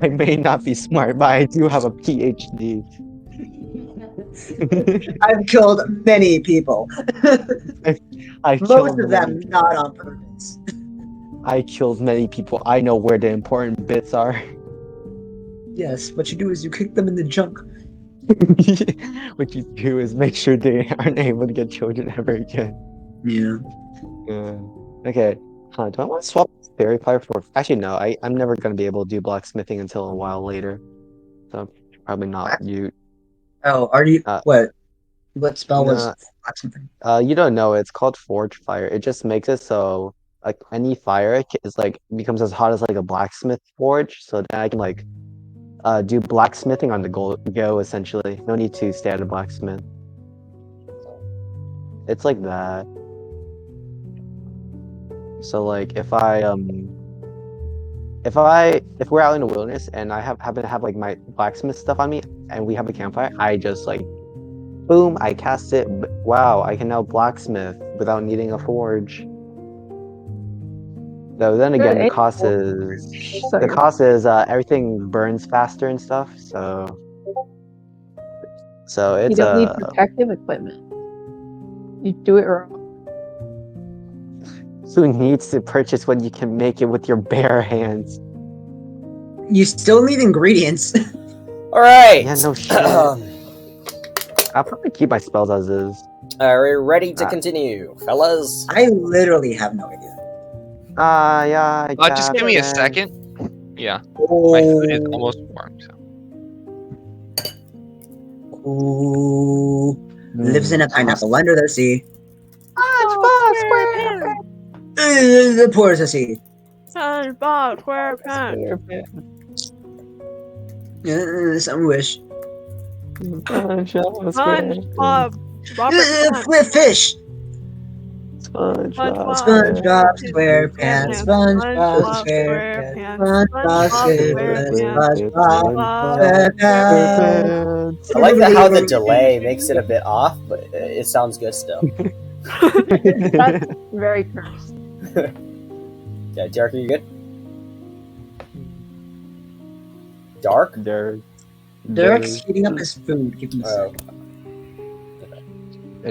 I may not be smart, but I do have a PhD. I've killed many people. I've Most killed of many them people. not on purpose. I killed many people. I know where the important bits are. Yes, what you do is you kick them in the junk. What you do is make sure they aren't able to get children ever again. Yeah. Okay. Do I want to swap Fairy Fire for? Actually, no. I'm never gonna be able to do blacksmithing until a while later. So probably not you. Oh, are you what? What spell was No, blacksmithing? you don't know. It's called Forge Fire. It just makes it so like any fire is like becomes as hot as like a blacksmith forge. So then I can like do blacksmithing on the go essentially. No need to stay at a blacksmith. It's like that. So like if we're out in the wilderness and I happen to have like my blacksmith stuff on me and we have a campfire, I just like boom, I cast it. Wow, I can now blacksmith without needing a forge. Though then again, the cost is everything burns faster and stuff. So it's you don't need protective equipment. You do it wrong. Who needs to purchase when you can make it with your bare hands? You still need ingredients. All right. Yeah, no shit. I'll probably keep my spells as is. Are we ready to continue, fellas? I literally have no idea. Yeah. Just give me a second. Yeah, Oh. my food is almost warm. So. Ooh. Lives in a pineapple under the sea. The poor as the sea. SpongeBob SquarePants. Some wish. SpongeBob Robert Fish. SpongeBob SquarePants. SpongeBob SquarePants. I like how the delay makes it a bit off, but it sounds good still. That's very cursed. Okay, Derek, are you good? Dark? Derek's heating up his food. Give him a Oh. second.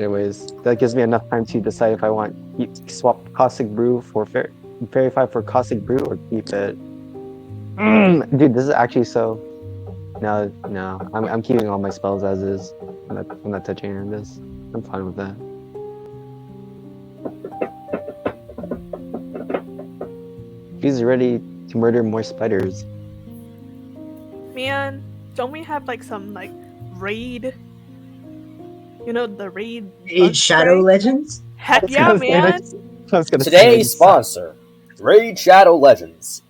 Anyways, that gives me enough time to decide if I want swap caustic brew for fairy fire for caustic brew or keep it. Dude, this is actually so. No, I'm keeping all my spells as is. I'm not touching any of this. I'm fine with that. He's ready to murder more spiders. Man, don't we have like some like raid? You know the raid. bug Shadow spray? Legends? Heck yeah, man! I was gonna Today's say, sponsor, Raid Shadow Legends.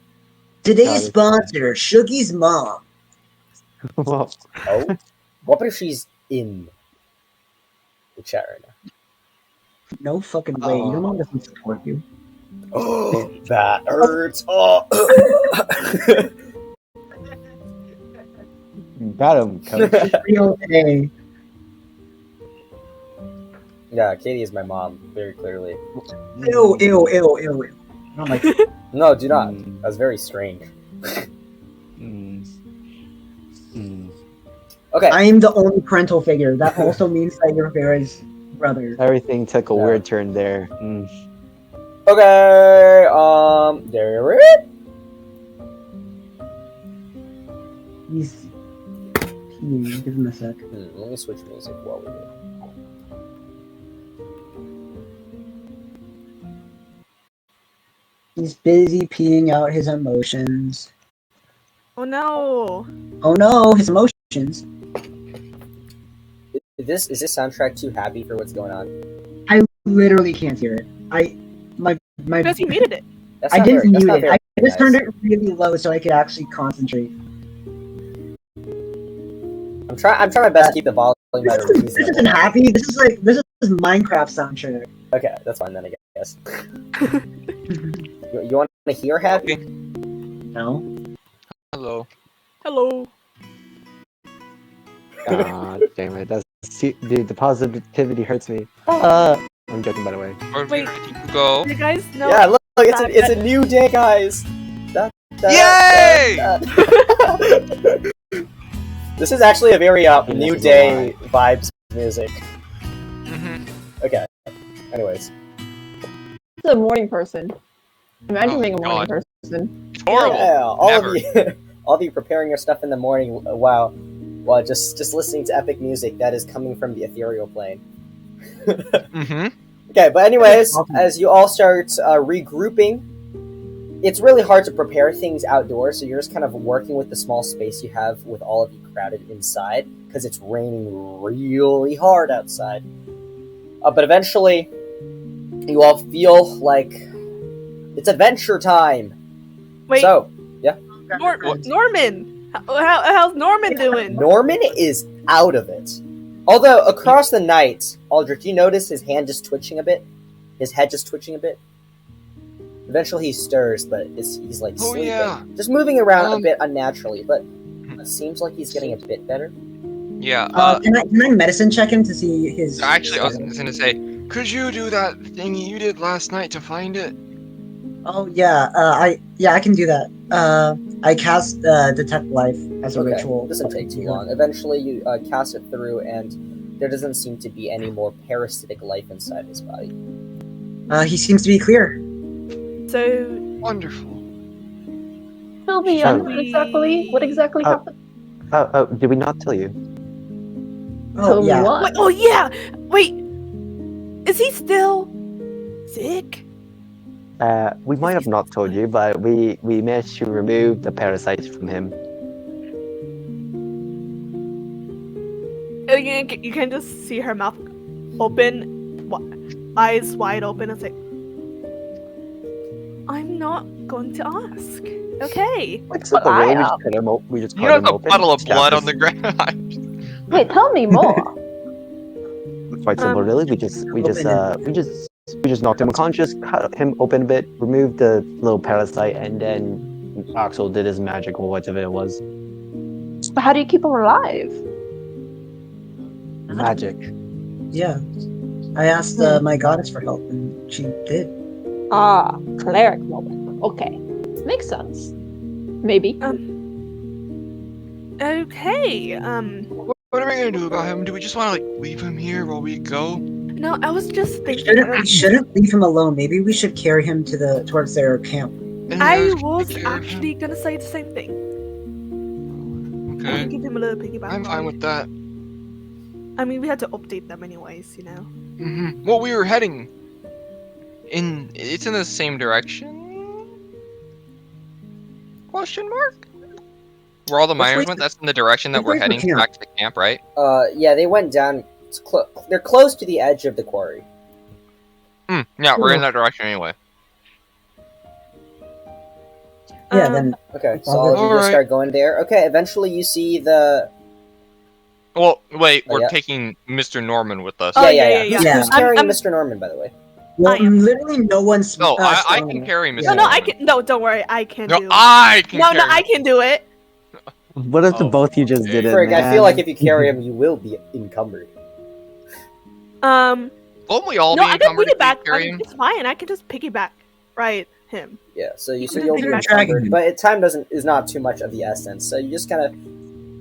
Today's sponsor, Shookie's mom. well, Oh, what if she's in the chat right now? No fucking way. Your mom doesn't support you. Oh, that hurts. Oh. got him, coach. Real today. Yeah, Katie is my mom, very clearly. Ew. I don't like it. No, do not. Mm. That's very strange. Mm. Mm. Okay. I am the only parental figure. That also means that you're Vera's brother. Everything took a Yeah. weird turn there. Okay. There it. He's peeing. Give him a sec. Let me switch music while we do. He's busy peeing out his emotions. Oh no! Oh no, his emotions. Is this soundtrack too happy for what's going on? I literally can't hear it. My Because he muted it. That's I not didn't very- that's mute not it. very I just nice. turned it really low so I could actually concentrate. I'm trying my best to keep the volume at a This isn't reasonable. happy. This is Minecraft soundtrack. Okay, that's fine then, I guess. You want to hear happy? No. Hello. Hello. God damn it. Dude, the positivity hurts me. I'm joking, by the way. Where Wait. did you go? You guys know? Yeah, look, it's a new day, guys. Yay! This is actually a very This new is a day vibes music. Mhm. Okay. Anyways, It's a morning person. Imagine Oh, being a morning God. person. It's horrible. yeah, all Never. of you, all of you preparing your stuff in the morning while just listening to epic music that is coming from the ethereal plane. Mm-hmm. Okay, but anyways, as you all start regrouping, it's really hard to prepare things outdoors, so you're just kind of working with the small space you have with all of you crowded inside, because it's raining really hard outside. But eventually, you all feel like it's adventure time. Wait, So, yeah. Norman! How's Norman doing? Norman is out of it. Although, across the night, Aldrich, you notice his hand just twitching a bit? His head just twitching a bit? Eventually he stirs, but he's like Oh, sleeping. yeah. Just moving around a bit unnaturally, but it seems like he's getting a bit better. Yeah. Can I medicine check him to see his? Actually, I was gonna say, could you do that thing you did last night to find it? Oh yeah. I can do that. I cast detect life as a Okay, ritual. it doesn't take too long. Eventually you cast it through, and there doesn't seem to be any more parasitic life inside his body. He seems to be clear. So, Wonderful. Fill me Shall in. What exactly Oh. happened? Did we not tell you? Oh Tell me yeah. what? wait, oh yeah! Wait! Is he still sick? We might have not told you, but we managed to remove the parasites from him. You can just see her mouth open, eyes wide open. It's like, I'm not going to ask. Okay. Like super But really, I we just cut him open. We just You cut have him a open. puddle of cast blood his- on the ground. Wait, tell me more. Quite simple, really. We just knocked him unconscious, cut him open a bit, removed the little parasite, and then Axel did his magic or whatever it was. But how do you keep him alive? Magic. Yeah. I asked my goddess for help, and she did. Ah, cleric moment. Okay, makes sense. Maybe. Okay. What are we gonna do about him? Do we just want to like leave him here while we go? No, I was just We thinking. shouldn't leave him alone. Maybe we should carry him towards their camp. And I others can was take care of him. actually gonna say the same thing. I Okay. can give him a little piggyback. I'm fine with that. I mean, we had to update them anyways, you know. Well, we were heading in. It's in the same direction? Question mark? Where all the Which miners way's went, the- that's in the direction that which we're way's the heading camp? back to the camp, right? Yeah, they went down. They're close to the edge of the quarry. Yeah, we're in that direction anyway. Yeah, then Okay, so all of you just Alright. start going there. Okay, eventually you see the. Well, wait, Oh, we're yeah. taking Mr. Norman with us. Oh, yeah. yeah. Who's Yeah. carrying I'm- Mr. Norman, by the way? well, I am. literally no one's. No, I strong can enough. carry Mr. Yeah. No, I Norman. can. No, don't worry. I can No, do. I can No, carry I can do it. What if the Oh, both you just okay. did it, Frick, man? I feel like if you carry him, you will be encumbered. Um. Won't we all No, be I can encumbered if we piggyback. carry him? It's fine. I can just piggyback. Right, him. Yeah, so You so can you'll just be piggyback. Dragging encumbered, him. but time is not too much of the essence. So you just kind of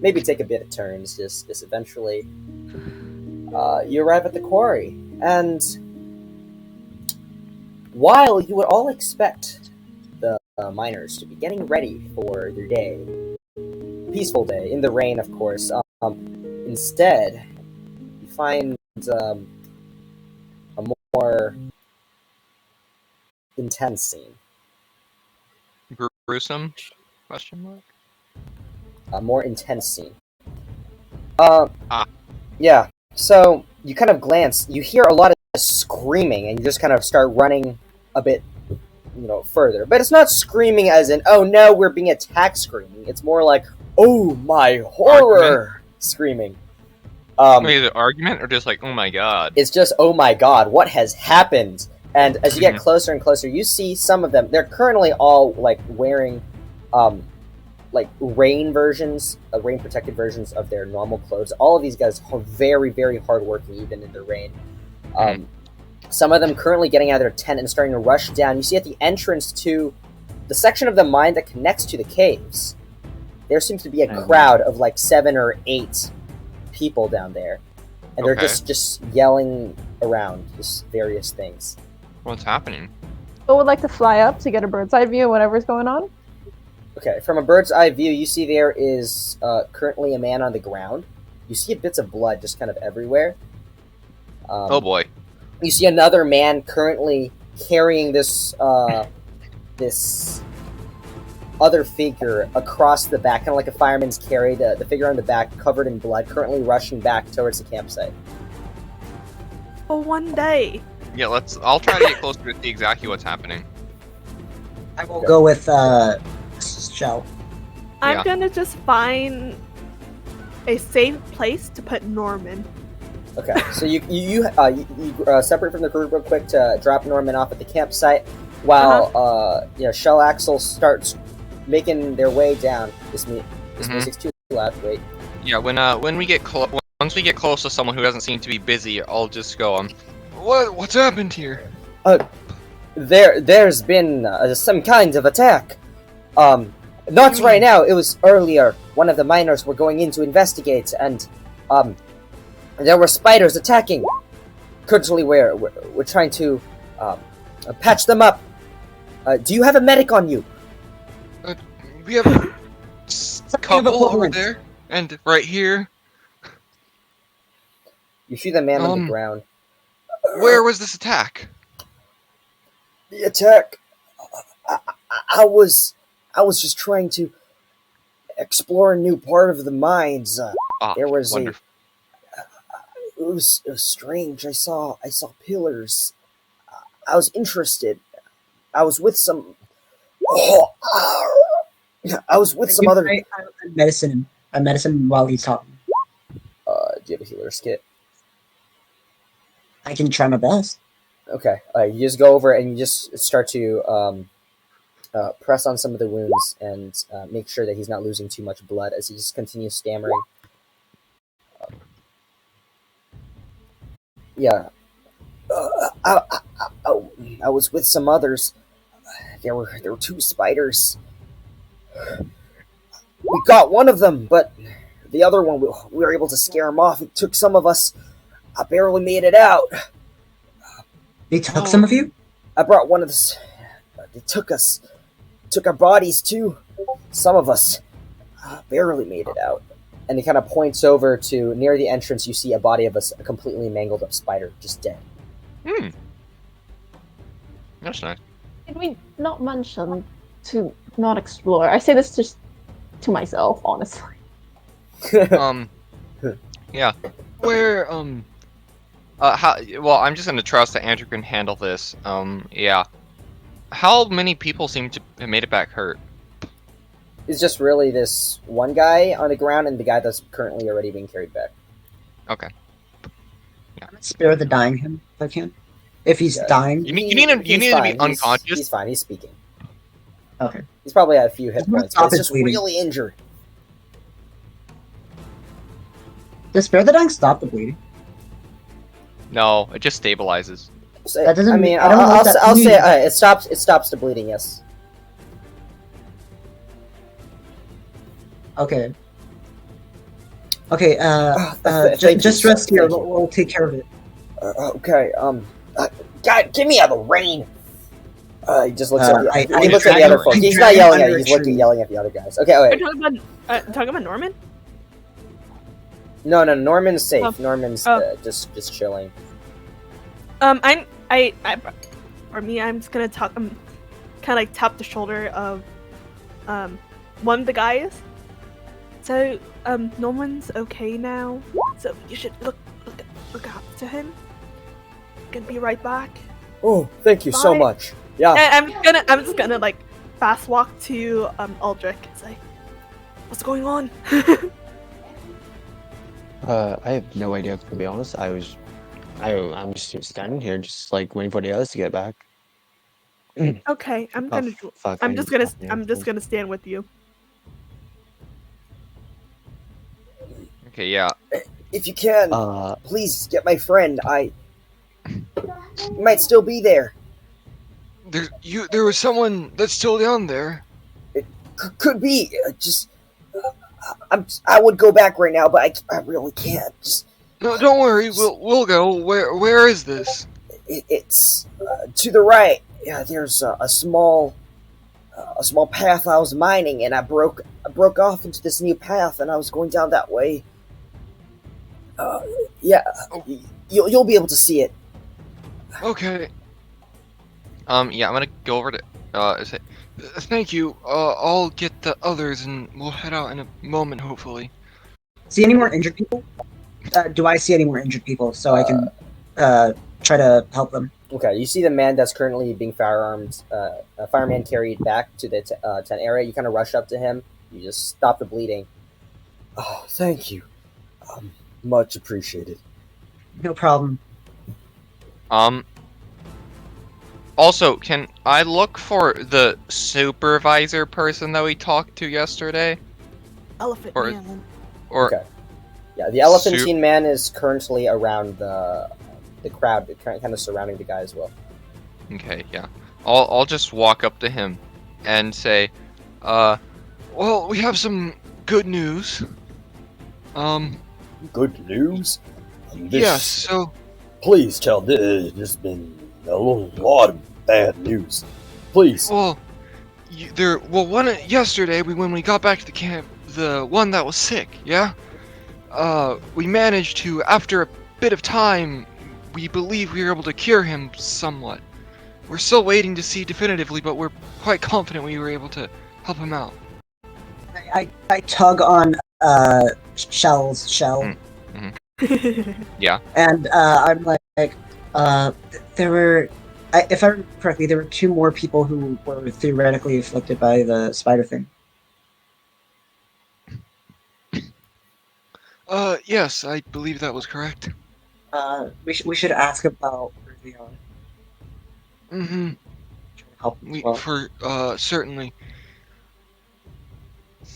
maybe take a bit of turns. Just eventually, you arrive at the quarry, and while you would all expect the miners to be getting ready for their day, peaceful day in the rain, of course, instead you find a more intense scene. Gruesome? Question mark? A more intense scene. Ah. Yeah. So you kind of glance. You hear a lot of screaming, and you just kind of start running a bit, further. But it's not screaming as in "Oh no, we're being attacked" screaming. It's more like "Oh my horror" screaming. Wait, is it argument or just like, oh my god? It's just "Oh my god, what has happened?" And as you get closer and closer, you see some of them. They're currently all like wearing, rain protected versions of their normal clothes. All of these guys are very, very hardworking, even in the rain. Some of them currently getting out of their tent and starting to rush down. You see at the entrance to the section of the mine that connects to the caves, there seems to be a crowd of like 7 or 8 people down there, and they're Okay. just yelling around just various things. What's happening? I would like to fly up to get a bird's eye view of whatever's going on. Okay, from a bird's eye view, you see there is currently a man on the ground. You see bits of blood just kind of everywhere. Oh boy. You see another man currently carrying this this other figure across the back, kind of like a fireman's carry. The figure on the back, covered in blood, currently rushing back towards the campsite. For one day. Yeah, I'll try to get closer to see exactly what's happening. I will go with Shell. I'm Yeah. gonna just find a safe place to put Norman. Okay, so you separate from the group real quick to drop Norman off at the campsite, while Shell Axel starts making their way down. This music's too loud. Wait. Yeah, when we get once we get close to someone who doesn't seem to be busy, I'll just go What's happened here? There's been some kind of attack. Not right now. It was earlier. One of the miners were going in to investigate, and there were spiders attacking. Currently, we're trying to patch them up. Do you have a medic on you? We have a couple over plans. there, and right here. You see the man on the ground. Where was this attack? The attack. I was just trying to explore a new part of the mines. There was wonderful. It was strange. I saw pillars. I was interested. I was with some. I was with some other. I medicine while he's talking. Do you have a healer's kit? I can try my best. Okay. You just go over and you just start to press on some of the wounds and make sure that he's not losing too much blood as he just continues stammering. Yeah. I was with some others. There were 2 spiders. We got one of them, but the other one we were able to scare him off. It took some of us. I barely made it out. They took Oh. some of you? I brought one of the. They took us. Took our bodies too. Some of us barely made it out. And he kind of points over to near the entrance. You see a body of a completely mangled up spider, just dead. Hmm. That's nice. Did we not mention to not explore? I say this just to myself, honestly. Yeah. Where How? Well, I'm just gonna trust that Andrew can handle this. Yeah. How many people seem to have made it back hurt? It's just really this one guy on the ground and the guy that's currently already being carried back. Okay. I'm gonna spare the dying him if I can. If he's Yeah. dying. You need him to be unconscious. He's fine. He's speaking. Okay. He's probably at a few hit Just wanna points, stop but he's his just bleeding. really injured. Does spare the dying stop the bleeding? No, it just stabilizes. So, That doesn't I mean, mean- I don't know what that I'll say means. it stops the bleeding. Yes. Okay. Okay, Thank just you, rest sir. here. Thank you. We'll take care of it. Okay. God, get me out of the rain. He just looks at I- he looks at the I- other folks. I He's drag not him yelling at under you. a He's tree. yelling at the other guys. Okay. Are Wait. you talking about Norman? No. Norman's safe. Oh. Norman's Oh. just chilling. For me, I'm just gonna talk. Kind of like tap the shoulder of, one of the guys. So, Norman's okay now. So you should look after him. Gonna be right back. Oh, thank you so Bye. much. Yeah. And I'm just gonna like fast walk to Aldrich and say, "What's going on?" I have no idea, to be honest. I'm just standing here, just like waiting for the others to get back. Okay, I'm Oh, gonna. fuck, I'm I just need gonna. to stop I'm just here. gonna stand with you. Okay, yeah. If you can, please get my friend. He might still be there. there was someone that's still down there. Could be. I would go back right now, but I really can't. No, don't worry. We'll go. Where is this? It's to the right. Yeah, there's a small path I was mining, and I broke off into this new path, and I was going down that way. Yeah, you'll be able to see it. Okay. Yeah, I'm gonna go over to say, Thank you. I'll get the others, and we'll head out in a moment, hopefully. See any more injured people? Do I see any more injured people so I can try to help them? Okay, you see the man that's currently being firearmed, a fireman carried back to the tent area. You kind of rush up to him. You just stop the bleeding. Oh, thank you. Much appreciated. No problem. Also, can I look for the supervisor person that we talked to yesterday? Elephant Or- man. Or Okay. Yeah, the elephantine man is currently around the crowd, kind of surrounding the guy as well. okay, yeah. I'll just walk up to him and say, Well, we have some good news. Good news? Yes. So Please tell this. There's been a lot of bad news. Please. Well, yesterday when we got back to the camp, the one that was sick, yeah, we managed to, after a bit of time, we believe we were able to cure him somewhat. We're still waiting to see definitively, but we're quite confident we were able to help him out. I tug on Shell's shell. yeah. And I'm like, there were, if I remember correctly, there were 2 more people who were theoretically afflicted by the spider thing. Yes, I believe that was correct. We should ask about where they are. Mm-hmm. Try to help them as well. Certainly.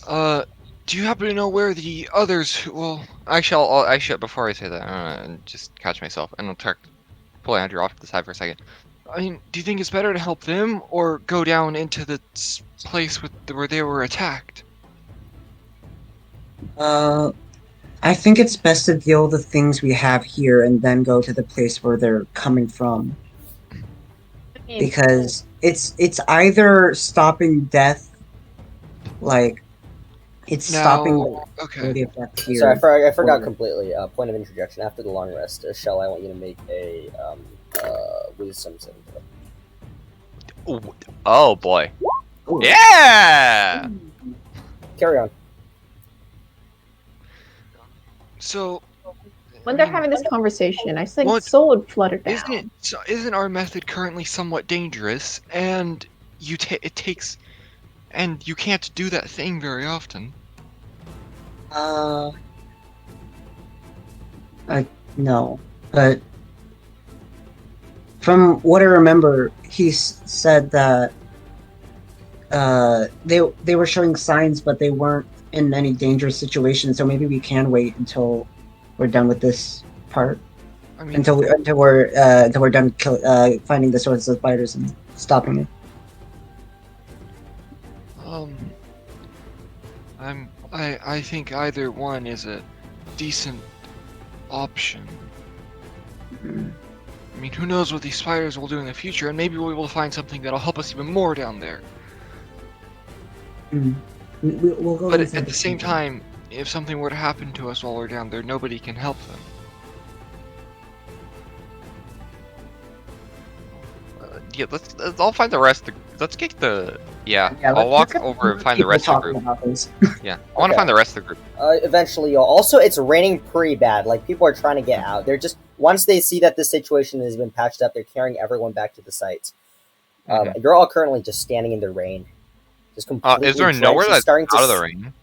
Do you happen to know where the others? Well, Actually, before I say that, just catch myself, and I'll pull Andrew off to the side for a second. I mean, do you think it's better to help them or go down into the place where they were attacked? I think it's best to deal with the things we have here and then go to the place where they're coming from. because it's either stopping death, like it's stopping Now, okay. the effect here. Sorry, I forgot or- completely. Point of interjection. After the long rest, Shell, I want you to make a wisdom saving throw. Ooh, oh boy. Ooh. Yeah. Carry on. So, When I they're mean, having this conversation, I think what- Soul would flutter down. isn't our method currently somewhat dangerous? And it takes, and you can't do that thing very often. No, but from what I remember, he said that they were showing signs, but they weren't in any dangerous situation. So maybe we can wait until we're done with this part, I mean, until we're done finding the source of spiders and stopping it. I think either one is a decent option. Mm. I mean, who knows what these spiders will do in the future, and maybe we will find something that'll help us even more down there. Mm. We'll go. But inside at the same time, if something were to happen to us while we're down there, nobody can help them. Yeah, I'll find the rest. Let's get the. Yeah, Yeah, I'll walk let's get over and find the people rest of the talking group. about this. Yeah, I want to Okay. find the rest of the group. Eventually, you'll. Also, it's raining pretty bad. Like, people are trying to get out. They're just, once they see that the situation has been patched up, they're carrying everyone back to the site. You're all currently just standing in the rain. Just completely Is there drenched. nowhere It's that's starting to out of the rain?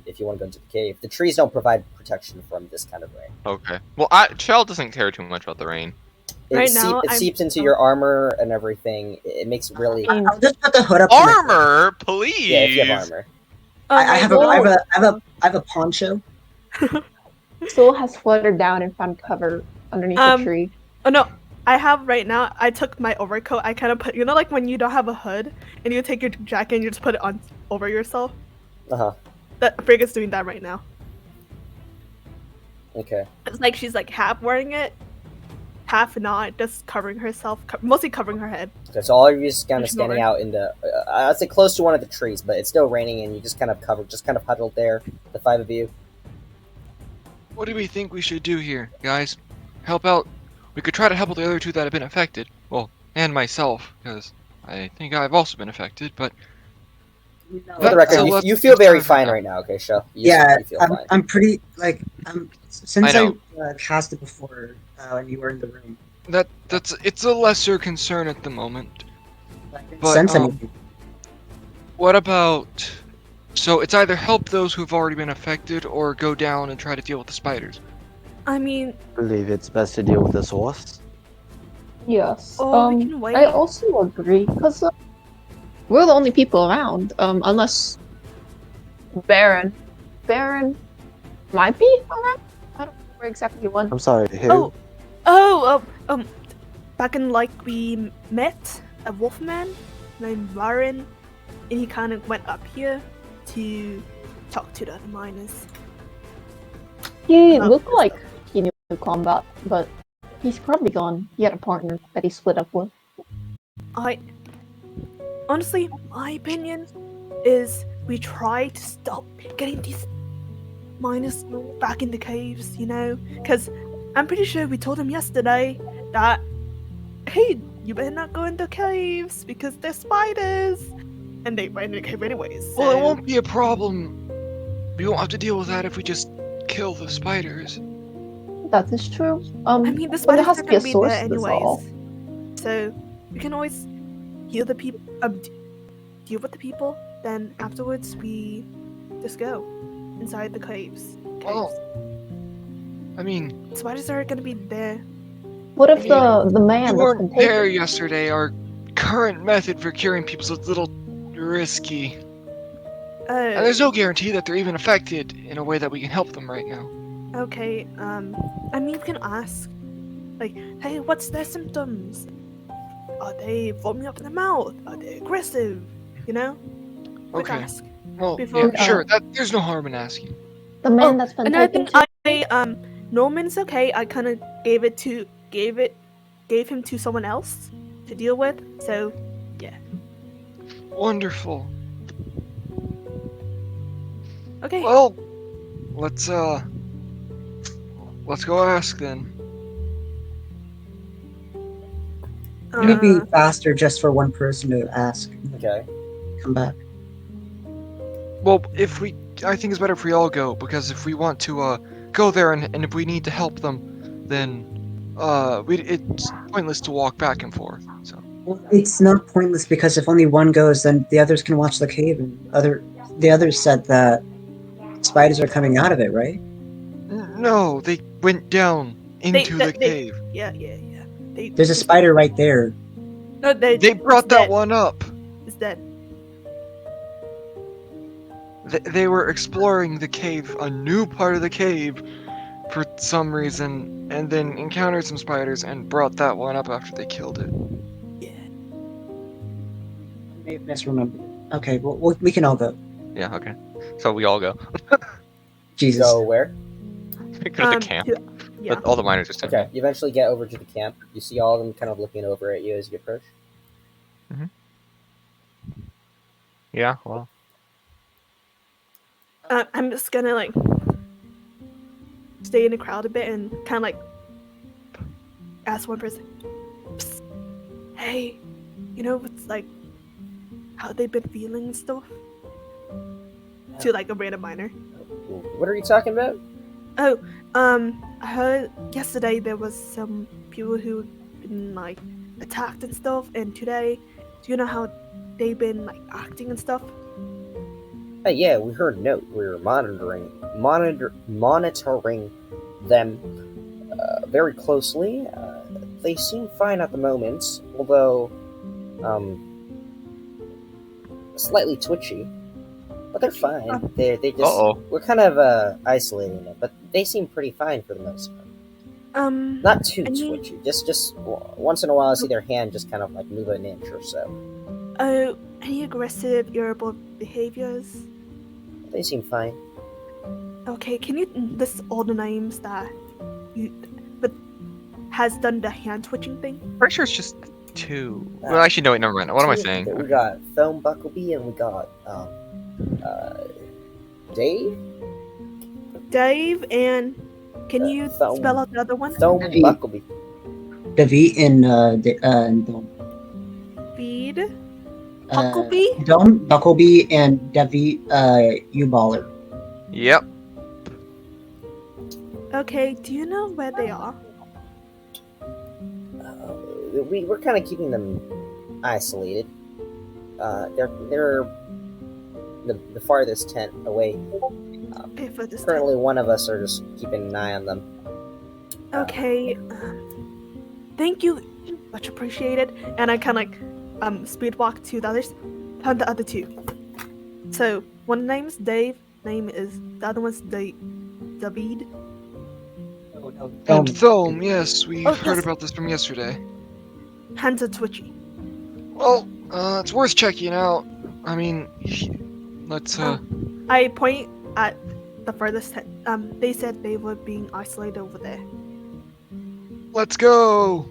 If you want to go into the cave. The trees don't provide protection from this kind of rain. Okay. Well, Shell doesn't care too much about the rain. Right now, It I'm- seeps into your armor and everything. It makes it really. I'll just put the hood up. to my- Armor, please. Yeah, if you have armor. I have a poncho. Soul has fluttered down and found cover underneath a tree. Oh no, I have right now. I took my overcoat. I kind of put, like when you don't have a hood and you take your jacket and you just put it on over yourself. That Friga's doing that right now. Okay. It's like she's like half wearing it, half not, just covering herself, mostly covering her head. Okay, so all of you just kind of Pushing over. standing out in the, I'd say close to one of the trees, but it's still raining, and you just kind of huddled there, the five of you. What do we think we should do here, guys? Help out? We could try to help the other two that have been affected. Well, and myself, because I think I've also been affected, but... For the record, So you, let's you feel just very try fine that. right now, okay, Sho? Yeah, You feel fine. I'm pretty like since I I, know. cast it before when you were in the room. It's a lesser concern at the moment. I didn't But, sense anything. What about... So it's either help those who've already been affected, or go down and try to deal with the spiders. I mean, I believe it's best to deal with the source. Yes. we can wait. I also agree because we're the only people around. Unless Baron might be around. I don't know where exactly when. I'm sorry, who? Back in like we met a wolfman named Baron, and he kind of went up here to talk to the other miners. He looked like he knew combat, but he's probably gone. He had a partner that he split up with. Honestly, my opinion is we try to stop getting these miners back in the caves, because I'm pretty sure we told them yesterday that, hey, you better not go into caves because there's spiders, and they went in the cave anyways. Well, so- it won't be a problem. We won't have to deal with that if we just kill the spiders. That is true. I mean, the but there spiders has are to be a gonna be source there to this anyways, all. so we can always heal the people, deal with the people. Then afterwards, we just go inside the caves. Well, I mean, Spiders are gonna be there. What if Yeah. the man you that's weren't been there taken? yesterday. Our current method for curing people is a little risky. And there's no guarantee that they're even affected in a way that we can help them right now. Okay, I mean, you can ask, like, hey, what's their symptoms? Are they foaming up in the mouth? Are they aggressive? Quick Okay. ask. Well, Before- yeah, sure. There's no harm in asking. The man that's been Another taken. thing, Norman's okay. I kind of gave him to someone else to deal with. So Wonderful. okay. Well, let's go ask then. It would be Uh, faster just for one person to ask. Okay. Come back. Well, I think it's better if we all go, because if we want to go there and if we need to help them, then it's pointless to walk back and forth. So Well, it's not pointless because if only one goes, then the others can watch the cave. And the others said that spiders are coming out of it, right? no, they went down into the cave. Yeah. There's a spider right there. No, They brought that one up. It's dead. They were exploring the cave, a new part of the cave, for some reason, and then encountered some spiders and brought that one up after they killed it. I may have misremembered. Okay, well, we can all go. Yeah, okay. So we all go. Jesus. Go where? We go to the camp. Yeah. But all the miners just Okay, you eventually get over to the camp. You see all of them kind of looking over at you as you approach. Yeah, well. I'm just gonna like stay in the crowd a bit and kind of like ask one person, "Psst, hey, it's like how they've been feeling and stuff," to like a random miner. What are you talking about? Oh, I heard yesterday there was some people who been like attacked and stuff, and today, do you know how they've been like acting and stuff? Hey, yeah, we heard a note. We were monitoring them very closely. They seem fine at the moment, although slightly twitchy. But they're fine. They just we're kind of isolating them, but they seem pretty fine for the most part. Not too twitchy. Just once in a while, I see their hand just kind of like move an inch or so. Oh, any aggressive, irritable behaviors? They seem fine. Okay, can you list all the names that but has done the hand twitching thing? Pretty sure it's just 2. Well, actually, no, wait, never mind. What am I saying? We got Foam Buckleby and we got Dave. Dave, and can you Foam- spell out the other one? Foam Buckleby. David and Feed. Huckleby? Dom Buckleby and David U-Baller. Yep. Okay, do you know where they are? We're kind of keeping them isolated. They're the farthest tent away. Okay, for this Currently, one of us are just keeping an eye on them. Okay, thank you, much appreciated. And I kind of like speed walk to the others, found the other 2. So one name's Dave, the other one's David. And Thome, yes, we heard yes. about this from yesterday. Hands are twitchy. Well, it's worth checking out. I mean, let's I point at the furthest tent. They said they were being isolated over there. let's go.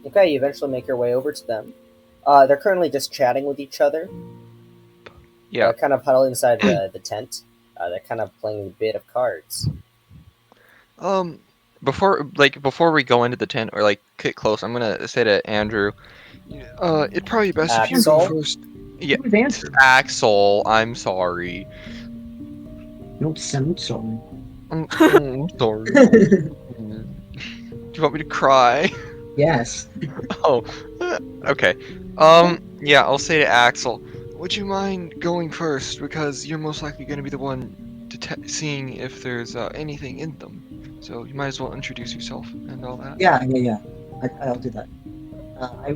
Okay, you eventually make your way over to them. They're currently just chatting with each other. Yeah. They're kind of huddled inside the tent. They're kind of playing a bit of cards. Before we go into the tent or like get close, I'm gonna say to Andrew, It'd probably be best if you Axel? go first. yeah, Who's Andrew? Axel, I'm sorry. Nope, I'm sorry. I'm sorry. Do you want me to cry? Yes. Oh, okay. Yeah, I'll say to Axel. Would you mind going first? Because you're most likely going to be the one seeing if there's anything in them. So you might as well introduce yourself and all that. Yeah. I'll do that.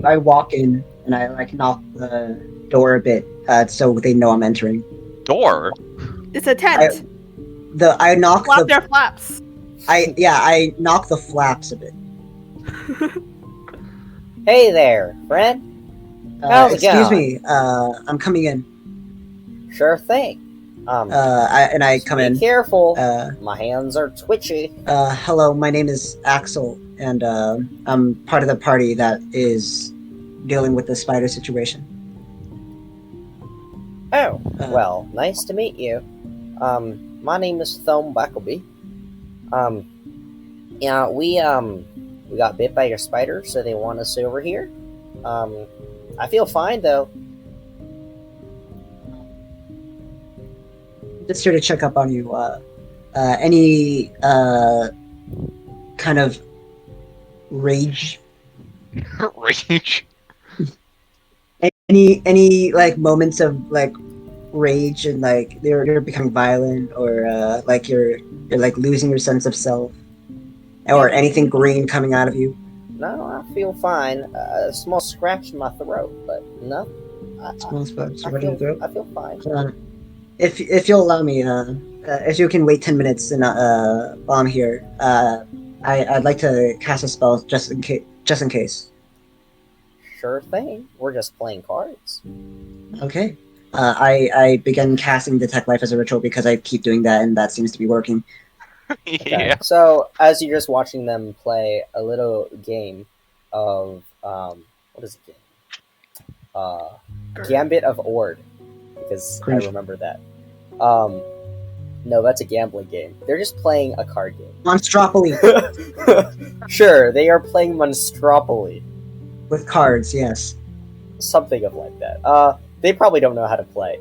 I walk in and I like knock the door a bit, so they know I'm entering. Door? It's a tent. I knock Flap their flaps. I knock the flaps a bit. Hey there, friend. How's it Excuse going? me. I'm coming in. Sure thing. I come in. Be careful. Uh, My hands are twitchy. Hello, my name is Axel, and I'm part of the party that is dealing with the spider situation. Oh, well, nice to meet you. My name is Thome Buckleby. Yeah, we got bit by a spider, so they want us over here. I feel fine though. Just here to check up on you. Any kind of rage? Rage. Any like moments of like rage and like you're becoming violent, or like you're like losing your sense of self, or anything green coming out of you? No, I feel fine. A small scratch in my throat, but no. Small spots I right in your throat. feel fine. If you'll allow me, if you can wait 10 minutes and while I'm here, I'd like to cast a spell just in case. Sure thing. We're just playing cards. Okay. I began casting Detect Life as a ritual because I keep doing that, and that seems to be working. Okay. Yeah. So as you're just watching them play a little game of what is it? Gambit of Ord, because Cringe. I remember that. No, that's a gambling game. They're just playing a card game. Monstropoly Sure, they are playing Monstropoly. with cards, yes. Something of like that. They probably don't know how to play.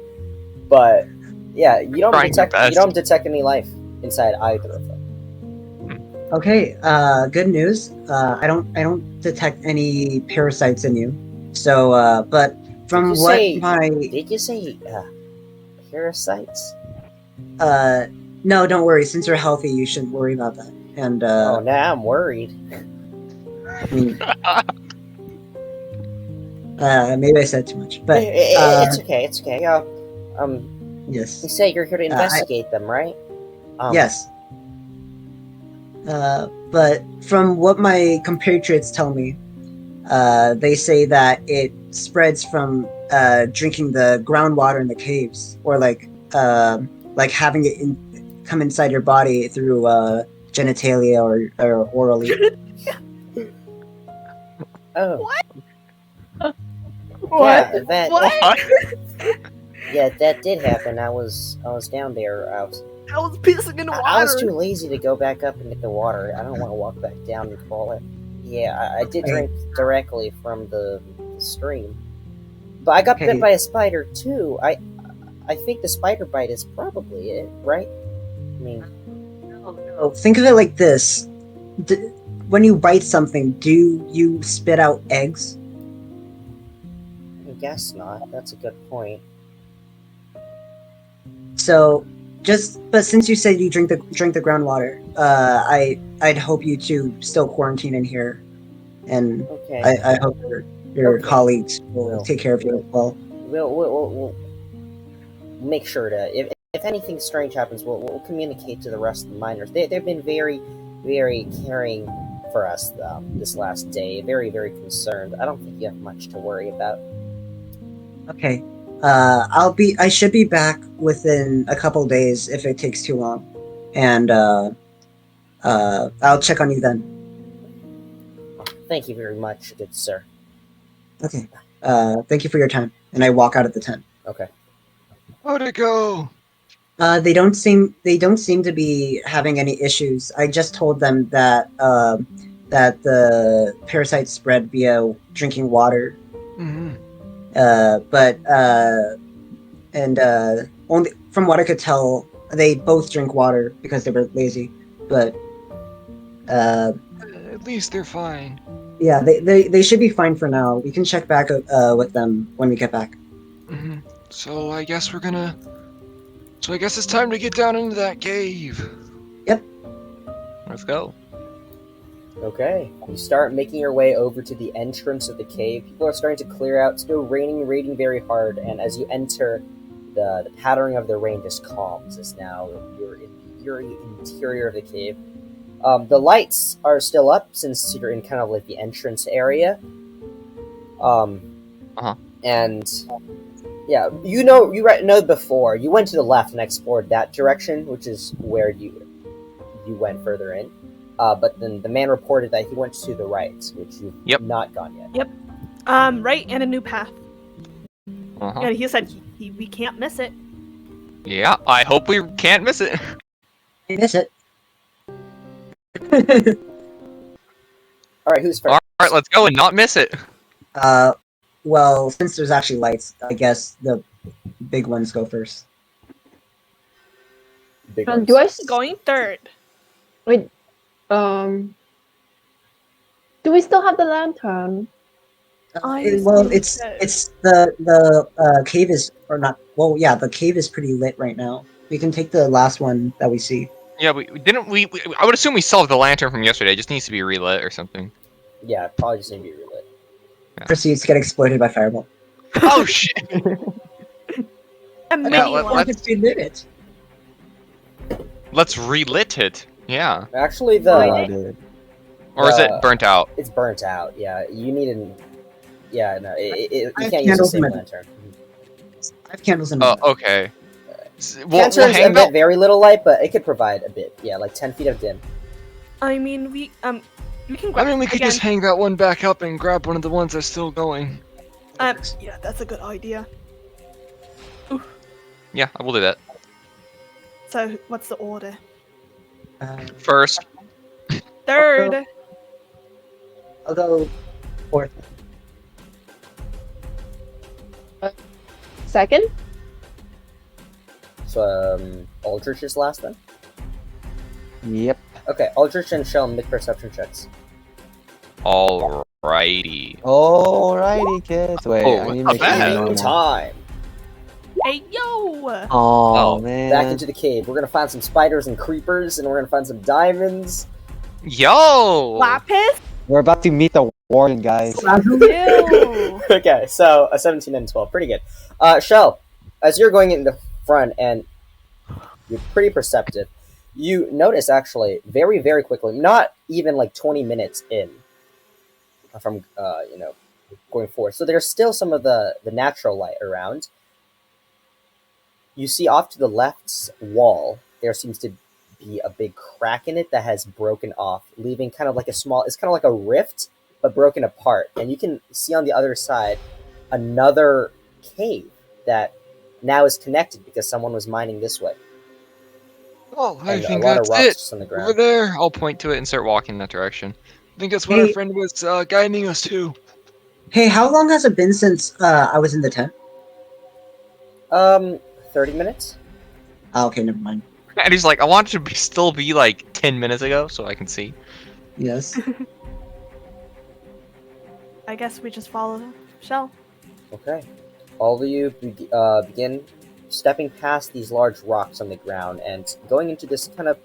But yeah, you don't Trying their detect best. detect any life inside either of them. Okay. Good news. I don't detect any parasites in you. So, but from Did you what say- my Did you say parasites? no, don't worry. Since you're healthy, you shouldn't worry about that. And Oh, now I'm worried. I mean, maybe I said too much, but It's okay. It's okay. yes, You say you're here to investigate them, right? yes. But from what my compatriots tell me, they say that it spreads from drinking the groundwater in the caves, or like having it come inside your body through genitalia or orally. Oh, What? yeah, that What? yeah, that did happen. I was down there. I was pissing in the water. I was too lazy to go back up and get the water. I don't want to walk back down and crawl it. Yeah, I did drink directly from the stream, but I got bit by a spider too. I think the spider bite is probably it, right? I mean, No, think of it like this: when you bite something, do you spit out eggs? I guess not. That's a good point. So, but since you said you drink the groundwater, I'd hope you to still quarantine in here, and Okay. I hope your Okay. colleagues will take care of you as well. We'll make sure to if anything strange happens, we'll communicate to the rest of the miners. They've been very, very caring for us this last day. Very, very concerned. I don't think you have much to worry about. Okay. I should be back within a couple days if it takes too long, and I'll check on you then. Thank you very much, good sir. Okay. Thank you for your time, and I walk out of the tent. Okay. How'd it go? They don't seem to be having any issues. I just told them that that the parasites spread via drinking water. Mm-hmm. Only from what I could tell, they both drink water because they were lazy. But At least they're fine. yeah, they should be fine for now. We can check back with them when we get back. Mm-hmm. So I guess it's time to get down into that cave. Yep. Let's go. Okay. You start making your way over to the entrance of the cave. People are starting to clear out. It's still raining very hard, and as you enter, the pattering of the rain just calms as now you're in the eerie interior of the cave. The lights are still up since you're in kind of like the entrance area. And yeah, you know before you went to the left and explored that direction, which is where you went further in. But then the man reported that he went to the right, which you've not gone yet. Yep. Right, and a new path. Uh-huh. And he said we can't miss it. Yeah, I hope we can't miss it. I miss it. All right, who's first? Alright, let's go and not miss it. Well, since there's actually lights, I guess the big ones go first. Big And ones. do I Going third. wait? Do we still have the lantern? Well, it's the cave is or not. Well, yeah, the cave is pretty lit right now. We can take the last one that we see. Yeah, we I would assume we solved the lantern from yesterday. It just needs to be relit or something. Yeah, probably just need to be relit. Proceeds to get exploited by fireball. Oh shit! A mini one. Let's relit it. Let's relit it. Yeah. Actually, Why the Or is it burnt out? it's burnt out. Yeah, you need an. Yeah, no, you I have can't use the candles in same my- lantern. I have candles in my. Oh, okay. We'll Lantern's hang emit very little light, but it could provide a bit. Yeah, like 10 feet of dim. I mean, we can. I mean, we could again, just hang that one back up and grab one of the ones that's still going. Yeah, that's a good idea. Yeah, I will do that. So, what's the order? First. Third. I'll go fourth. Second? So, Aldrich is last then? Yep. Okay, Aldrich and Shell make perception checks. Alrighty. Alrighty, kids. Wait, Oh, I need to not make bad. sure Gaming normal. time! Hey yo! Oh, Oh, man. Back into the cave. We're gonna find some spiders and creepers, and we're gonna find some diamonds. Yo! Lapis. We're about to meet the warden, guys. Ew. Okay, so a 17 and 12. Pretty good. Shell, as you're going in the front and you're pretty perceptive, you notice actually very, very quickly, not even like 20 minutes in from, going forward. So there's still some of the natural light around. You see off to the left's wall, there seems to be a big crack in it that has broken off, leaving kind of like it's kind of like a rift, but broken apart. And you can see on the other side another cave that now is connected because someone was mining this way. Oh, I And a think lot that's of rocks it. just on the Over ground. there. I'll point to it and start walking in that direction. I think that's what our Hey. friend was guiding us to. Hey, how long has it been since I was in the tent? 30 minutes? Oh, okay, never mind. And he's like, I want it to still be like 10 minutes ago so I can see. Yes. I guess we just follow Shell. Okay. All of you begin stepping past these large rocks on the ground and going into this kind of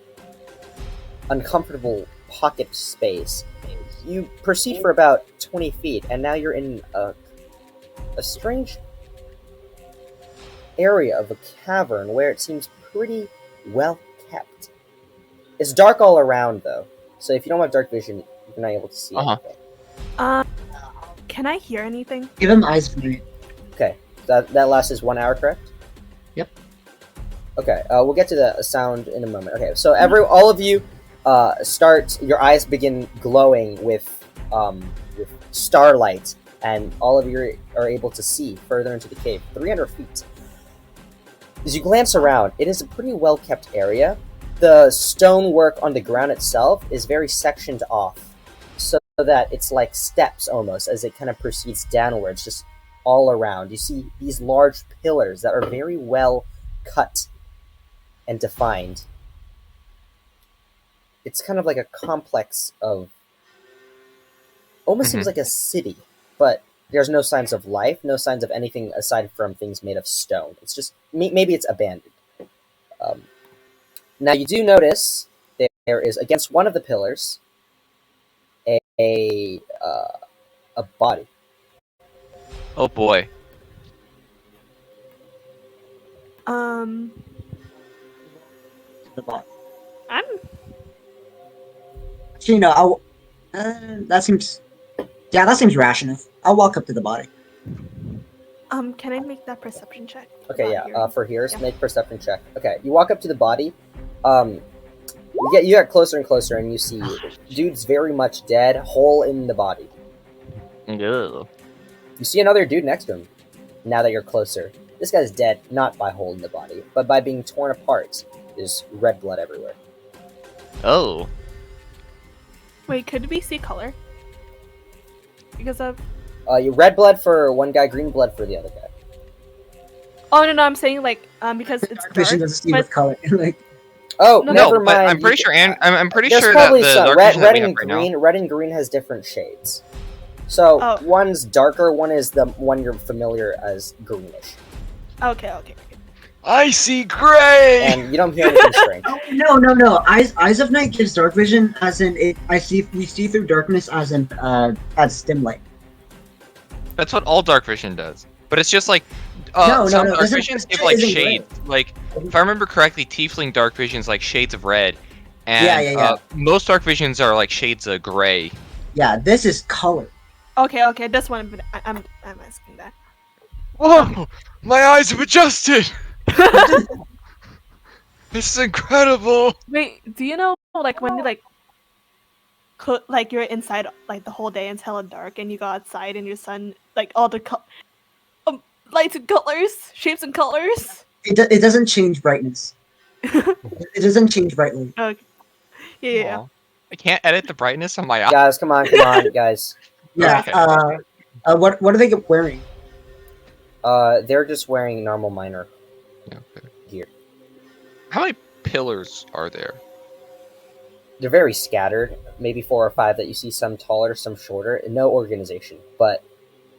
uncomfortable pocket space. You proceed for about 20 feet, and now you're in a strange area of a cavern where it seems pretty well kept. It's dark all around, though, so if you don't have dark vision, you're not able to see anything. Can I hear anything? Give him eyes for me. Okay, that lasts is 1 hour, correct? Yep. Okay, we'll get to the sound in a moment. Okay, so all of you your eyes begin glowing with starlight, and all of you are able to see further into the cave, 300 feet. As you glance around, it is a pretty well-kept area. The stonework on the ground itself is very sectioned off, so that it's like steps almost, as it kind of proceeds downwards, just all around. You see these large pillars that are very well cut and defined. It's kind of like a complex of almost seems like a city, but there's no signs of life, no signs of anything aside from things made of stone. It's just maybe it's abandoned. Now you do notice there is against one of the pillars a body. Oh boy. I'm Actually, no. That seems rational. I'll walk up to the body. can I make that perception check? Okay, Not yeah. hearing. For here's Yeah. make perception check. Okay, you walk up to the body. You get closer and closer, and you see dude's very much dead, hole in the body. Ew. You see another dude next to him. Now that you're closer, this guy's dead not by hole in the body, but by being torn apart. There's red blood everywhere. Oh. Wait, could we see color? Because of. You red blood for one guy, green blood for the other guy. Oh no, I'm saying like because it's Dark vision dark. doesn't see but- with color. Like, Oh, No, never No, mind. but I'm pretty sure, and I'm pretty There's sure that probably the some dark red, vision that red we have and right green. now. Red and green has different shades. So Oh. one's darker, one is the one you're familiar as greenish, Okay. I see gray. and you don't hear anything strange. oh no. Eyes of Night gives dark vision as in it. We see through darkness as in as dim light. That's what all dark vision does. But it's just like No, some no, dark isn't- visions give it like isn't shades. Like if I remember correctly, tiefling dark vision's like shades of red, and Yeah. most dark visions are like shades of gray. Yeah, this is color. Okay. That's what I'm asking that. Whoa! My eyes have adjusted. This is incredible. Wait, do you know like when you like you're inside like the whole day until it's dark and you go outside and your sun like all the lights and colors, shapes and colors? It doesn't change brightness. It doesn't change brightly. Okay. Yeah. Aw. I can't edit the brightness on my eye. Guys, come on, guys. Yeah. Okay. What are they wearing? They're just wearing normal miner Okay. gear. How many pillars are there? They're very scattered, maybe 4 or 5 that you see, some taller, some shorter, and no organization, but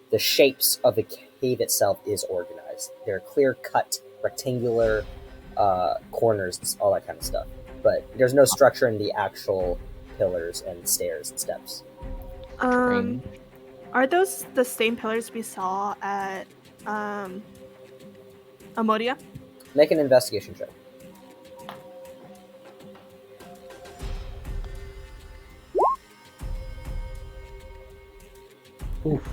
the shapes of the cave itself is organized. They're clear-cut, rectangular corners, all that kind of stuff. But there's no structure in the actual pillars and stairs and steps. Are those the same pillars we saw at Amodia? Make an investigation check.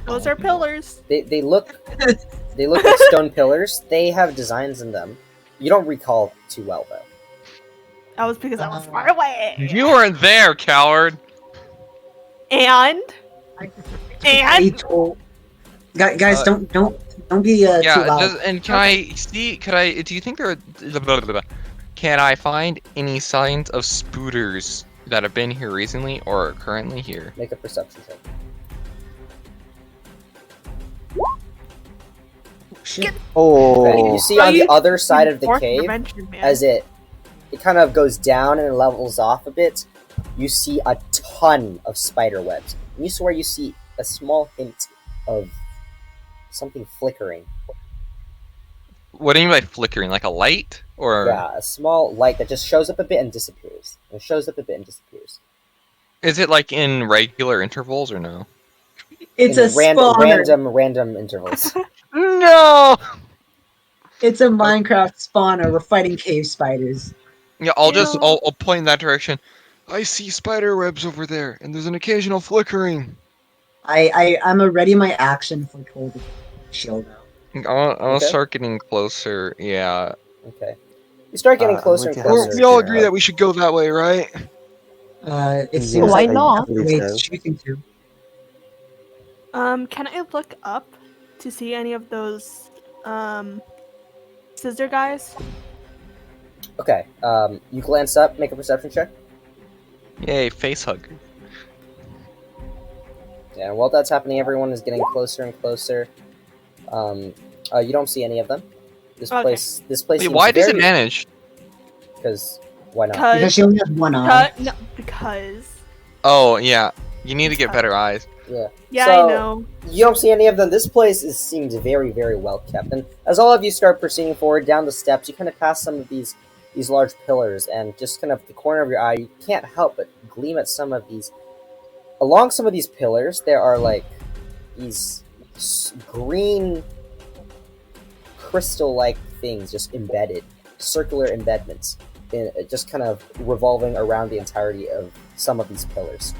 Those are pillars. They look like stone pillars. They have designs in them. You don't recall too well though. That was because I was far away. You weren't there, coward. And He told- Guys, don't be too Yeah, loud. and can I see? Could I? Do you think there? Can I find any signs of spooters that have been here recently or are currently here? Make a perception check. Shit. Oh, Okay, you see on the other side of the cave, Prevention, man. as it kind of goes down and levels off a bit, you see a ton of spider webs. And you swear you see a small hint of something flickering. What do you mean by flickering? Like a light? Or Yeah, a small light that just shows up a bit and disappears. And shows up a bit and disappears. is it like in regular intervals or no? It's In a spawner. random intervals. No. It's a Minecraft spawner. We're fighting cave spiders. Yeah, Ew. I'll point in that direction. I see spider webs over there, and there's an occasional flickering. I'm ready my action for cold shield now. I'll Okay. start getting closer. Yeah. Okay. You start getting I'm closer with and you. closer. We all agree that we should go that way, right? It seems Why like not? the way it's choosing to. Can I look up to see any of those scissor guys? Okay. You glance up, make a perception check. Yay, face hug. Yeah, and while that's happening, everyone is getting closer and closer. You don't see any of them. This Okay. place Wait, seems why does it very- manage? Because why not? Because she only has one eye. No, because Oh, yeah. You need to get better eyes. yeah, So- I know. You don't see any of them. This place seems very, very well kept. And as all of you start proceeding forward down the steps, you kind of pass some of these large pillars, and just kind of the corner of your eye, you can't help but gleam at some of these. Along some of these pillars, there are like these green crystal-like things just embedded, circular embedments, just kind of revolving around the entirety of some of these pillars.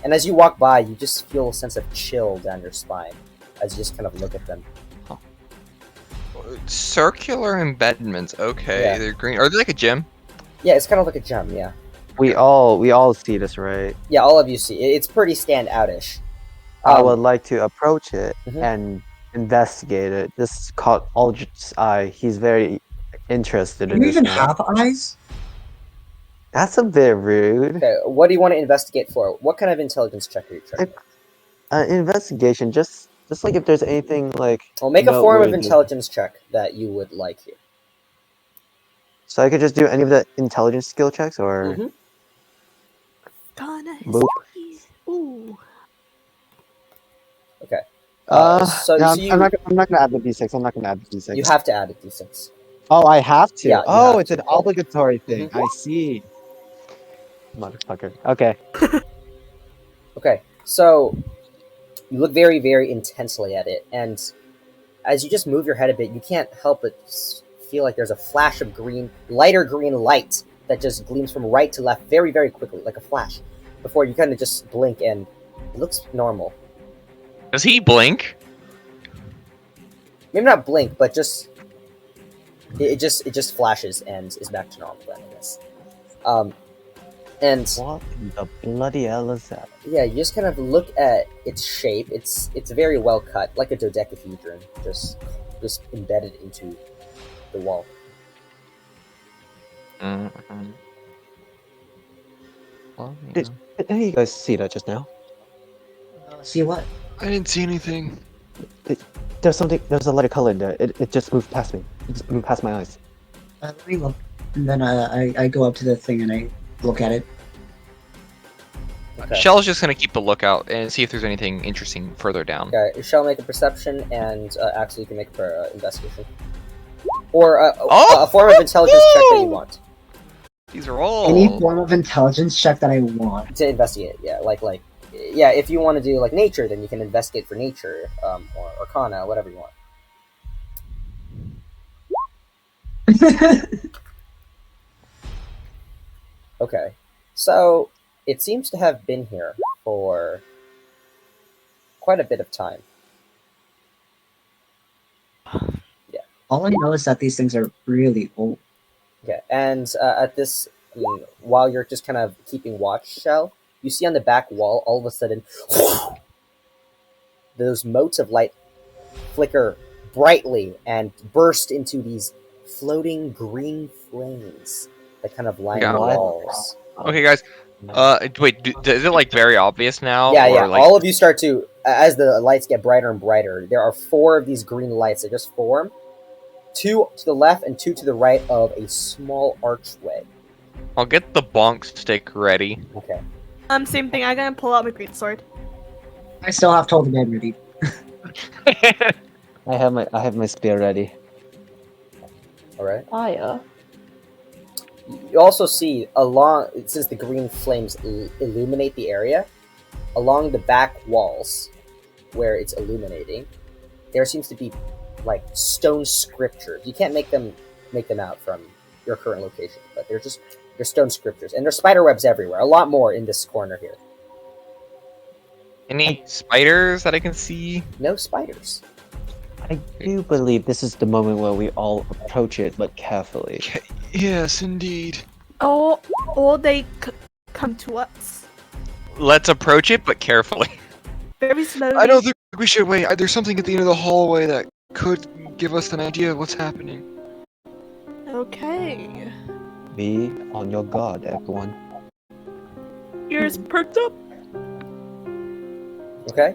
And as you walk by, you just feel a sense of chill down your spine as you just kind of look at them. Circular embedments. Okay, Yeah. they're green. Are they like a gem? Yeah, it's kind of like a gem, yeah. we all see this, right? Yeah, all of you see. It's pretty stand-outish. I would like to approach it Mhm. and investigate it. This is called Aldrich's Eye. He's very interested Do in you this even now. have eyes? That's a bit rude. Okay, what do you want to investigate for? What kind of intelligence check are you checking? Investigation, just like if there's anything like Well, make a form of noteworthy. intelligence check that you would like here. So I could just do any of the intelligence skill checks, or Mhm. Gonna Boop. Ooh. Okay. no, So you I'm not gonna add the d6. I'm not gonna add the d6. you have to add a d6. Oh, I have to. Yeah, you Oh, have it's to. an obligatory thing. Mhm. I see. Motherfucker. Okay. Okay, so you look very, very intensely at it, and as you just move your head a bit, you can't help but feel like there's a flash of green, lighter green light that just gleams from right to left very, very quickly, like a flash, before you kind of just blink and it looks normal. Does he blink? Maybe not blink, but just it just flashes and is back to normal then, I guess. And What in the bloody hell is that? yeah, you just kind of look at its shape. It's very well cut, like a dodecahedron, just embedded into the wall. Mm-hmm. Well, you Did, know. did you guys see that just now? See what? I didn't see anything. There's a light of color in there. It just moved past me. It just moved past my eyes. Let me look. And then I go up to the thing and I look at it. Okay. Shell's just gonna keep a lookout and see if there's anything interesting further down. Okay, Shall make a perception, and Axel, you can make an investigation. Or a form of intelligence check that you want. These are all Any form of intelligence check that I want. To investigate, yeah. Yeah, if you want to do, like, nature, then you can investigate for nature, or arcana, whatever you want. Okay. So, it seems to have been here for quite a bit of time. All I know is that these things are really old. Okay, and at this, while you're just kind of keeping watch, Shell, you see on the back wall, all of a sudden, those motes of light flicker brightly and burst into these floating green flames that kind of line Yeah. the What? walls. Okay, guys. Wait. Is it like very obvious now? Yeah, or, yeah. Like... All of you start to, as the lights get brighter and brighter, there are 4 of these green lights that just form. 2 to the left and 2 to the right of a small archway. I'll get the bonk stick ready. Okay. Same thing. I'm gonna pull out my greatsword. I still have Toll the Dead ready. I have my spear ready. All right. Fire. You also see since the green flames illuminate the area, along the back walls, where it's illuminating, there seems to be like stone scriptures. You can't make them out from your current location, but they're stone scriptures, and there's spider webs everywhere. A lot more in this corner here. Any spiders that I can see? No spiders. I do believe this is the moment where we all approach it, but carefully. Yes, indeed. Oh, or they come to us Let's approach it, but carefully. very slowly. I don't think we should wait. There's something at the end of the hallway that could give us an idea of what's happening. Okay. Be on your guard, everyone. Ears perked up. Okay.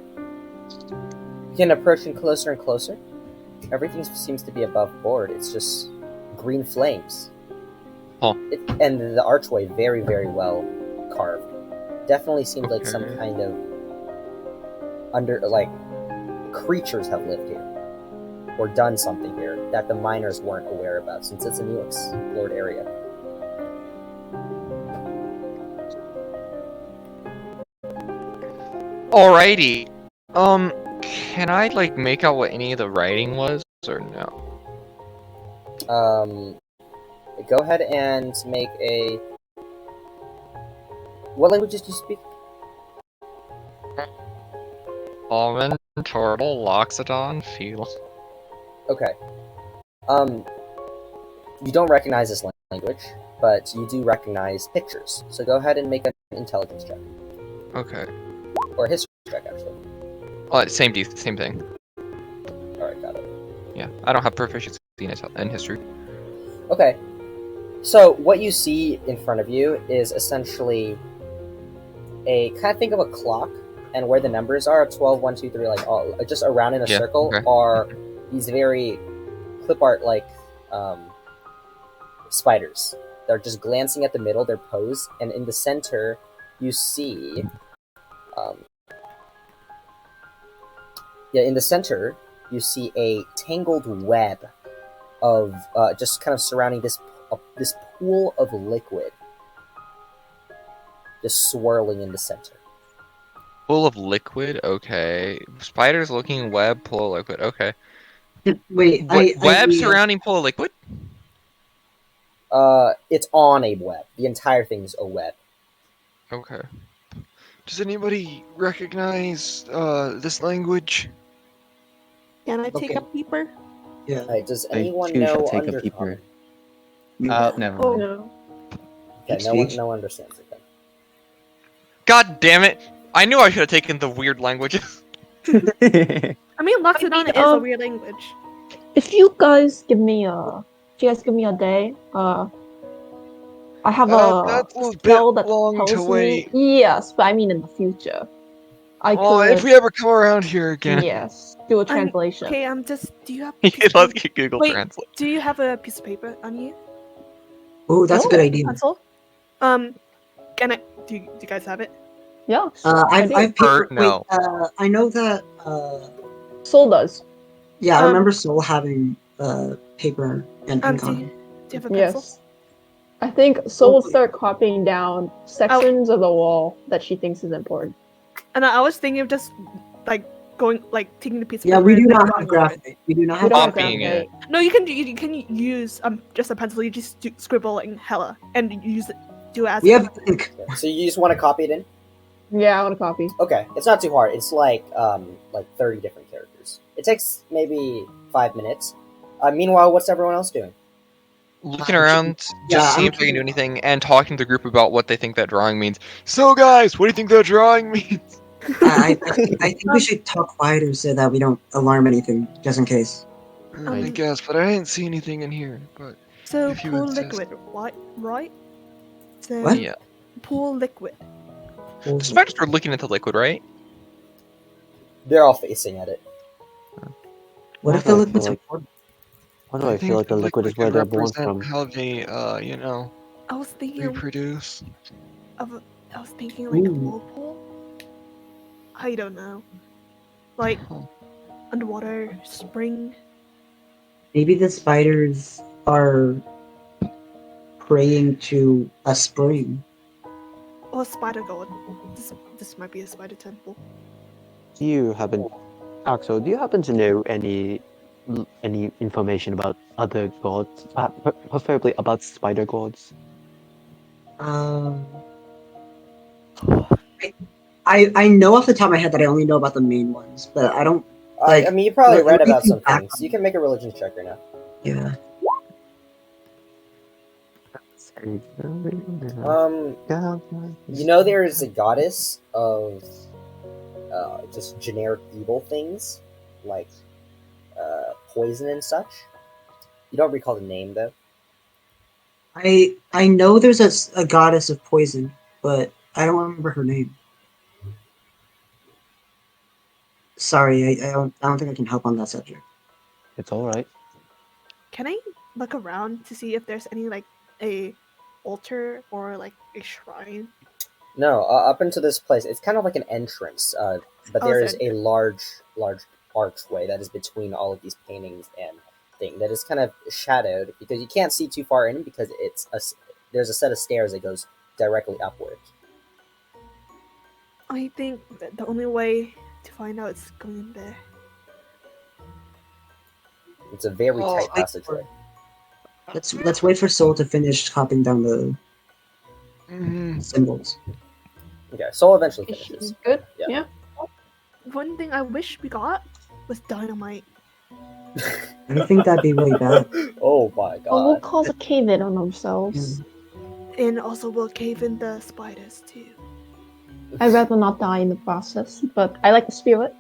You can approaching closer and closer. Everything seems to be above board. It's just green flames. Huh. And the archway very, very well carved. Definitely seems like some Okay. kind of creatures have lived here or done something here that the miners weren't aware about, since it's a new explored area. Alrighty. Can I like make out what any of the writing was, or no? Go ahead and make a. What languages do you speak? Almond, turtle, loxodon, feel. Okay. You don't recognize this language, but you do recognize pictures. So go ahead and make an intelligence check. Okay. Or a history check, actually. Same thing. Yeah, I don't have proficiency in history. Okay. So what you see in front of you is essentially a kind of think of a clock, and where the numbers are 12, 1, 2, 3, like all just around in a Yeah, circle okay. are these very clip art like spiders. They're just glancing at the middle, they're posed, and in the center you see in the center you see a tangled web of just kind of surrounding this pool of liquid just swirling in the center. Full of liquid. Okay. Spiders looking web. Pool of liquid. Okay. Wait, Web surrounding pool of liquid. It's on a web. The entire thing's a web. Okay. Does anybody recognize this language? Can I take Okay. a peeper? Yeah. Right, does I anyone too shall know take a peeper. Undercommon? Never Oh mind. no. Okay, no one understands it then. God damn it! I knew I should have taken the weird languages. I mean, Loxodon is a um, weird language. If you guys give me a day, I have a That's a bit spell that long to tells me. wait. Yes, but I mean in the future. I Well, could if we ever come around here again. yes do a translation. Okay, just do you have a piece of Let's paper? get Google Wait, Translate. do you have a piece of paper on you? Oh, that's a good idea. Pencil? Can I? Do you guys have it? Yeah. I've paper. no. Wait, I know that. Soul does. Yeah, I remember Soul having paper and ink Do on. you have a pencil? Yes. I think Soul will start copying down sections of the wall that she thinks is important. And I was thinking of just like taking the piece of Yeah, paper. we do and not drawing have over it. graphite. We do not We have don't have Copying graphite. it. No, you can use just a pencil. You just scribble like hella and use it. Do it as We a- have ink. So you just want to copy it in? Yeah, I want a copy. Okay, it's not too hard. It's like 30 different characters. It takes maybe 5 minutes. Meanwhile, what's everyone else doing? Looking around, just Yeah, seeing I'm if I can do anything, and talking to the group about what they think that drawing means. So, guys, what do you think that drawing means? I think we should talk quieter so that we don't alarm anything, just in case. I guess, but I didn't see anything in here. But So if you pool insist. liquid, right? So What? Yeah. pool liquid. Spiders are looking at the liquid, right? They're all facing at it. What if Why the do I liquid's feel like- important? Why do I feel like the liquid is where could they're born represent from? how they, I was thinking reproduce. like a Ooh. whirlpool. I don't know. Like Huh. underwater spring. Maybe the spiders are praying to a spring. Or spider god. This might be a spider temple. Do you happen, Axel? Do you happen to know any information about other gods, preferably about spider gods? I know off the top of my head that I only know about the main ones, but I don't. Like, I mean, you probably read let me about think some back things. on You can make a religion check right now. Yeah. You know there is a goddess of just generic evil things, like poison and such. You don't recall the name though. I know there's a goddess of poison, but I don't remember her name. Sorry, I don't think I can help on that subject. It's all right. Can I look around to see if there's any like a altar or like a shrine? No, up into this place, it's kind of like an entrance, but there is a large archway that is between all of these paintings and thing that is kind of shadowed because you can't see too far in because there's a set of stairs that goes directly upward. I think that the only way to find out is going in there. It's a very Oh, tight passageway. Let's wait for Soul to finish copying down the symbols. Okay, Soul eventually Is finishes. she good? Yeah. One thing I wish we got was dynamite. I think that'd be really bad. Oh my Oh, we'll god. cause a cave in on themselves. And also we'll cave in the spiders too. I'd rather not die in the process, but I like the spirit.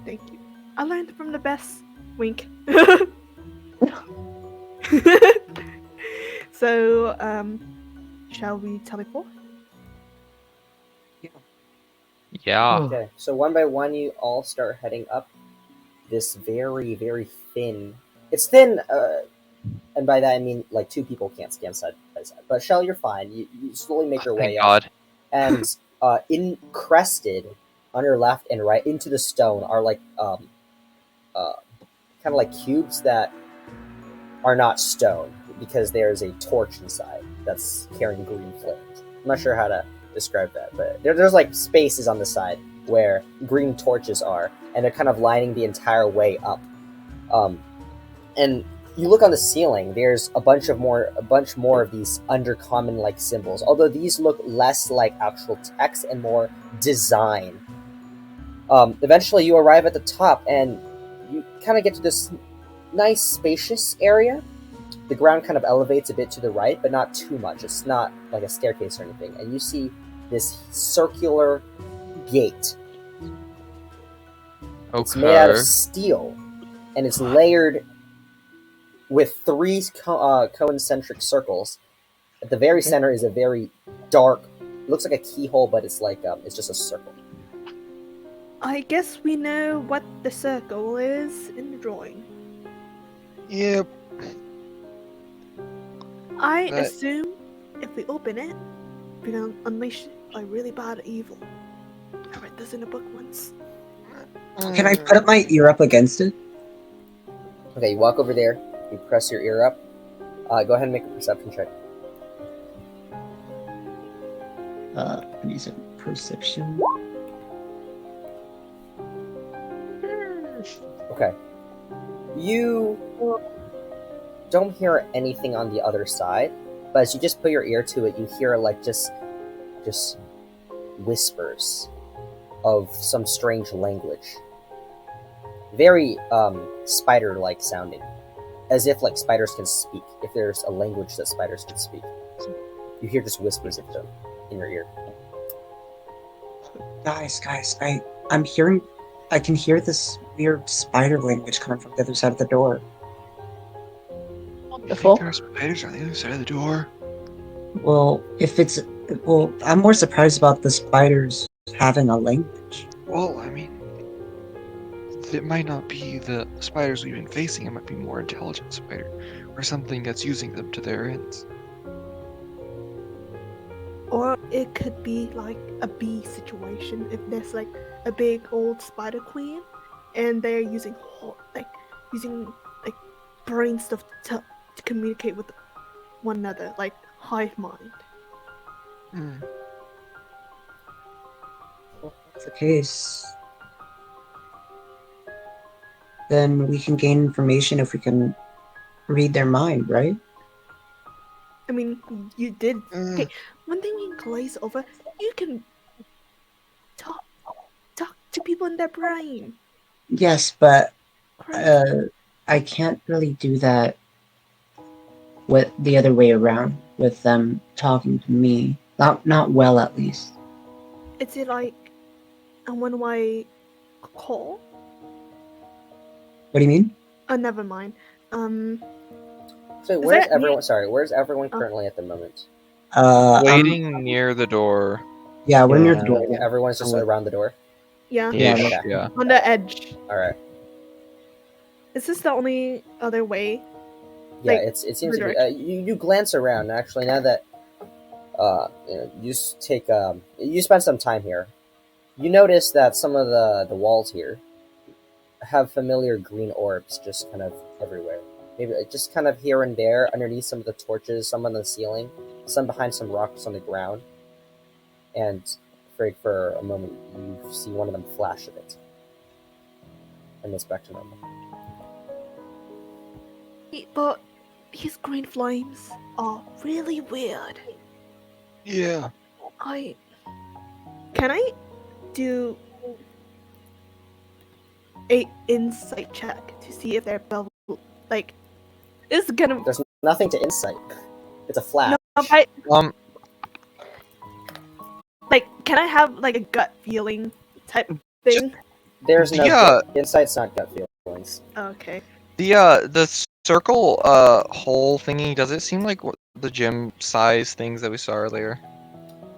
Thank you. I learned from the best. Wink. So, shall we teleport? Yeah. Okay, so one by one, you all start heading up this very, very thin. It's thin, and by that I mean like two people can't stand side by side. But Shell, you're fine. You slowly make your way Thank up, God. and encrusted on your left and right into the stone are like kind of like cubes that are not stone because there's a torch inside that's carrying green flames. I'm not sure how to describe that, but there's like spaces on the side where green torches are, and they're kind of lining the entire way up. And you look on the ceiling. There's a bunch more of these undercommon like symbols. Although these look less like actual text and more design. Eventually, you arrive at the top, and you kind of get to this nice, spacious area. The ground kind of elevates a bit to the right, but not too much. It's not like a staircase or anything. And you see this circular gate. It's made out of Okay. steel, and it's layered with three concentric circles. At the very center is a very dark, looks like a keyhole, but it's like it's just a circle. I guess we know what the circle is in the drawing. Yep. I But- assume if we open it, we're gonna unleash a really bad evil. I read this in a book once. Can I put my ear up against it? Okay, you walk over there. You press your ear up. Go ahead and make a perception check. Use a perception. Okay. You don't hear anything on the other side, but as you just put your ear to it, you hear like just whispers of some strange language. Very spider-like sounding. As if like spiders can speak, if there's a language that spiders can speak. You hear just whispers of them in your ear. Guys, I'm hearing. I can hear this weird spider language coming from the other side of the door. You think Wonderful. there are spiders on the other side of the door? Well, I'm more surprised about the spiders having a language. Well, I mean, it might not be the spiders we've been facing. It might be more intelligent spider, or something that's using them to their ends. Or it could be like a bee situation if there's like a big old spider queen and they're using brain stuff to communicate with one another, like hive mind. Hmm. If that's the case, then we can gain information if we can read their mind, right? I mean, you did. Mm. Okay, one thing we can glaze over, you can talk to people in their brain. Yes, but Crazy. I can't really do that with the other way around, with them talking to me. Not well, at least. Is it like a one-way call? What do you mean? Oh, never mind. So Is where's that everyone? me? Sorry, where's everyone Oh. currently at the moment? Waiting near the door. Yeah, we're near the And door. Yeah. everyone's just around the door. Yeah, Yeah, Ish, okay. yeah. on the edge. All right. Is this the only other way? Yeah, Like, it seems to be. direction. You glance around actually now that you you spend some time here. You notice that some of the walls here have familiar green orbs just kind of everywhere. Maybe just kind of here and there underneath some of the torches, some on the ceiling, some behind some rocks on the ground. And for a moment, you see one of them flash a bit, and it's back to normal. But these green flames are really weird. Yeah. Can I do a insight check to see if they're like it's gonna There's nothing to insight. It's a flash. no, I, Um, can I have like a gut feeling type thing? There's no Yeah. insight's not gut feeling. points. Okay. The circle hole thingy, does it seem like the gym size things that we saw earlier?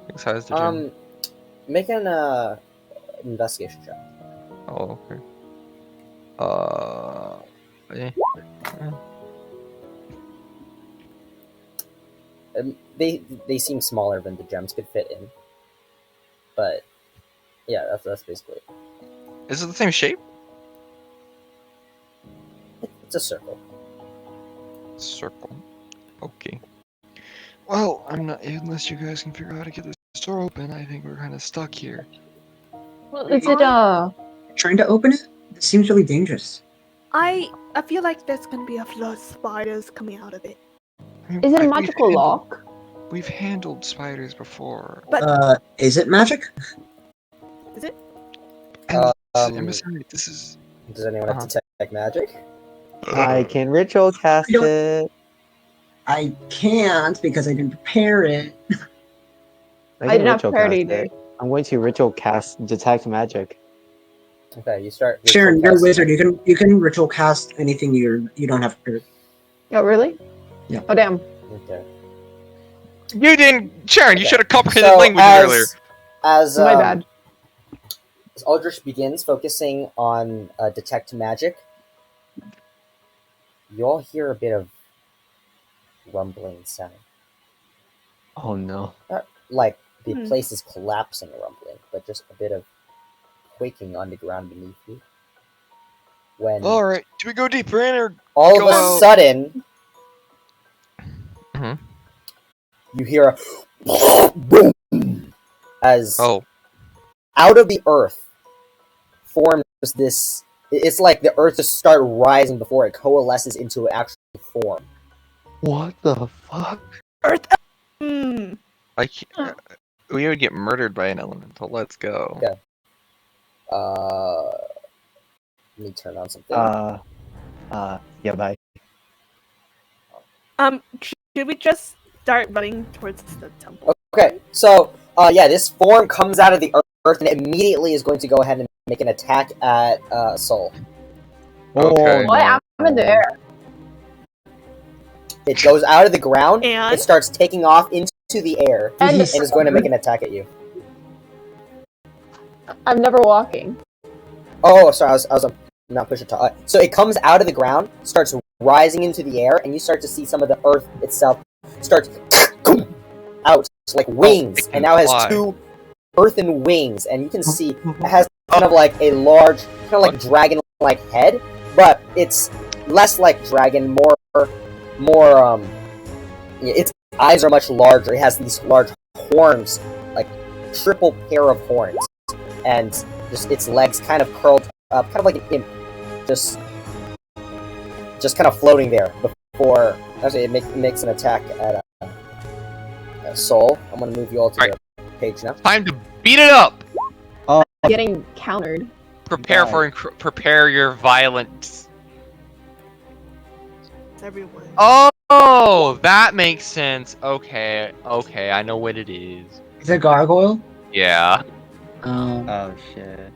Like size the gym. Make an investigation check. Oh, okay. Eh. They seem smaller than the gems could fit in, but yeah, that's basically it. Is it the same shape? It's a circle. Circle. Okay. Well, I'm not. Unless you guys can figure out how to get this door open, I think we're kind of stuck here. Well, is it Trying to open it? It seems really dangerous. I feel like there's gonna be a flood of spiders coming out of it. I mean, is it a we've magical handled- lock? We've handled spiders before. But Is it magic? is it? And Um, besides, this is. Does anyone have detect magic? I can ritual cast don't- it. I can't because I didn't prepare it. I I can did not ritual prepare it cast either. it. I'm going to ritual cast detect magic. Okay, you start. Sharon, you're a casting. wizard. You can ritual cast anything you don't have prepared. Oh, really? Yeah. Oh, damn. Okay. You didn't, Sharon. You Okay. should have comprehended So languages earlier. as My bad. As Aldrich begins focusing on detect magic, you all hear a bit of rumbling sound. Oh no. Not like the Hmm. place is collapsing rumbling, but just a bit of quaking on the ground beneath you. When All right, do we go deeper in or? all of Go a out. sudden, Mhm. you hear a boom as Oh. out of the earth forms this. It's like the earth just start rising before it coalesces into an actual form. What the fuck? Hmm. We would get murdered by an elemental. Let's go. Okay. Let me turn on something. Yeah, bye. Should we just start running towards the temple? Okay, so yeah, this form comes out of the earth and immediately is going to go ahead and make an attack at Soul. Okay. Oh, What? I'm in the air. It goes out of the ground. And? It starts taking off into the air And and is going to make an attack at you. I'm never walking. Oh, sorry, I was not pushing to. So it comes out of the ground, starts rising into the air, and you start to see some of the earth itself starts out like wings, and now has fly. 2 earthen wings, and you can see it has kind of like a large, kind of like dragon-like head, but it's less like dragon, more its eyes are much larger. It has these large horns, like triple pair of horns, and just its legs kind of curled up, kind of like an imp, just kind of floating there before. Actually, it makes an attack at Soul. I'm gonna move you all to the page now. Time to beat it up. Getting countered. Prepare your violence. It's everyone. Oh, that makes sense. Okay, I know what it is. Is it gargoyle? Yeah. Oh shit.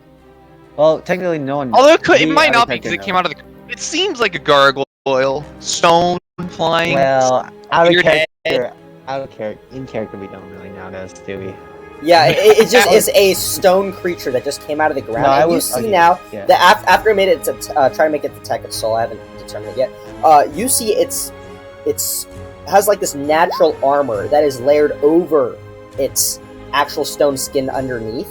Well, technically, no one. Although it we might not be haven't because it taken came out of the. It seems like a gargoyle, stone flying. Well, out of weird head. character, in character, we don't really know this, do we? Yeah, it just is a stone creature that just came out of the ground. No, I and you was- see okay, now yeah. that after it made it to try to make it attack its soul, I haven't determined it yet. You see it's has like this natural armor that is layered over its actual stone skin underneath,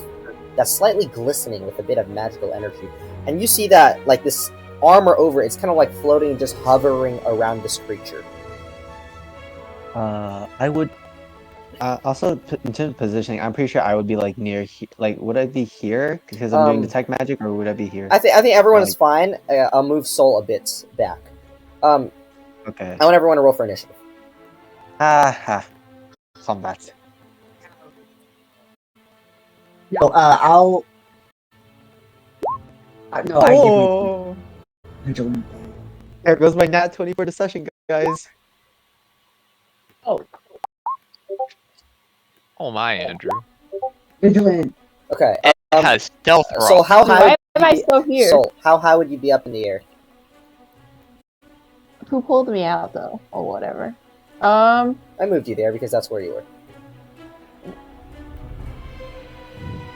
that's slightly glistening with a bit of magical energy. And you see that like this armor over it's kind of like floating and just hovering around this creature. I would. Also, in terms of positioning, I'm pretty sure I would be like near. Like, would I be here because I'm doing detect magic, or would I be here? I think everyone is Like- fine. I'll move Soul a bit back. Okay. I want everyone to roll for initiative. Combat. No, I'll. No, I Oh. give There goes my nat 20 for the session, guys. Oh my, Andrew. vigilant. Okay. It has stealth So rock. how high? Why am I still here? Soul, how high would you be up in the air? Who pulled me out though, or whatever. I moved you there because that's where you were.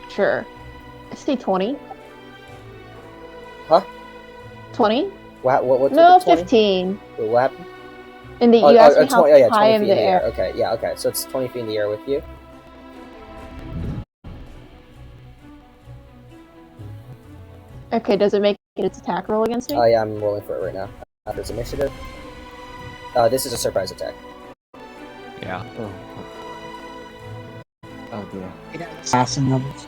Sure. I say 20. Huh? 20? What's No, the 20? 15. Wait, what happened? And you asked me how 20, oh, yeah, high 20 in feet the air. Okay, yeah, okay. So it's 20 feet in the air with you. Okay, does it make it its attack roll against me? Oh yeah, I'm rolling for it right now. After its initiative. This is a surprise attack. Yeah. Oh dear. It has assassin levels.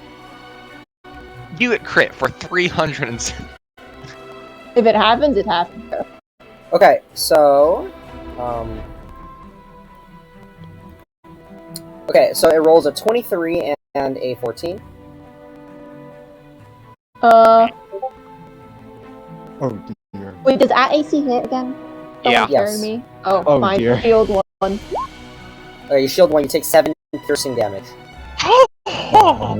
You get crit for 300 and... If it happens, it happens. Okay, so okay, so it rolls a 23 and a 14. Oh dear. Wait, does AC hit again? Yeah. Someone carry Yes. me? Oh, Oh, fine. dear. Shield one. Okay, you shield 1, you take 7 piercing damage. Damn.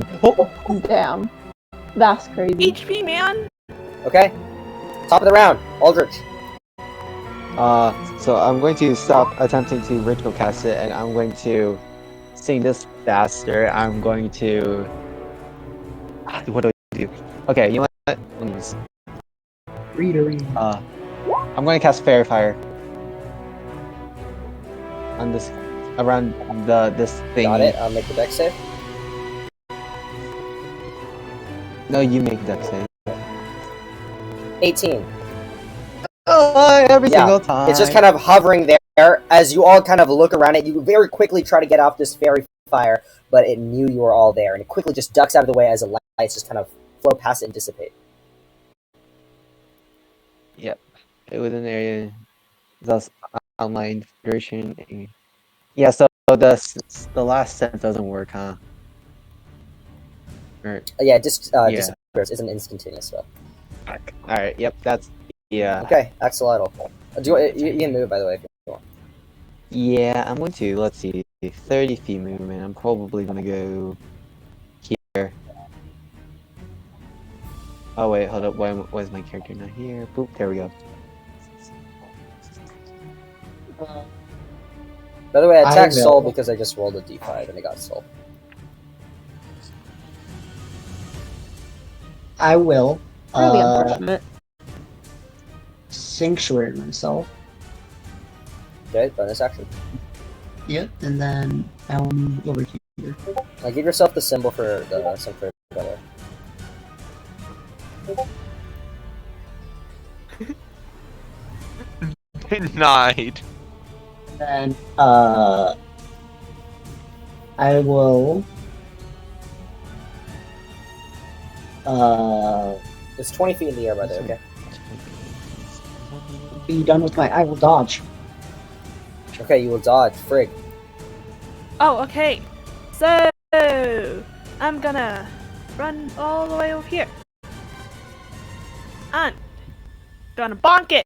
That's crazy. HP, man. Okay? Top of the round, Aldrich. So I'm going to stop attempting to ritual cast it, and I'm going to sing this faster. I'm going to. What do I do? Okay, you know what? Let me just. Reader. I'm going to cast Fairy Fire on this around this thing. Got it, I'll make the dex save. No, you make that save. 18. Every Yeah, single time. It's just kind of hovering there as you all kind of look around it. You very quickly try to get off this fairy fire, but it knew you were all there, and it quickly just ducks out of the way as the lights just kind of flow past it and dissipate. Yep. Within the area, thus outlined version. Yeah. So the last sentence doesn't work, huh? Or, Yeah, it just Yeah. disappears. It's an instantaneous spell. all right. Yep. That's yeah. Okay, axolotl. You can move, by the way, if you want. Yeah. I'm going to. Let's see. 30 feet movement. I'm probably gonna go here. Oh wait, hold up. Why is my character not here? Boop. There we go. By the way, I attacked I will. Soul because I just rolled a d5 and I got Soul. I will. Really unfortunate. Sanctuary myself. Okay, bonus action. Yep, and then I'll move over here. Give yourself the symbol for the sanctuary, by the way. Denied. And I will It's 20 feet in the air, by the way, okay? be done with my. I will dodge. Okay, you will dodge. Frig. Oh, okay. So I'm gonna run all the way over here. And gonna bonk it.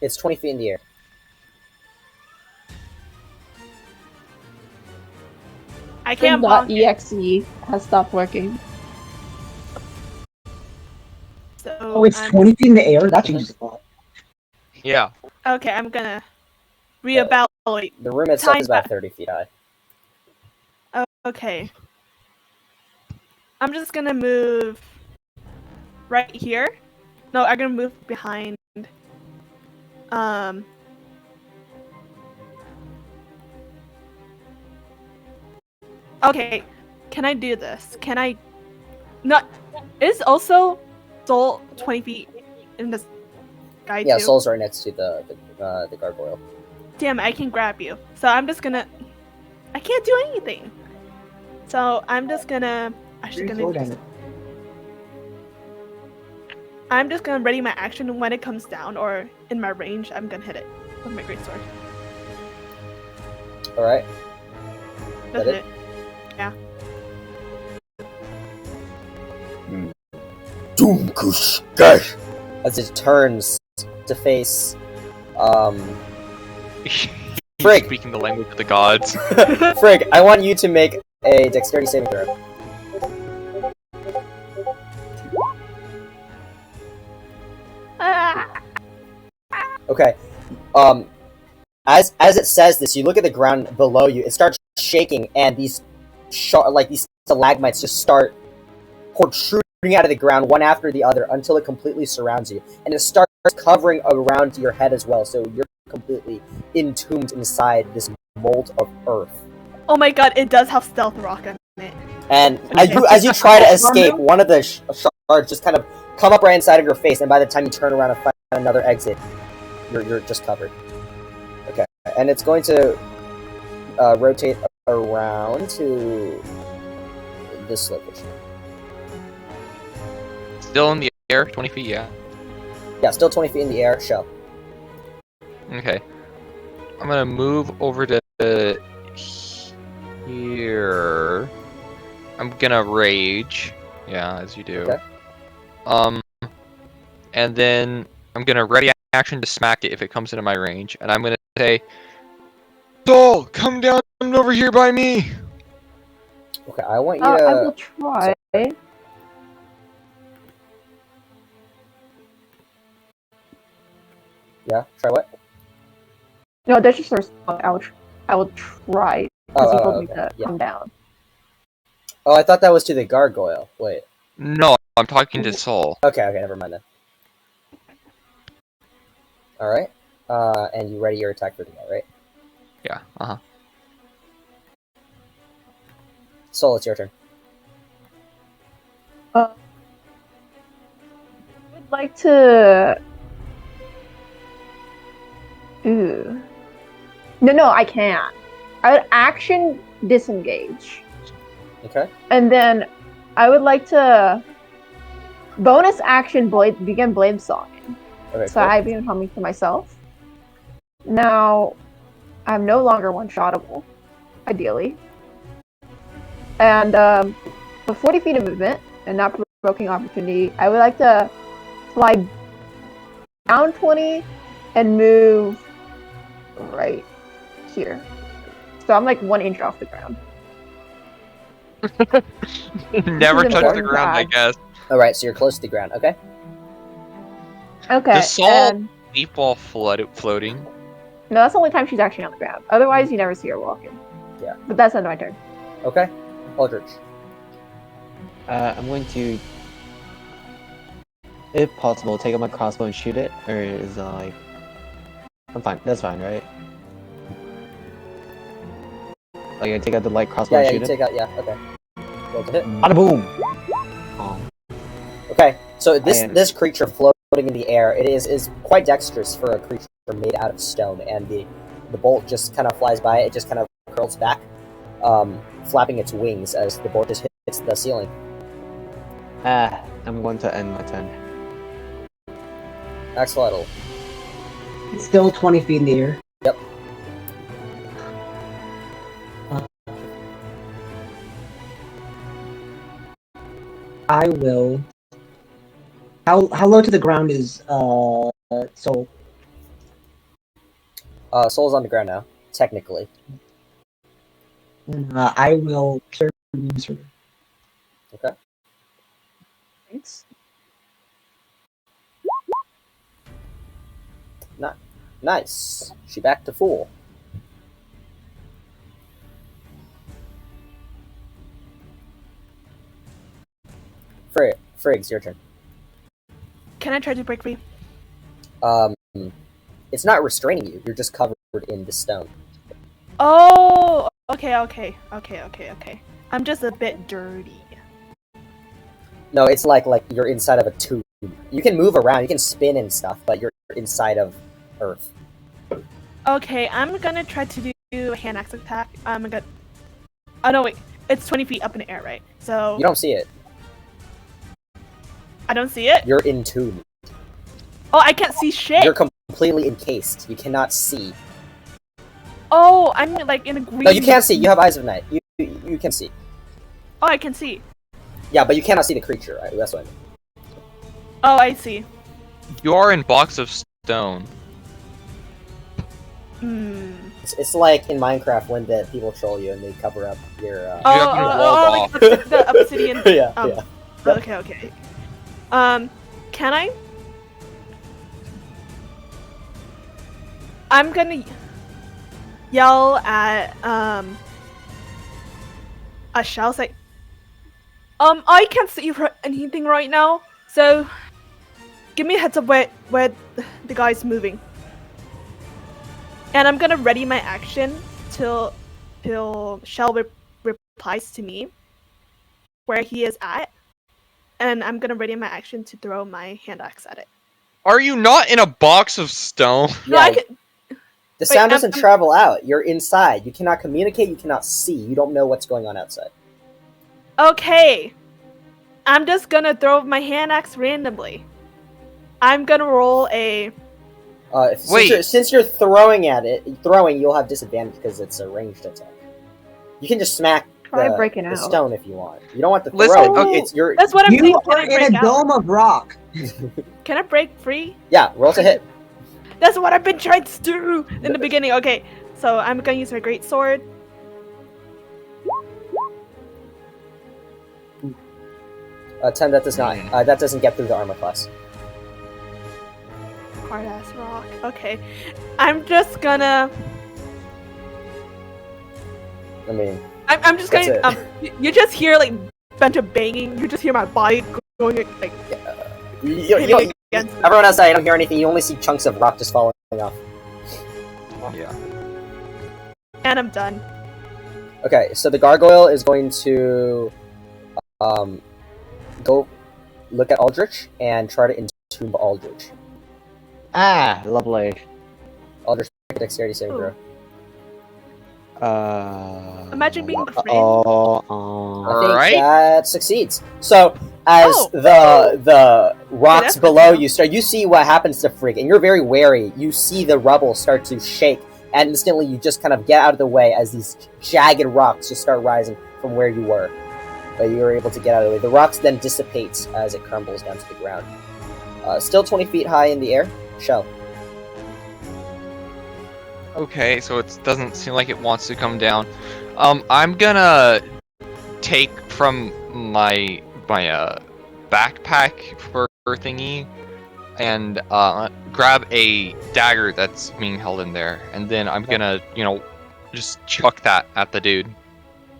It's 20 feet in the air. I can't bonk it. .exe has stopped working. So Oh, it's I'm- 20 feet in the air? That changes a lot. Yeah. Okay, I'm gonna reevaluate. The room itself Time is about back. 30 feet high. Okay. I'm just gonna move right here. No, I'm gonna move behind. Okay, can I do this? Can I? Not. Is also Soul 20 feet in the sky Yeah, too? Soul's right next to the gargoyle. Damn, I can grab you. So I'm just gonna. I can't do anything. So I'm just gonna. Actually, Slow down. I'm just gonna ready my action when it comes down or in my range. I'm gonna hit it with my greatsword. Alright. That's Hit it. it? Yeah. As it turns to face, He's Frig. speaking the language of the gods. Frig, I want you to make a dexterity saving throw. Ah! Okay. As it says this, you look at the ground below you. It starts shaking, and these these stalagmites just start protruding out of the ground one after the other until it completely surrounds you, and it starts covering around your head as well. So you're completely entombed inside this mold of earth. Oh my god, it does have stealth rock on it. And as you try to escape, one of the shards just kind of come up right inside of your face, and by the time you turn around and find another exit, you're just covered. Okay, and it's going to rotate around to this location. Still in the air, 20 feet, yeah. Yeah, still 20 feet in the air, show. Okay. I'm gonna move over to here. I'm gonna rage. Yeah, as you do. Okay. And then I'm gonna ready action to smack it if it comes into my range, and I'm gonna say, Soul, come down over here by me. Okay, I want you to. I will try. Yeah, try what? No, that's just a response. I will try. Because he told me to yeah. come down. Oh, I thought that was to the gargoyle. Wait. no, I'm talking to Soul. Okay, never mind then. Alright. And you ready your attack for the guy, right? Yeah, uh-huh. Soul, it's your turn. I would like to. Ooh. No, I can't. I would action disengage. Okay. And then I would like to bonus action begin blade songing. Okay, So I begin humming to myself. Now, I'm no longer one-shottable, ideally. And with 40 feet of movement and not provoking opportunity, I would like to fly down 20 and move right here. So I'm like 1 inch off the ground. Never touch the important ground, I fact. guess. Alright, so you're close to the ground, okay? Okay. Does Soul and- leap while floating? No, that's the only time she's actually on the ground. Otherwise, you never see her walking. Yeah. But that's not my turn. Okay. Aldrich. I'm going to, if possible, take out my crossbow and shoot it, or is that like... I'm fine, that's fine, right? Like, I take out the light crossbow Yeah, and you shoot it? take out, yeah, okay. Roll to hit. Bada boom! Oh. Okay, so this And- this creature floating in the air, it is quite dexterous for a creature made out of stone, and the bolt just kind of flies by, it just kind of curls back, flapping its wings as the bolt just hits the ceiling. I'm going to end my turn. Axolotl. It's still 20 feet in the air. Yep. I will. How low to the ground is Soul? Soul's on the ground now, technically. I will carry her. Okay. Thanks. Nice. She back to full. Friggs, your turn. Can I try to break free? It's not restraining you. You're just covered in the stone. Oh, okay. I'm just a bit dirty. No, it's like you're inside of a tube. You can move around, you can spin and stuff, but you're inside of Earth. Okay, I'm gonna try to do a hand axe attack. I'm gonna. Oh no, wait. It's 20 feet up in the air, right? So You don't see it. I don't see it. You're entombed. Oh, I can't see shit. You're completely encased. You cannot see. Oh, I'm like in a green. No, you can't see. You have eyes of night. You can see. Oh, I can see. Yeah, but you cannot see the creature. Right? That's what I mean. Oh, I see. You are in blocks of stone. Hmm. It's like in Minecraft when the people troll you and they cover up your. have to wall like the obsidian. Yeah. Okay. Can I? I'm gonna yell at a shell say, I can't see anything right now, so give me a heads up where the guy's moving. And I'm gonna ready my action till Shell replies to me where he is at, and I'm gonna ready my action to throw my hand axe at it. Are you not in a box of stone? No, I Yeah, can. the sound doesn't I'm- travel out. You're inside. You cannot communicate. You cannot see. You don't know what's going on outside. Okay. I'm just gonna throw my hand axe randomly. I'm gonna roll a. Wait. Since you're throwing, you'll have disadvantage because it's a ranged attack. You can just smack Try breaking the out. stone if you want. You don't want to throw Listen, it. okay. It's your. That's what I'm saying. You Can are I in break a out? dome of rock. Can I break free? Yeah, roll to hit. That's what I've been trying to do in the beginning. Okay, so I'm gonna use my great sword. 10. That does not. That doesn't get through the armor class. Hard ass rock. Okay, I'm just gonna. I mean, I'm just That's gonna. You just hear like a bunch of banging. You just hear my body going like. you, everyone outside, you don't hear anything. You only see chunks of rock just falling off. Yeah. And I'm done. Okay, so the gargoyle is going to go look at Aldrich and try to entomb Aldrich. Ah, lovely. Aldrich, make a dexterity saving throw. Imagine being the friend. I think Alright. that succeeds. So as Oh. the rocks that's good below to know. you see what happens to Freak, and you're very wary. You see the rubble start to shake, and instantly you just kind of get out of the way as these jagged rocks just start rising from where you were. But you were able to get out of the way. The rocks then dissipate as it crumbles down to the ground. Still 20 feet high in the air. Shell. Okay, so it doesn't seem like it wants to come down. I'm gonna take from my backpack for thingy and grab a dagger that's being held in there, and then I'm gonna, just chuck that at the dude.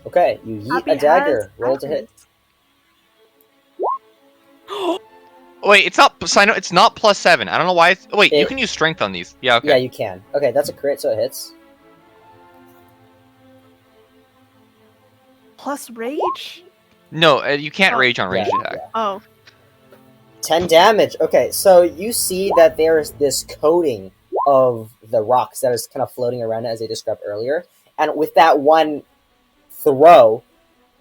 Okay, you yeet Happy a dagger. has Roll to hit. Wait, it's not. So I know it's not +7. I don't know why. Wait, you It- can use strength on these. Yeah, okay. Yeah, you can. Okay, that's a crit, so it hits. Plus rage. No, you can't Oh. rage on ranged Yeah, attack. yeah. Oh. 10 damage. Okay, so you see that there's this coating of the rocks that is kind of floating around as I described earlier. And with that one throw,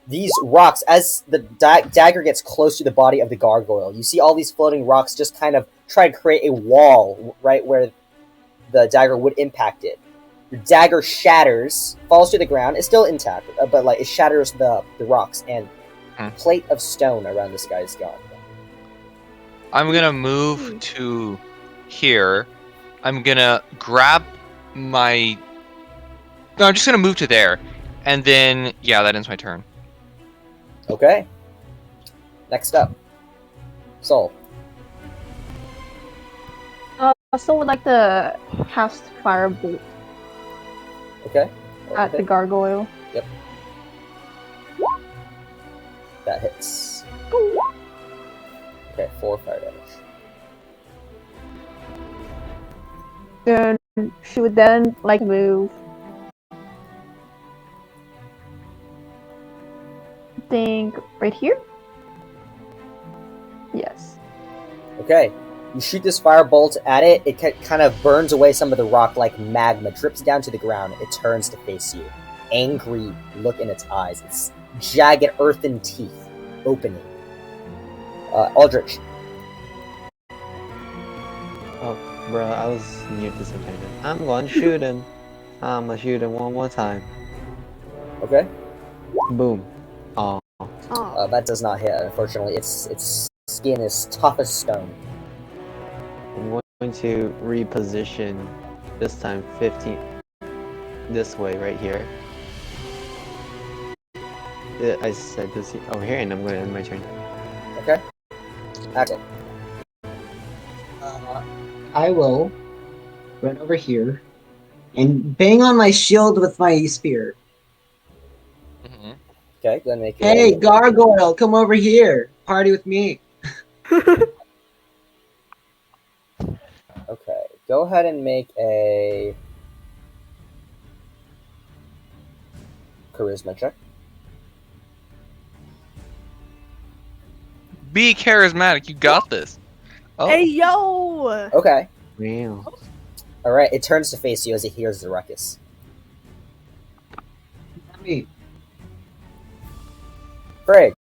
these rocks, as the dagger gets close to the body of the gargoyle, you see all these floating rocks just kind of try to create a wall right where the dagger would impact it. The dagger shatters, falls to the ground. It's still intact, but like it shatters the rocks, and a plate of stone around this guy is gone. I'm gonna move to here. I'm gonna grab my. No, I'm just gonna move to there, and then yeah, that ends my turn. Okay. Next up, Soul. So would like to cast Firebolt Okay. at the gargoyle. That hits. Okay, 4 fire damage. Then she would then like move. I think right here. Yes. Okay. You shoot this firebolt at it. It kind of burns away some of the rock like magma, drips down to the ground. It turns to face you. Angry look in its eyes. Its jagged earthen teeth opening. Aldrich. Oh, bro, I was near disappointed. I'm going to shoot him. I'm gonna shoot him one more time. Okay. Boom. Oh. Oh. That does not hit, unfortunately. Its skin is tough as stone. I'm going to reposition this time 15 this way right here. I said this over here, and I'm going to end my turn. Okay. Axel. I will run over here and bang on my shield with my spear. Mhm. Okay, go ahead and make Hey, gargoyle, come over here. Party with me. Okay, go ahead and make a charisma check. Be charismatic. You got this. Oh. Hey yo! Okay. Real. All right. It turns to face you as it hears the ruckus. Me. Frigg.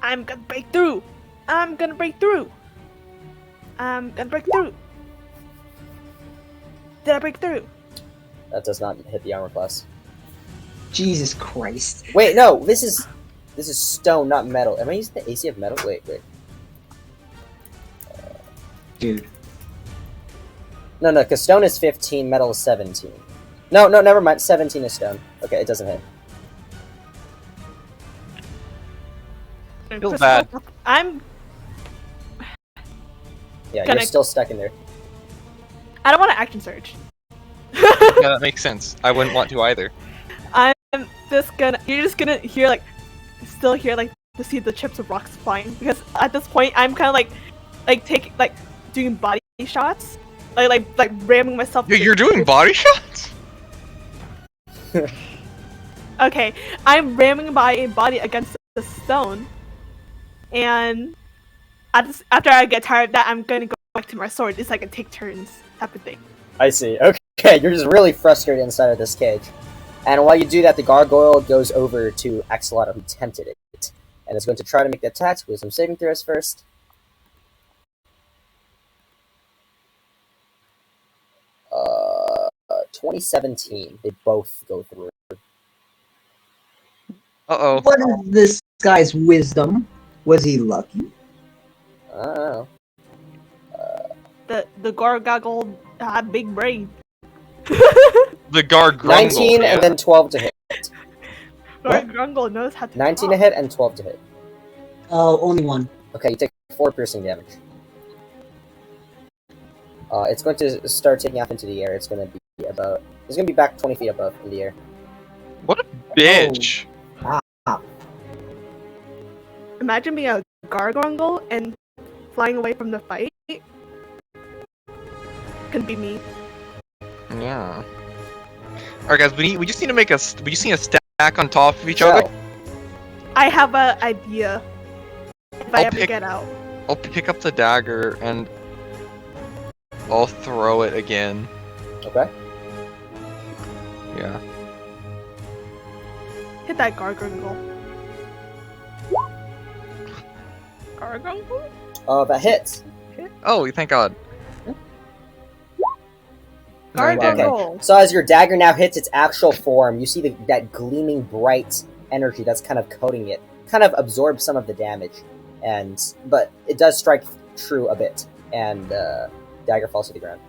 I'm gonna break through. I'm gonna break through. I'm gonna break through. Did I break through? That does not hit the armor class. Jesus Christ. Wait, no. This is stone, not metal. Am I using the AC of metal? Wait. Dude. No, because stone is 15, metal is 17. No, never mind. 17 is stone. Okay, it doesn't hit. Feels bad. I'm. Yeah, Can you're I- still stuck in there. I don't want to action surge. Yeah, that makes sense. I wouldn't want to either. I'm just gonna. You're just gonna hear like, still hear like to see the chips of rocks flying because at this point I'm kind of like taking like doing body shots, like ramming myself. You're doing body shots? Okay, I'm ramming my body against the stone, and after I get tired of that, I'm gonna go back to my sword. It's like a take turns type of thing. I see. Okay, you're just really frustrated inside of this cage. And while you do that, the gargoyle goes over to Axolotl, who tempted it, and is going to try to make the attacks with some saving throws first. 2017. They both go through. Uh-oh. What is this guy's wisdom? Was he lucky? I don't know. The gargoyle big brain. The guard 19 and then 12 to hit. What? Gargoyle knows how to 19 to talk. hit and 12 to hit. Oh, only one. Okay, you take 4 piercing damage. It's going to start taking off into the air. It's going to be about... It's going to be back 20 feet above in the air. What a bitch. Imagine being a gargoyle and flying away from the fight. Can be me. Yeah. Alright guys, we just need to make we just need a stack on top of each other. So, I have an idea. If I I'll ever pick- get out. I'll pick up the dagger and I'll throw it again. okay. Yeah. Hit that gargoyle. Gargoyle? That hits. Oh, thank God. Gargoyle. So as your dagger now hits its actual form, you see that gleaming bright energy that's kind of coating it. Kind of absorbs some of the damage, but it does strike true a bit, and dagger falls to the ground.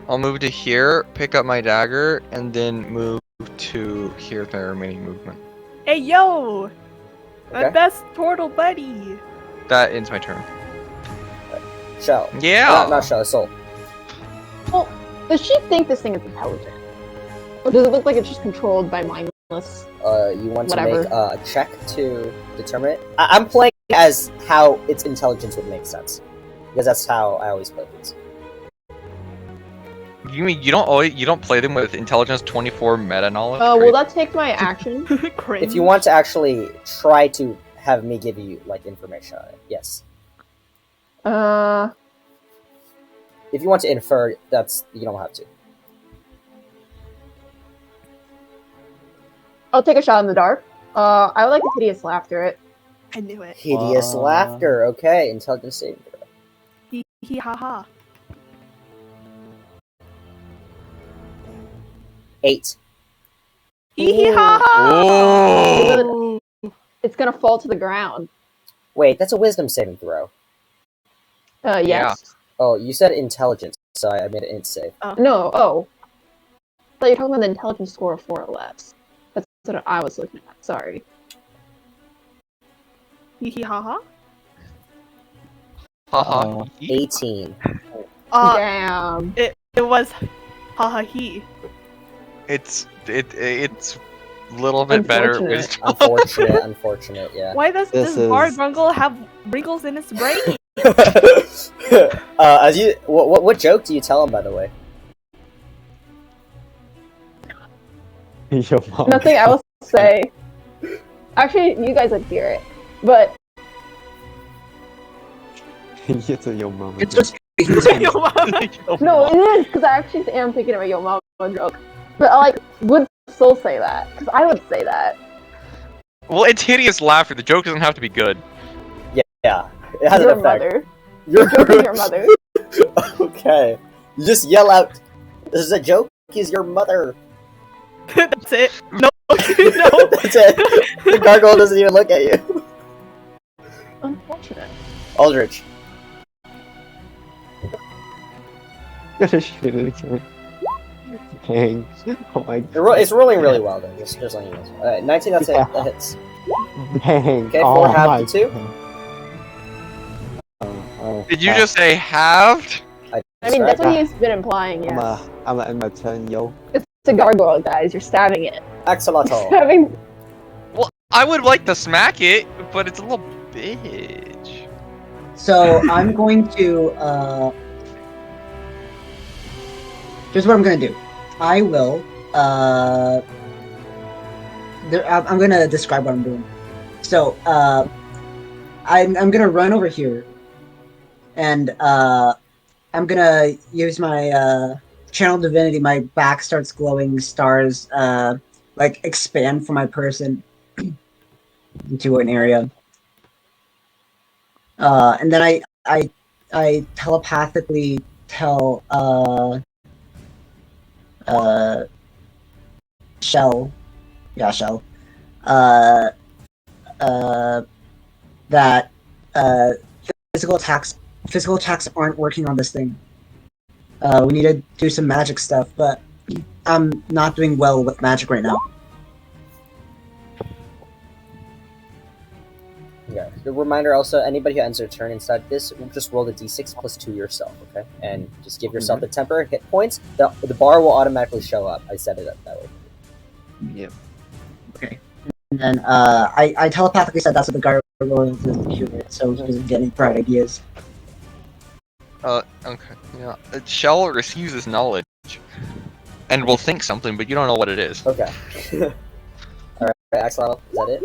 I'll move to here, pick up my dagger, and then move to here with my remaining movement. Hey yo! My Okay. best turtle buddy! That ends my turn. Shell. Yeah! Not Shell, Soul. Well, does she think this thing is intelligent? Or does it look like it's just controlled by mindless? You want Whatever. to make a check to determine it? I'm playing as how its intelligence would make sense. Because that's how I always play these. You mean you don't play them with intelligence 24 meta knowledge? Will that take my action? Cringe. If you want to actually try to have me give you like information on it, yes. If you want to infer, you don't have to. I'll take a shot in the dark. I would like to hideous laughter it. I knew it. Hideous laughter. Okay, intelligence saving throw. Hee ha ha. 8. Hee hee ha ha! Oh! It's gonna fall to the ground. Wait, that's a wisdom saving throw. Yes. Oh, you said intelligence, so I made an int save. No, oh. I thought you were talking about the intelligence score of 4 or less. That's what I was looking at. Sorry. Hee hee ha ha. Haha. 18. Uh, Damn. it was Ha ha he. It's a little bit better Unfortunate. wisdom. Unfortunate, yeah. Why does This this bar is- grungle have wrinkles in its brain? What joke do you tell him, by the way? Your mom. Nothing I will say. Actually, you guys would hear it, but It's a your mom. It's just Yo, mama. no, it is because I actually am thinking of a Yo Mama joke. But I would still say that because I would say that. Well, it's hideous laughter. The joke doesn't have to be good. Yeah, it has Your an effect. mother. Your Joking your mother. Okay. You just yell out, "This is a joke. He's your mother." That's it. No, no. That's it. The gargoyle doesn't even look at you. Unfortunate. Aldrich. Gotta shoot it again. Dang. Oh my It's rolling really well, though. Just letting you know. Alright, 19, that's it. That hits. Dang. Okay, oh 4 halved my to 2. God. Did you just say halved? I mean, that's what he's been implying, yeah. I'm a my turn, yo. It's a gargoyle, guys. You're stabbing it. Axolotl. Stabbing. Well, I would like to smack it, but it's a little bitch. So I'm going to here's what I'm gonna do. I will I'm gonna describe what I'm doing. So I'm gonna run over here and I'm gonna use my channel divinity. My back starts glowing, stars like expand from my person into an area. And then I telepathically tell Shell, that physical attacks aren't working on this thing. We need to do some magic stuff, but I'm not doing well with magic right now. Okay. The reminder also, anybody who ends their turn inside this, just roll the d6 plus 2 yourself, okay? And just give yourself the temporary hit points. The bar will automatically show up. I set it up that way. Yep. Okay. And then I telepathically said that's what the gargoyle is doing, so he doesn't get any bright ideas. Okay. Yeah. Shell receives this knowledge and will think something, but you don't know what it is. Okay. Alright, Axolotl, is that it?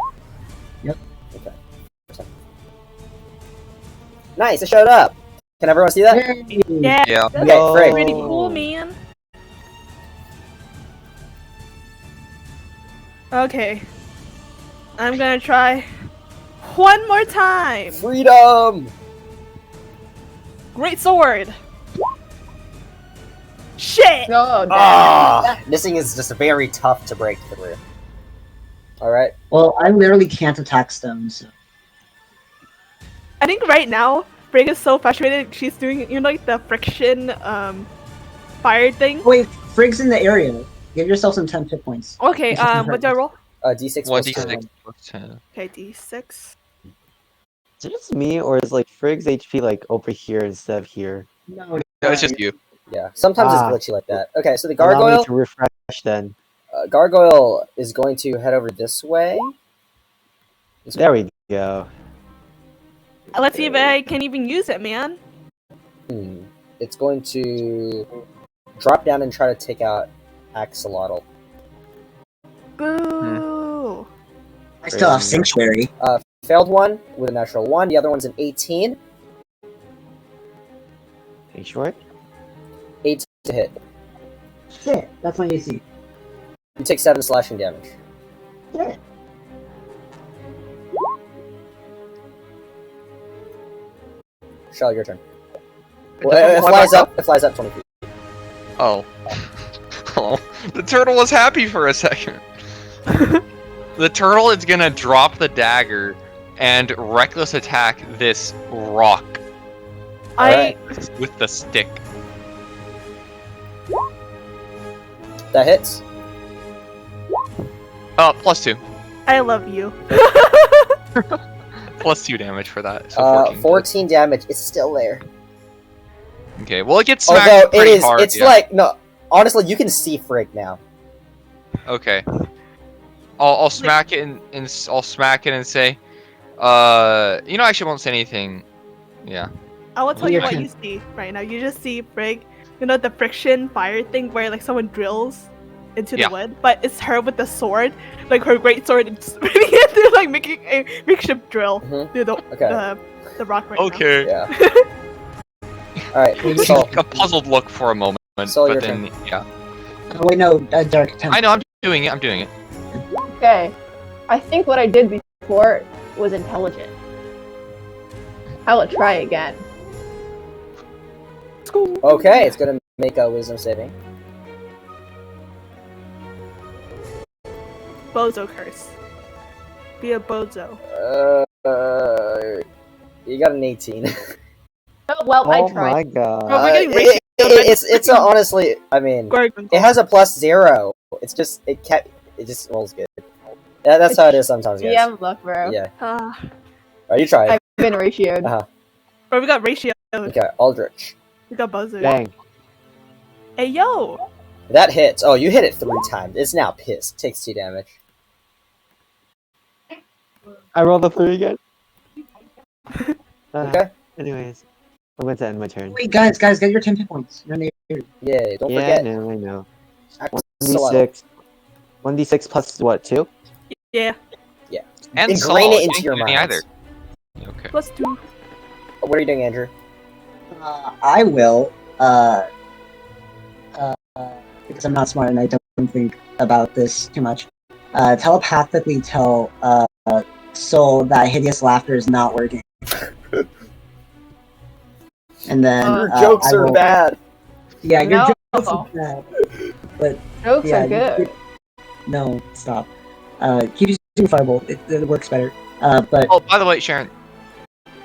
Yep. Okay. Nice, it showed up! Can everyone see that? Yeah. Yeah. That's Okay, great. pretty cool, man. Okay. I'm gonna try one more time. Freedom! Great sword. Shit. No, damn. Ah! Missing is just very tough to break through. Alright. Well, I literally can't attack stones. So. I think right now, Brig is so frustrated. She's doing, like the friction, fire thing. Wait, Frig's in the area. Give yourself some 10 hit points. Okay. What do I roll? D6 One plus 2. d6 plus 10. Okay, d6. Is it just me, or is like Frigg's HP like over here instead of here? No, No, it's just you. Yeah, sometimes Ah. it's glitchy like that. Okay, so the Allow me gargoyle... to refresh then. Gargoyle is going to head over this way. There we go. Let's see if I can even use it, man. It's going to drop down and try to take out Axolotl. Boo. I still have Sanctuary. Failed one with a natural 1. The other one's an 18. Are you sure? 8 to hit. Shit, that's my AC. You take 7 slashing damage. Shit. Shell, your turn. Well, it flies up 20 feet. Oh. Oh. The turtle was happy for a second. The turtle is gonna drop the dagger and reckless attack this rock with the stick. That hits. +2. I love you. +2 damage for that. So 14 damage. It's still there. Okay, well it gets smacked Although pretty it is, hard. it's yeah. like, no, honestly, you can see Frigg now. Okay. I'll smack it and I'll smack it and say, you know, I actually won't say anything. Yeah. I will tell you Your what turn. you see right now. You just see Brig, you know, the friction fire thing where like someone drills into Yeah. the wood, but it's her with the sword, like her great sword, and just really they're like making a makeshift drill through the rock right Okay. Yeah. Alright, It's so, like a puzzled look for a moment, So but your then yeah. Oh, wait, no, Dark Temple. I know I'm doing it. I'm doing it. Okay. I think what I did before was intelligent. I will try again. now. okay, it's gonna make a wisdom saving. Bozo curse. Be a bozo. You got an 18. Oh, well, I Oh tried. my god. Bro, we're getting it- ratioed it's honestly, I mean, Gargoyle. it has a +0. It's just, it just rolls good. That's how it is sometimes, guys. DM luck, bro. Yeah. Ah. Alright, you try. I've been ratioed. Bro, we got ratio. Okay, Aldrich. We got bozo. Dang. Hey yo. That hits. Oh, you hit it 3 times. It's now pissed. Takes 2 damage. I rolled a 3 again. Okay. Anyways, I'm going to end my turn. Wait, guys, get your 10 hit points. You're near. Yeah, don't Yeah, forget. no, I know. Axolotl. 1d6. 1d6 plus what, 2? Yeah. And Ingrain Saul, it you into didn't your do any minds. either. Okay. Plus 2. What are you doing, Andrew? I will, because I'm not smart and I don't think about this too much, telepathically tell, Soul that hideous laughter is not working. And then, Your jokes I are will- bad. Yeah, your No. jokes are bad. But, Jokes yeah, are good. no, stop. Keep using Firebolt, it works better. But, Oh, by the way, Sharon,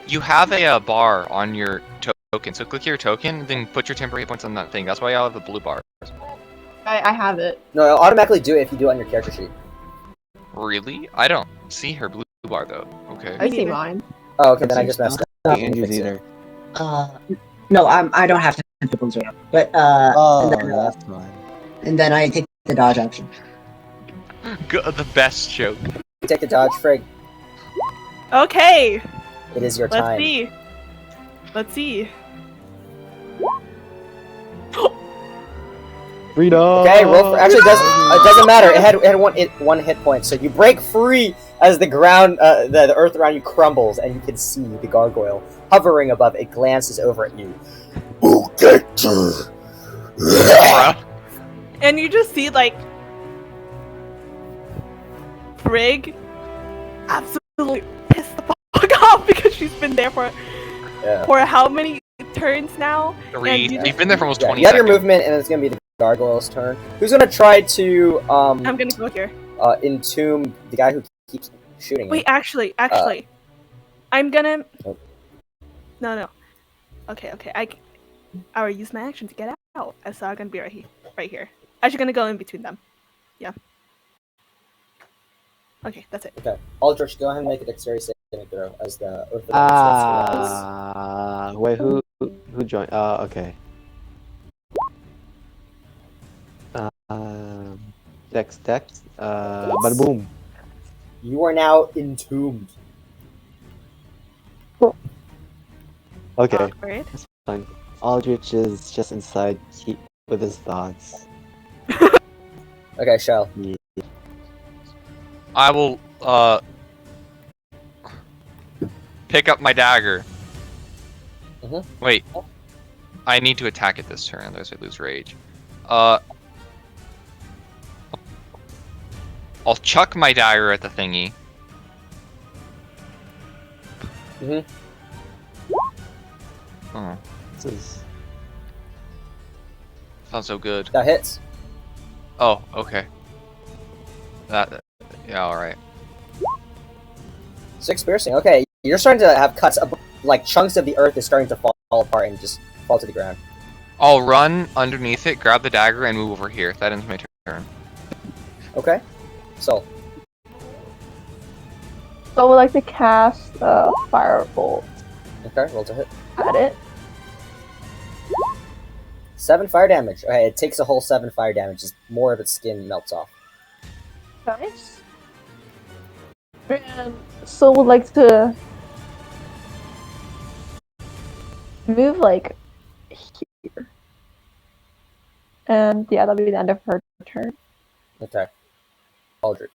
you have a bar on your token. So click your token, then put your temporary hit points on that thing. That's why I have the blue bar. I have it. No, it'll automatically do it if you do it on your character sheet. Really? I don't see her blue bar though. Okay. I see mine. Oh, okay, then I just messed up. Not Let me Andrews fix it. either. no, I don't have 10 hit points right now. But, Oh, and then, that's fine. and then I take the dodge action. The best joke. Take the dodge, Frigg. Okay. It is your Let's time. see. Let's see. Freedom! Okay, roll for. Actually, it doesn't matter. It had one hit point, so you break free as the ground, the earth around you crumbles, and you can see the gargoyle hovering above. It glances over at you. And you just see like Brig absolutely pissed the fuck off because she's been there for how many turns now? 3. And you You've been there for almost 20 You have your seconds. movement, and it's gonna be the gargoyle's turn. Who's gonna try to I'm gonna go here. entomb the guy who keeps shooting? Wait, him? actually, I'm gonna. Oh. No. Okay. I will use my action to get out. So I'm gonna be right here. Actually, gonna go in between them. Yeah. Okay, that's it. Okay, Aldrich, go ahead and make a dexterity saving throw as the Orthodox. Wait, who joined? Okay. Dex, bada boom. You are now entombed. Okay, Awkward. that's fine. Aldrich is just inside with his thoughts. Okay, Shell. I will pick up my dagger. Mhm. Wait. I need to attack it this turn, otherwise I lose rage. I'll chuck my dagger at the thingy. Mhm. Oh, This is sounds so good. That hits. Oh, okay. Yeah, alright. 6 piercing. Okay, you're starting to have cuts. Like chunks of the earth is starting to fall apart and just fall to the ground. I'll run underneath it, grab the dagger, and move over here. That ends my turn. Okay. So So I would like to cast Firebolt okay, roll to hit. at it. 7 fire damage. Okay, it takes a whole 7 fire damage as more of its skin melts off. Nice. And Soul would like to move like here. And yeah, that'll be the end of her turn. Okay. Aldrich.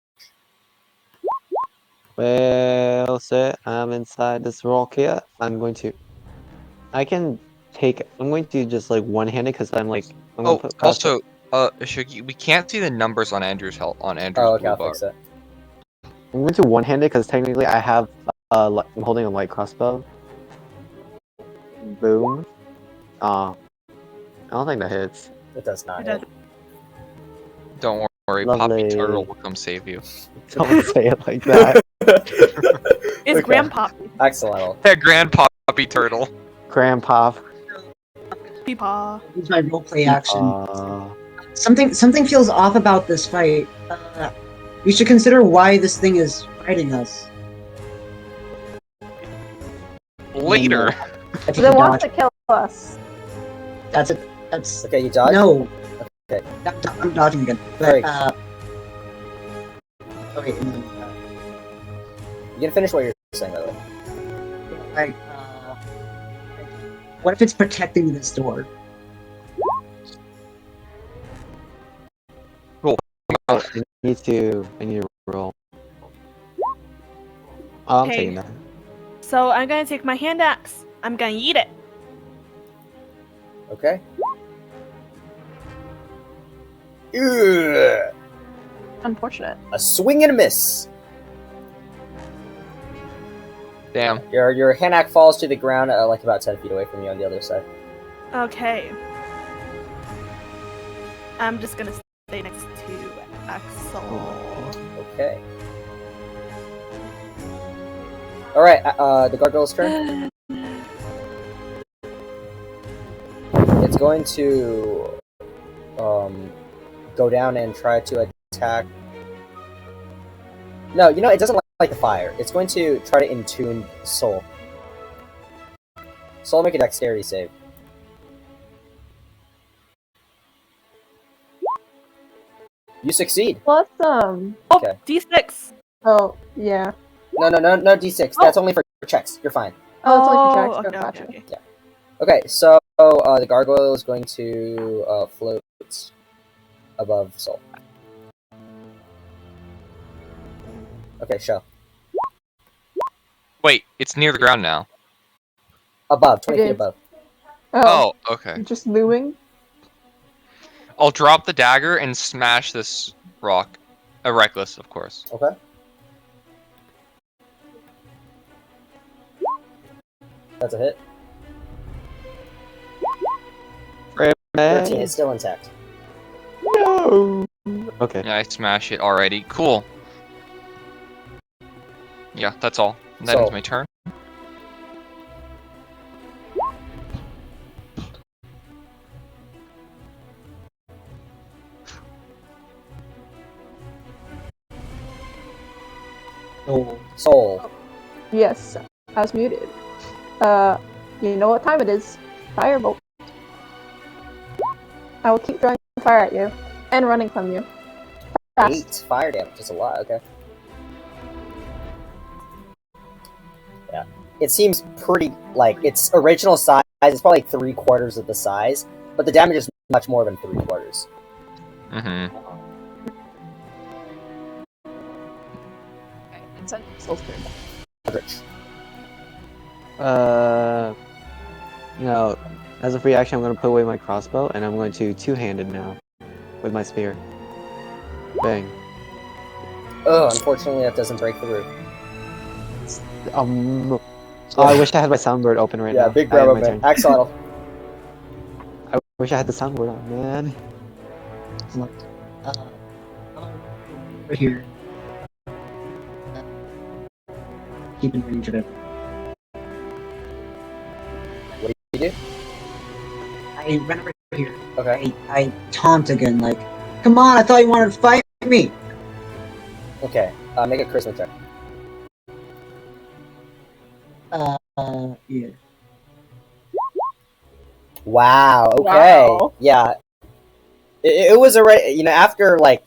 Well, sir, I'm inside this rock here. I'm going to just like one-handed because I'm like I'm gonna Oh, put also, Shuggy, we can't see the numbers on Andrew's Oh, okay, blue I'll bar. fix it. I'm going to one-handed because technically I have I'm holding a light crossbow. Boom. I don't think that hits. It does not It hit. does. Don't worry, Lovely. Poppy Turtle will come save you. Don't say it like that. It's Okay. Grandpa. Excellent. Yeah, Grand Poppy Turtle. Grandpa. Peepaw. Use my roleplay action. Uh, Something feels off about this fight. We should consider why this thing is fighting us. Later. I think It we wants dodge. to kill us. That's it. That's Okay, you dodge? no. Okay. I'm dodging again. Great. But okay. And then, You can finish what you're saying, by the way. like, what if it's protecting this door? I need to roll. Oh, I'm Okay. taking that. So I'm gonna take my hand axe. I'm gonna eat it. Okay. Ugh. Unfortunate. A swing and a miss. Damn. Your hand axe falls to the ground, like about 10 feet away from you on the other side. Okay. I'm just gonna stay next to Axel. Okay. Alright, the gargoyle's turn. It's going to go down and try to attack. No, you know, it doesn't like the fire. It's going to try to intune Soul. Soul, make a dexterity save. You succeed. Plus, Oh, Okay. D6. oh, yeah. No, D6. That's only for checks. You're fine. Oh, it's only for okay, checks. Gotcha. okay. Okay, so the gargoyle is going to float above Soul. Okay, show. Wait, it's near the ground now. Above, 20 It feet is. above. Oh, okay. Just moving. I'll drop the dagger and smash this rock. Reckless, of course. Okay. That's a hit. 13 is still intact. No. Okay. Yeah, I smash it already. Cool. Yeah, that's all. That So- ends my turn. Oh, Soul. Yes, I was muted. You know what time it is. Firebolt. I will keep throwing fire at you. And running from you. Fast. 8 fire damage. That's a lot, okay. Yeah. It seems pretty, like, its original size is probably like 3/4 of the size, but the damage is much more than 3/4. Mm-hmm. It's Soul's turn. Aldrich. No. As a free action, I'm going to put away my crossbow, and I'm going to two-handed now with my spear. Bang. Oh, unfortunately that doesn't break through. Oh, I wish I had my soundboard open right now. Yeah, big I had bravo my man. turn. Axolotl. I wish I had the soundboard on, man. over here. Keep in range of it. What do you do? I run over here. Okay. I taunt again, like, come on, I thought you wanted to fight me! Okay. Make a charisma check. Yeah. Wow. Okay. Wow. Yeah. It was already, after like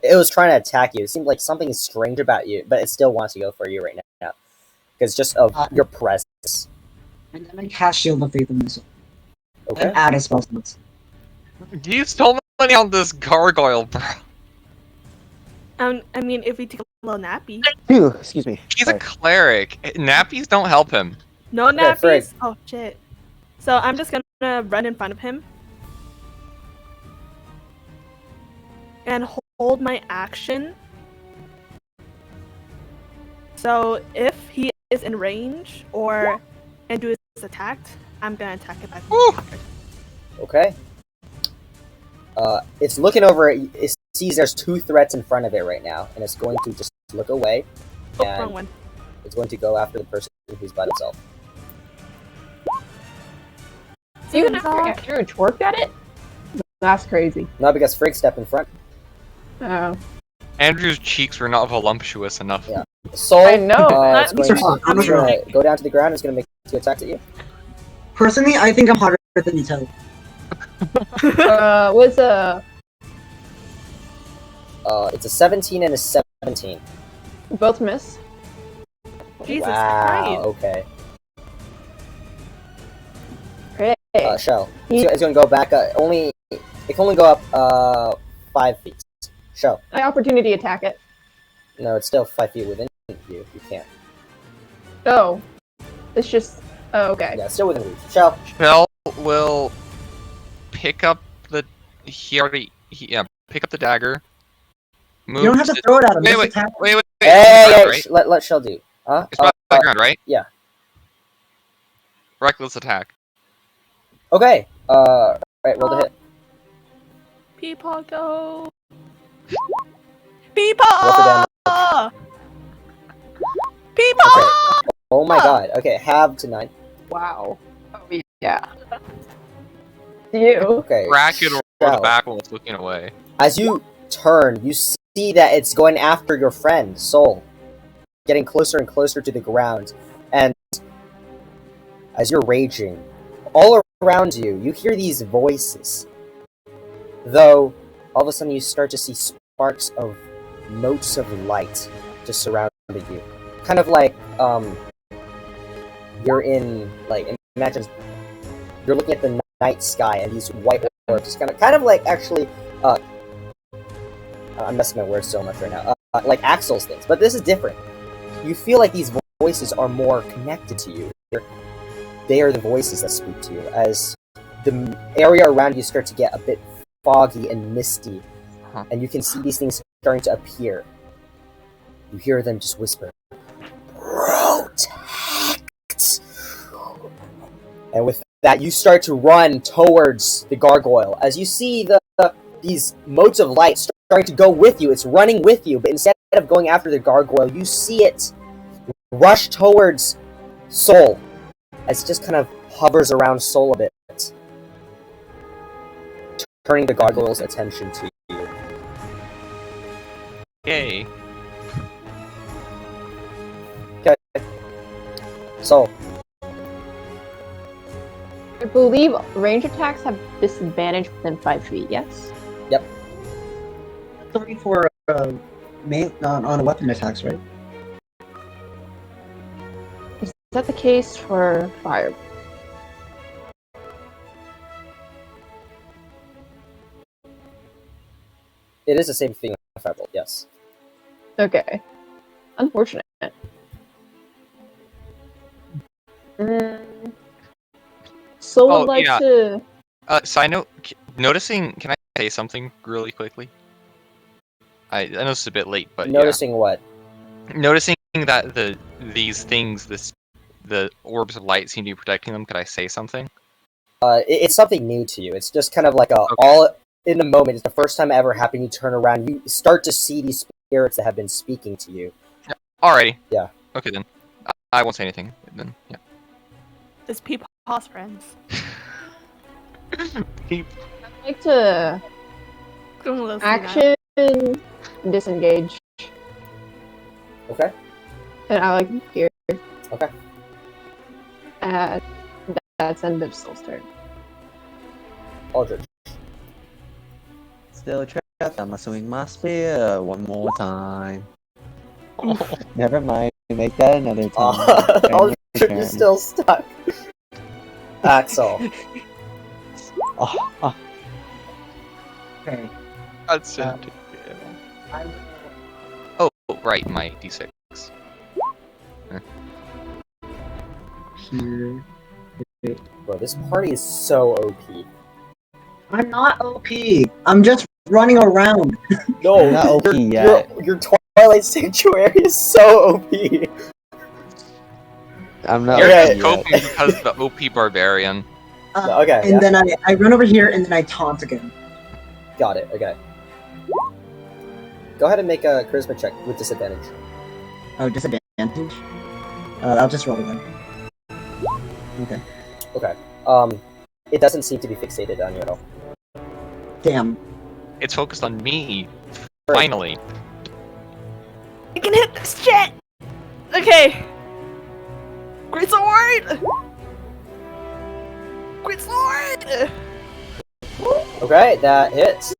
it was trying to attack you. It seemed like something is strange about you, but it still wants to go for you right now because just of your presence. And then I cast Shield of Faith on myself. Okay. And add a spell slots. You stole money on this gargoyle, bro. I mean, if we take a little nappy. Phew, excuse me. He's Sorry. a cleric. Nappies don't help him. No Okay, nappies? Frig. Oh, shit. So I'm just gonna run in front of him. And hold my action. So if he is in range and do his attack, I'm gonna attack it back. Woo! Okay. It's looking over. It sees there's 2 threats in front of it right now, and it's going to just look away. Oh, And wrong one. it's going to go after the person who's by themselves. Even after Andrew worked at it? That's crazy. No, because Frigg stepped in front. Oh. Andrew's cheeks were not voluptuous enough. Yeah. Soul. I know. It's going to go down to the ground. It's going to make 2 attacks at you. Personally, I think I'm hotter than you tell. Was It's a 17 and a 17. both miss? Jesus Wow. Christ. Okay. Great. Shell. It's going to go back. It can only go up 5 feet. Shell. I opportunity attack it. No, it's still 5 feet within you. You can't. Oh. It's just. Oh, okay. Yeah, it's still within reach. Shell. Shell will pick up the. Pick up the dagger. Move. You don't have to throw it at him. Wait, just wait, attack. wait. Hey, Right? let Shell do. Huh? It's by the ground, right? yeah. Reckless attack. Okay. Right, roll the hit. People go. Roll for People! damage. People! Okay. Oh my god. Okay, halve to 9. Wow. Oh, yeah. You. Okay. Bracket or the Shell. back while it's looking away. As you turn, you see that it's going after your friend, Soul. Getting closer and closer to the ground. And as you're raging, all around you, you hear these voices. Though, all of a sudden you start to see sparks of motes of light just surrounding you. Kind of like, you're in, like, imagine you're looking at the night sky and these white orbs. Kind of like, actually, I'm messing my words so much right now. Like Axel's things. But this is different. You feel like these voices are more connected to you. They are the voices that speak to you. As the area around you starts to get a bit foggy and misty, and you can see these things starting to appear. You hear them just whisper, "Protect!" And with that, you start to run towards the gargoyle. As you see these motes of light starting to go with you, it's running with you, but instead of going after the gargoyle, you see it rush towards Soul, as it just kind of hovers around Soul a bit, turning the gargoyle's attention to you. Yay. Soul. I believe range attacks have disadvantage within 5 feet, yes? Yep. It's only for on weapon attacks, right? Is that the case for fire? It is the same thing with Firebolt, yes. Okay. Unfortunate. So would like yeah. to. Side note, noticing, can I say something really quickly? I know this is a bit late, but Noticing what? Noticing that these things, the orbs of light seem to be protecting them, could I say something? It's something new to you. It's just kind of like all in the moment. It's the first time it ever happened. You turn around, you start to see these spirits that have been speaking to you. Alrighty. Yeah. Okay then. I won't say anything then. Yeah. It's Peepaw's friends. I'd like to Don't listen to action disengage. Okay. And I like here. Okay. That's end of Soul's turn. Aldrich. Still trapped. I'm gonna swing my spear one more time. Never mind. Make that another time. Aldrich is still stuck. Axel. Okay. That's Uh, it. I will- Oh, right, my d6. Here. Bro, this party is so OP. I'm not OP. I'm just running around. No, Not OP your, yet. your Twilight Sanctuary is so OP. I'm not You're Okay. just OP coping yet. because of the OP barbarian. Okay, And yeah. then I run over here and then I taunt again. Got it, okay. Go ahead and make a charisma check with disadvantage. Oh, disadvantage? I'll just roll again. Okay. Okay. It doesn't seem to be fixated on you at all. Damn. It's focused on me. Finally. I can hit this shit! Okay. Great sword! Great sword! Okay, that hits.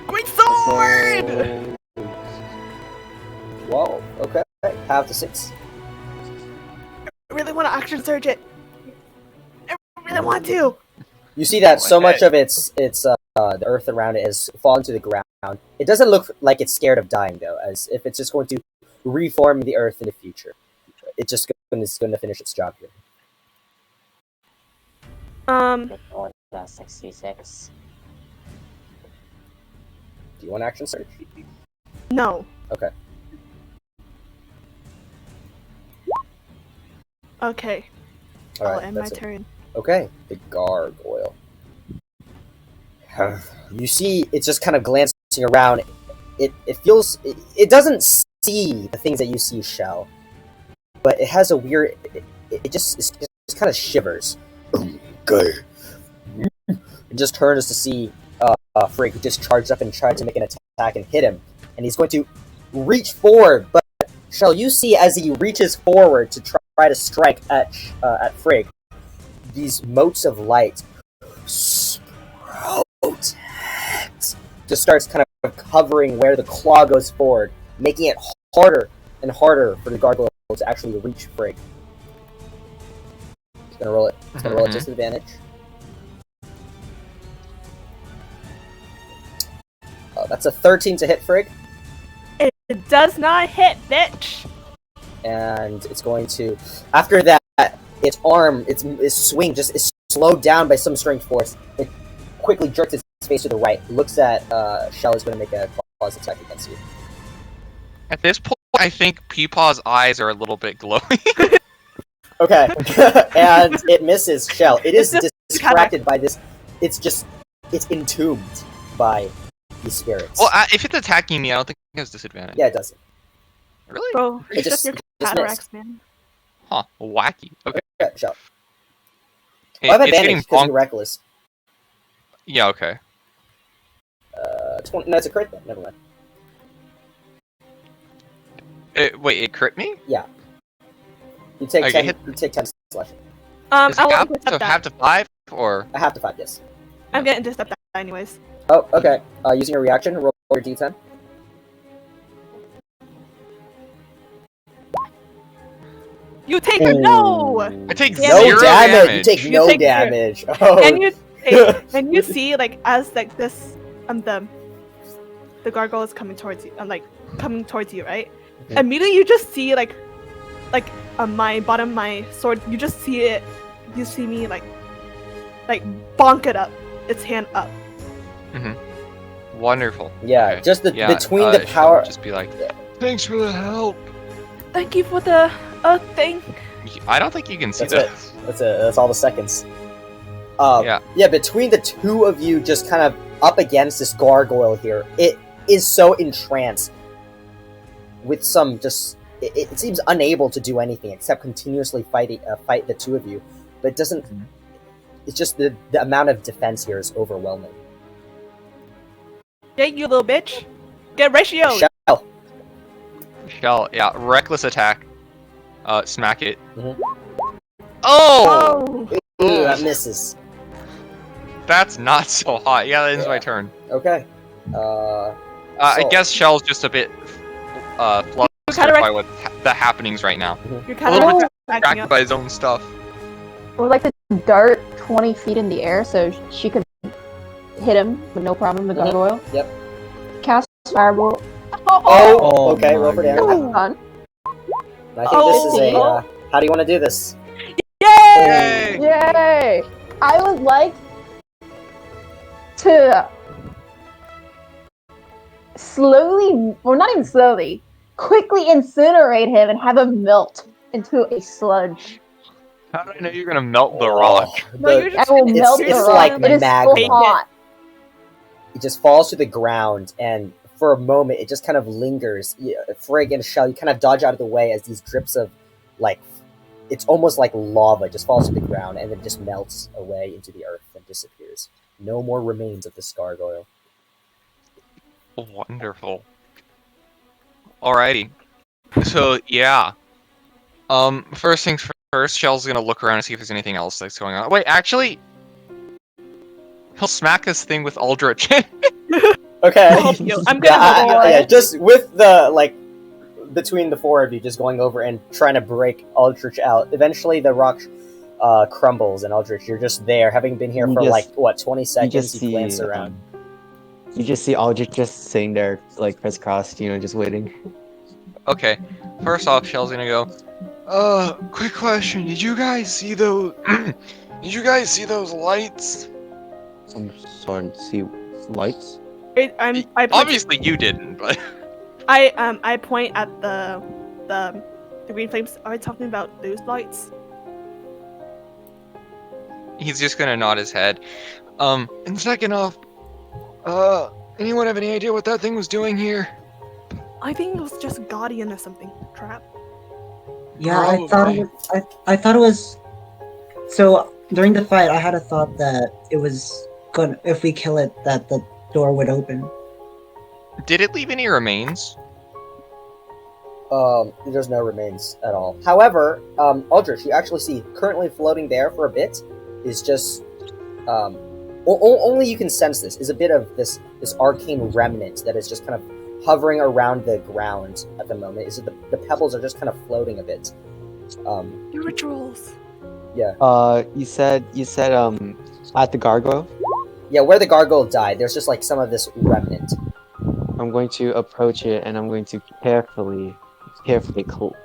Great sword! Whoa, okay. Half to 6. I really want to action surge it. I really want to. You see that Go so much ahead. of the earth around it has fallen to the ground. It doesn't look like it's scared of dying though, as if it's just going to reform the earth in the future. It's just going to finish its job here. Ignore the 66. Do you want action surge? No. Okay. Okay. All I'll right. end my That's it. turn. Okay. The gargoyle. You see, it's just kind of glancing around. It feels it doesn't see the things that you see, Shell, but it has a weird. It just kind of shivers. Okay. It just turns to see Frigg, who just charged up and tried to make an attack and hit him, and he's going to reach forward. But Shell, you see as he reaches forward to try to strike at Frigg, these motes of light just starts kind of covering where the claw goes forward, making it harder and harder for the gargoyle to actually reach Frigg. It's gonna roll it. It's gonna roll at disadvantage. That's a 13 to hit Frigg, It does not hit, bitch. and it's going to. After that, its arm, its swing, just is slowed down by some strange force. It quickly jerks its face to the right. Looks at Shell is going to make a claws attack against you. At this point, I think Peepaw's eyes are a little bit glowing. Okay, and it misses Shell. It is distracted by this. It's entombed by these spirits. Well, if it's attacking me, I don't think it has disadvantage. Yeah, it does. Really? Bro, It it's just- just your it just cataracts, man. Huh. Wacky. Okay. Yeah, Shell. It- I have it's getting advantage because bonk- you're reckless. Yeah, okay. 20, no, it's a crit then. Never mind. Wait, it crit me? You take Okay, 10. hit- You take 10 slashing. Is I it will half, intercept so that. half to 5, or? A half to 5, yes. I'm gonna intercept that anyways. Oh, okay. Using a reaction, roll your d10. You take a no! I take Yeah, No zero damage. You take You no take zero. damage. Oh. And you see like as like this the gargoyle is coming towards you, coming towards you, right? Mhm. Immediately you just see like my bottom my sword. You just see it. You see me like bonk it up, its hand up. Wonderful. Yeah, Okay. just Yeah, between the she'll power. just be like, Thanks for the help. Thank you for the thing. I don't think you can see That's this. That's all the seconds. Yeah. Between the two of you, just kind of up against this gargoyle here, it is so entranced with some just. It seems unable to do anything except continuously fight the two of you, but it doesn't. It's just the amount of defense here is overwhelming. Yeah, you little bitch. Get ratio. Shell. Shell, yeah, reckless attack. Smack it. Mhm. Oh! Oh, Ooh, that misses. That's not so hot. Yeah, that ends my Yeah. turn. Okay. I Sol. guess Shell's just a bit flustered kinda by what the happenings right now. You're A kind little of bit acting distracted up. by his own stuff. Would like to dart 20 feet in the air so she could hit him with no problem, the Mhm. gargoyle. Yep. Cast Firebolt. Oh, okay, my roll for damage. God. Done. And I think this is a, Oh. how do you want to do this? Yay! Yay! Yay! I would like to slowly, well, not even slowly, quickly incinerate him and have him melt into a sludge. How do I know you're gonna melt the rock? No, you're I just will gonna- melt you're the just rock. gonna, It is so magma. hot. It just falls to the ground, and for a moment, it just kind of lingers. Frigg and Shell, you kind of dodge out of the way as these drips of, like, it's almost like lava just falls to the ground, and then just melts away into the earth and disappears. No more remains of this gargoyle. Wonderful. Alrighty. So yeah. First things first, Shell's gonna look around and see if there's anything else that's going on. Wait, actually, he'll smack this thing with Aldrich. Okay. I'll help you. I'm gonna help you. Yeah, just with the, like, between the four of you, just going over and trying to break Aldrich out. Eventually, the rock crumbles, and Aldrich, you're just there, having been here You for, just- like, what, 20 You seconds? just You see, glance around. you just see Aldrich just sitting there, like crisscrossed, just waiting. Okay. First off, Shell's gonna go. Quick question. Did you guys see those? Did you guys see those lights? I'm sorry, see lights? I point, Obviously, you didn't, but I point at the green flames. Are we talking about those lights? he's just gonna nod his head. And second off, anyone have any idea what that thing was doing here? I think it was just Guardian or something. Trap. Yeah, I thought Probably. it was, I thought it was. So during the fight, I had a thought that it was good if we kill it, that the door would open. Did it leave any remains? There's no remains at all. However, Aldrich, you actually see currently floating there for a bit is just, only you can sense this, is a bit of this arcane remnant that is just kind of hovering around the ground at the moment. Is it the pebbles are just kind of floating a bit. The rituals. You said at the gargoyle. Yeah, where the gargoyle died, there's just like some of this remnant. I'm going to approach it and I'm going to carefully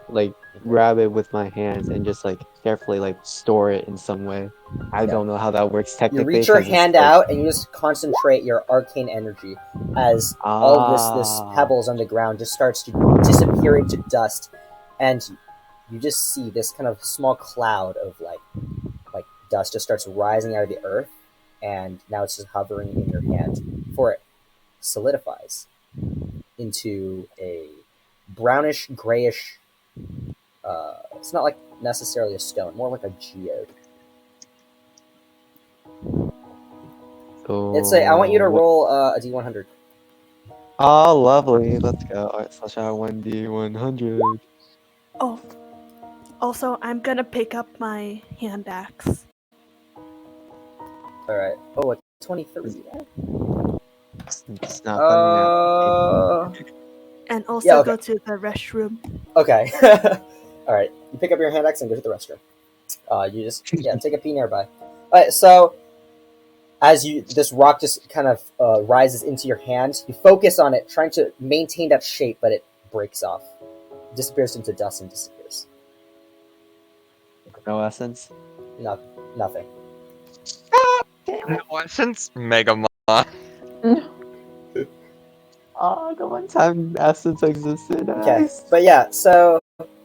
like grab it with my hands and just like carefully like store it in some way. I don't know how that works You technically. reach your 'cause it's, hand like- out and you just concentrate your arcane energy as all of this pebbles on the ground just starts to disappear into dust, and you just see this kind of small cloud of like dust just starts rising out of the earth, and now it's just hovering in your hand before it solidifies into a brownish grayish, it's not like necessarily a stone, more like a geode. It's I want you to roll a d100. Oh, lovely. Let's go. Alright, slash out 1d100. Oh. Also, I'm gonna pick up my hand axe. Alright. Oh, a 23. It's not coming out. And also Yeah, okay. go to the restroom. Okay. Alright. You pick up your hand axe and go to the restroom. You just take a pee nearby. Alright, so as this rock just kind of rises into your hand, you focus on it, trying to maintain that shape, but it breaks off. It disappears into dust and disappears. No essence. Nothing. No essence? Mega Oh, the one time essence existed. Okay. Nice. But yeah, so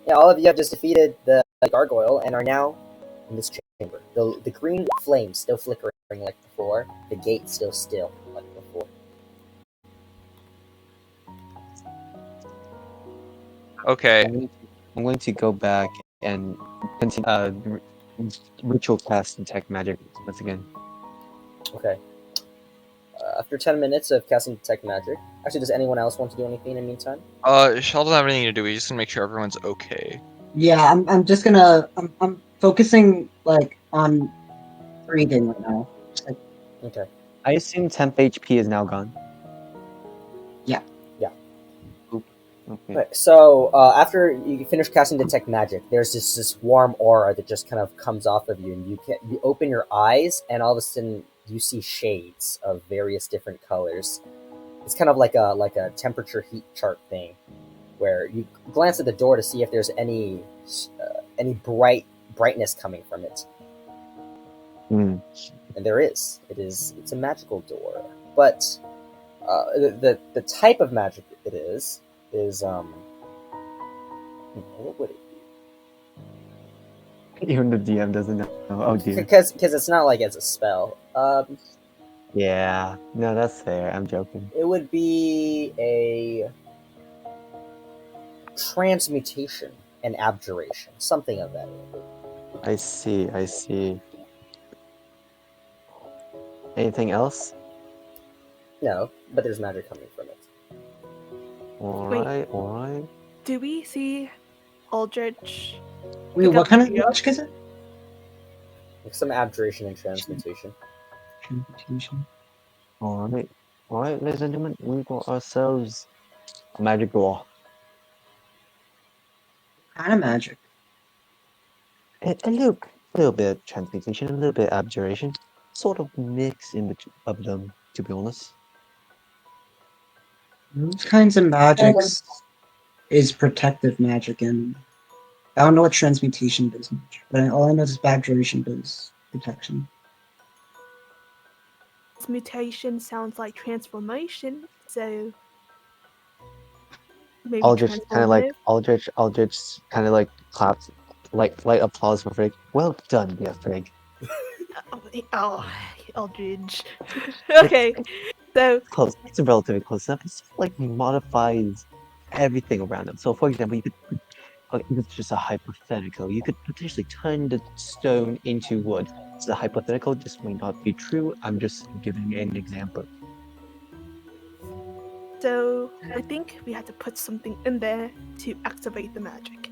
all of you have just defeated the gargoyle and are now in this chamber. The green flames still flickering like before. The gate still like before. Okay. I'm going to go back and continue ritual cast and detect magic once again. Okay. After 10 minutes of casting detect magic. Actually, does anyone else want to do anything in the meantime? Shell doesn't have anything to do. We just want to make sure everyone's okay. Yeah, I'm just gonna I'm focusing like on breathing right now. Like, Okay. I assume temp HP is now gone. Yeah. Yeah. Okay. Right, so after you finish casting detect magic, there's this warm aura that just kind of comes off of you, and you open your eyes, and all of a sudden you see shades of various different colors. It's kind of like a temperature heat chart thing, where you glance at the door to see if there's any brightness coming from it, Hmm. and there is. It's a magical door, but the type of magic it is what would it Even the DM doesn't know. Oh dear. because it's not like it's a spell. Yeah. No, that's fair. I'm joking. It would be a transmutation and abjuration, something of that. I see. I see. Anything else? No, but there's magic coming from it. Alright, alright. Do we see Aldrich? Wait, Pick what up kind of Rio? magic is it? Like some abjuration and transmutation. Transmutation. Alright. Alright, ladies and gentlemen, we got ourselves a magic door. Kind of magic. A little bit transmutation, a little bit abjuration. Sort of mix in between of them, to be honest. Those kinds of magics is protective magic, and I don't know what transmutation does much, but all I know is abjuration does protection. Mutation sounds like transformation, so maybe Aldrich kind of like transformative. Aldrich kind of like claps, like light applause for Frigg. Well done, dear Frigg. Oh, Aldrich. Okay, so Close. It's relatively close enough. It's like modifies everything around them. So, for example, you could. Okay, it's just a hypothetical. You could potentially turn the stone into wood. It's a hypothetical. This may not be true. I'm just giving an example. I think we had to put something in there to activate the magic.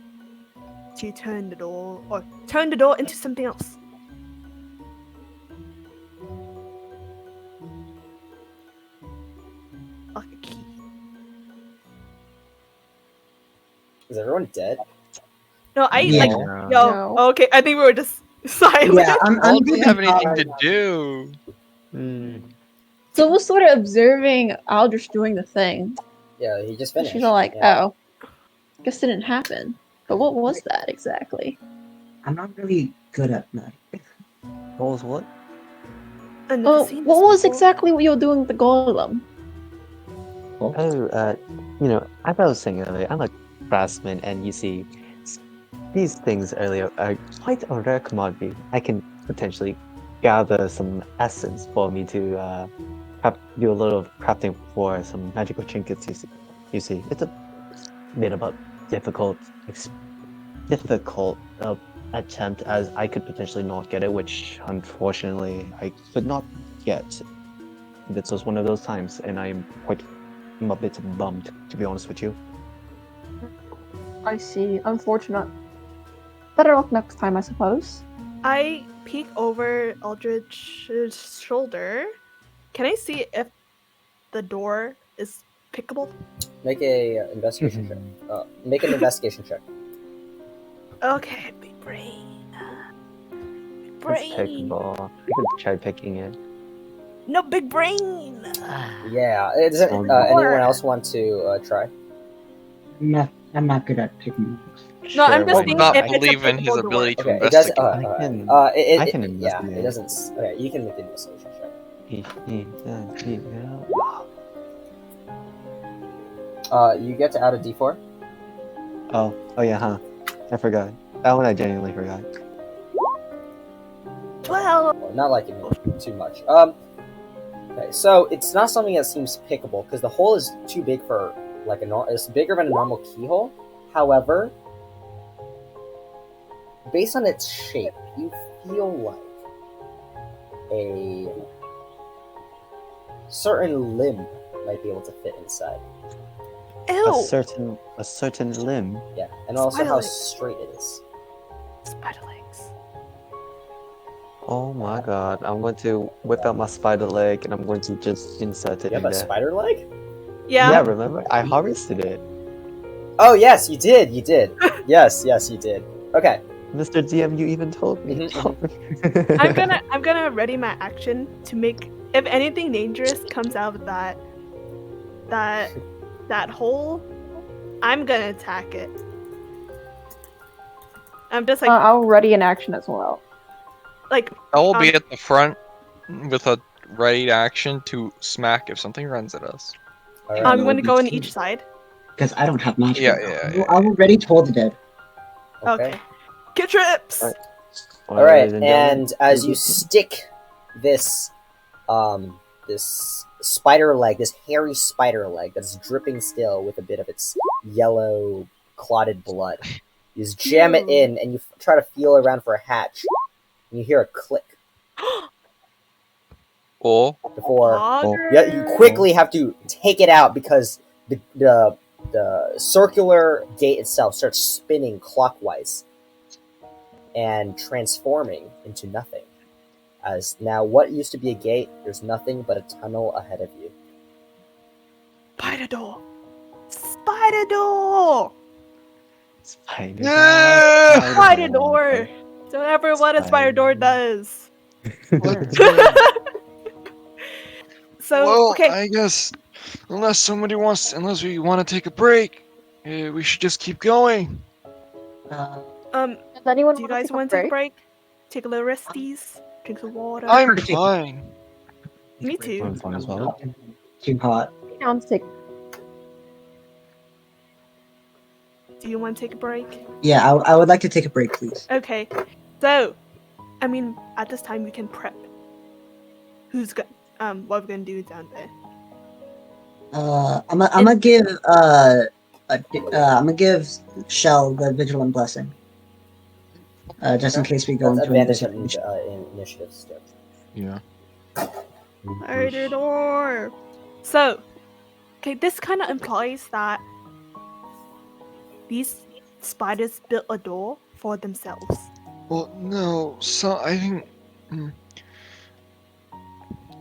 To turn the door into something else. Like a key. Is everyone dead? No, I Yeah. like yo. No. Okay, I think we were just silent. Yeah, I'm All doesn't getting have anything tired. to do. Hmm. So we're sort of observing Aldrich doing the thing. Yeah, he just And finished. she's all like, Yeah. oh, guess it didn't happen. But what was that exactly? I'm not really good at magic. What was what? I've never Oh, seen what this was before. exactly what you were doing with the golem? Oh, as I was saying earlier, I'm a craftsman, and you see, these things earlier are quite a rare commodity. I can potentially gather some essence for me to do a little crafting for some magical trinkets. You see, it's a bit of a difficult attempt, as I could potentially not get it, which unfortunately I could not get. This was one of those times, and I'm a bit bummed, to be honest with you. I see. Unfortunate. Better luck next time, I suppose. I peek over Aldrich's shoulder. Can I see if the door is pickable? Make a investigation check. Make an investigation check. Okay, big brain. Big It's pickable. You could try picking it. No big brain. Yeah. Doesn't anyone else want to try? I'm not good at picking. No, I'm Sure, just why thinking not? if Not it's a believe in his pickable door. ability to Okay, it does. investigate. I can Yeah, investigate. it doesn't. Okay, you can make the investigation check. You get to add a d4. Oh yeah, huh? I forgot. That one I genuinely forgot. 12. Well, not like it too much. Okay, so it's not something that seems pickable because the hole is too big for like it's bigger than a normal keyhole. However, based on its shape, you feel like a certain limb might be able to fit inside. Ew. A certain limb. Yeah, and also Spider how legs. straight it is. Spider legs. Oh my god, I'm going to whip out my spider leg and I'm going to just insert it You have in a there. spider leg? Yeah, Yeah. remember? I harvested it. Oh yes, you did. You did. Yes, you did. Okay. Mr. DM, you even told me. Mhm, I'm gonna ready my action to make if anything dangerous comes out of that hole, I'm gonna attack it. I'm just I'll ready an action as well. like I will be um, at the front with a ready action to smack if something runs at us. All I'm right. gonna go on each side. Because I don't have magic. Yeah. I will ready toll the dead. Okay. Get trips. Alright. All right. Ladies and gentlemen, And as you stick this, this spider leg, this hairy spider leg that's dripping still with a bit of its yellow clotted blood, you just jam it Ew. in, and you try to feel around for a hatch, and you hear a click Oh, before. Bogger. Yeah, you quickly have to take it out because the circular gate itself starts spinning clockwise and transforming into nothing. As now, what used to be a gate, there's nothing but a tunnel ahead of you. Spider door. Spider door. Spider Yeah! door, Spider door. Don't ever what a spider door does. So Well, okay. I guess unless we want to take a break, we should just keep going. Um, Does anyone do you want to guys take a want to take a break? break? Take a little resties. Drink some water. I'm fine. Me too. I'm fine as well. Too hot. I want to take. Do you want to take a break? Yeah, I would like to take a break, please. Okay. So, I mean, at this time we can prep. What we're gonna do down there. I'm gonna give I'm gonna give Shell the vigilant blessing. Just in case we go That's into another advantage on situation. in initiative still. Yeah. Spider door. So, okay, this kind of implies that these spiders built a door for themselves. Well, no. So I think.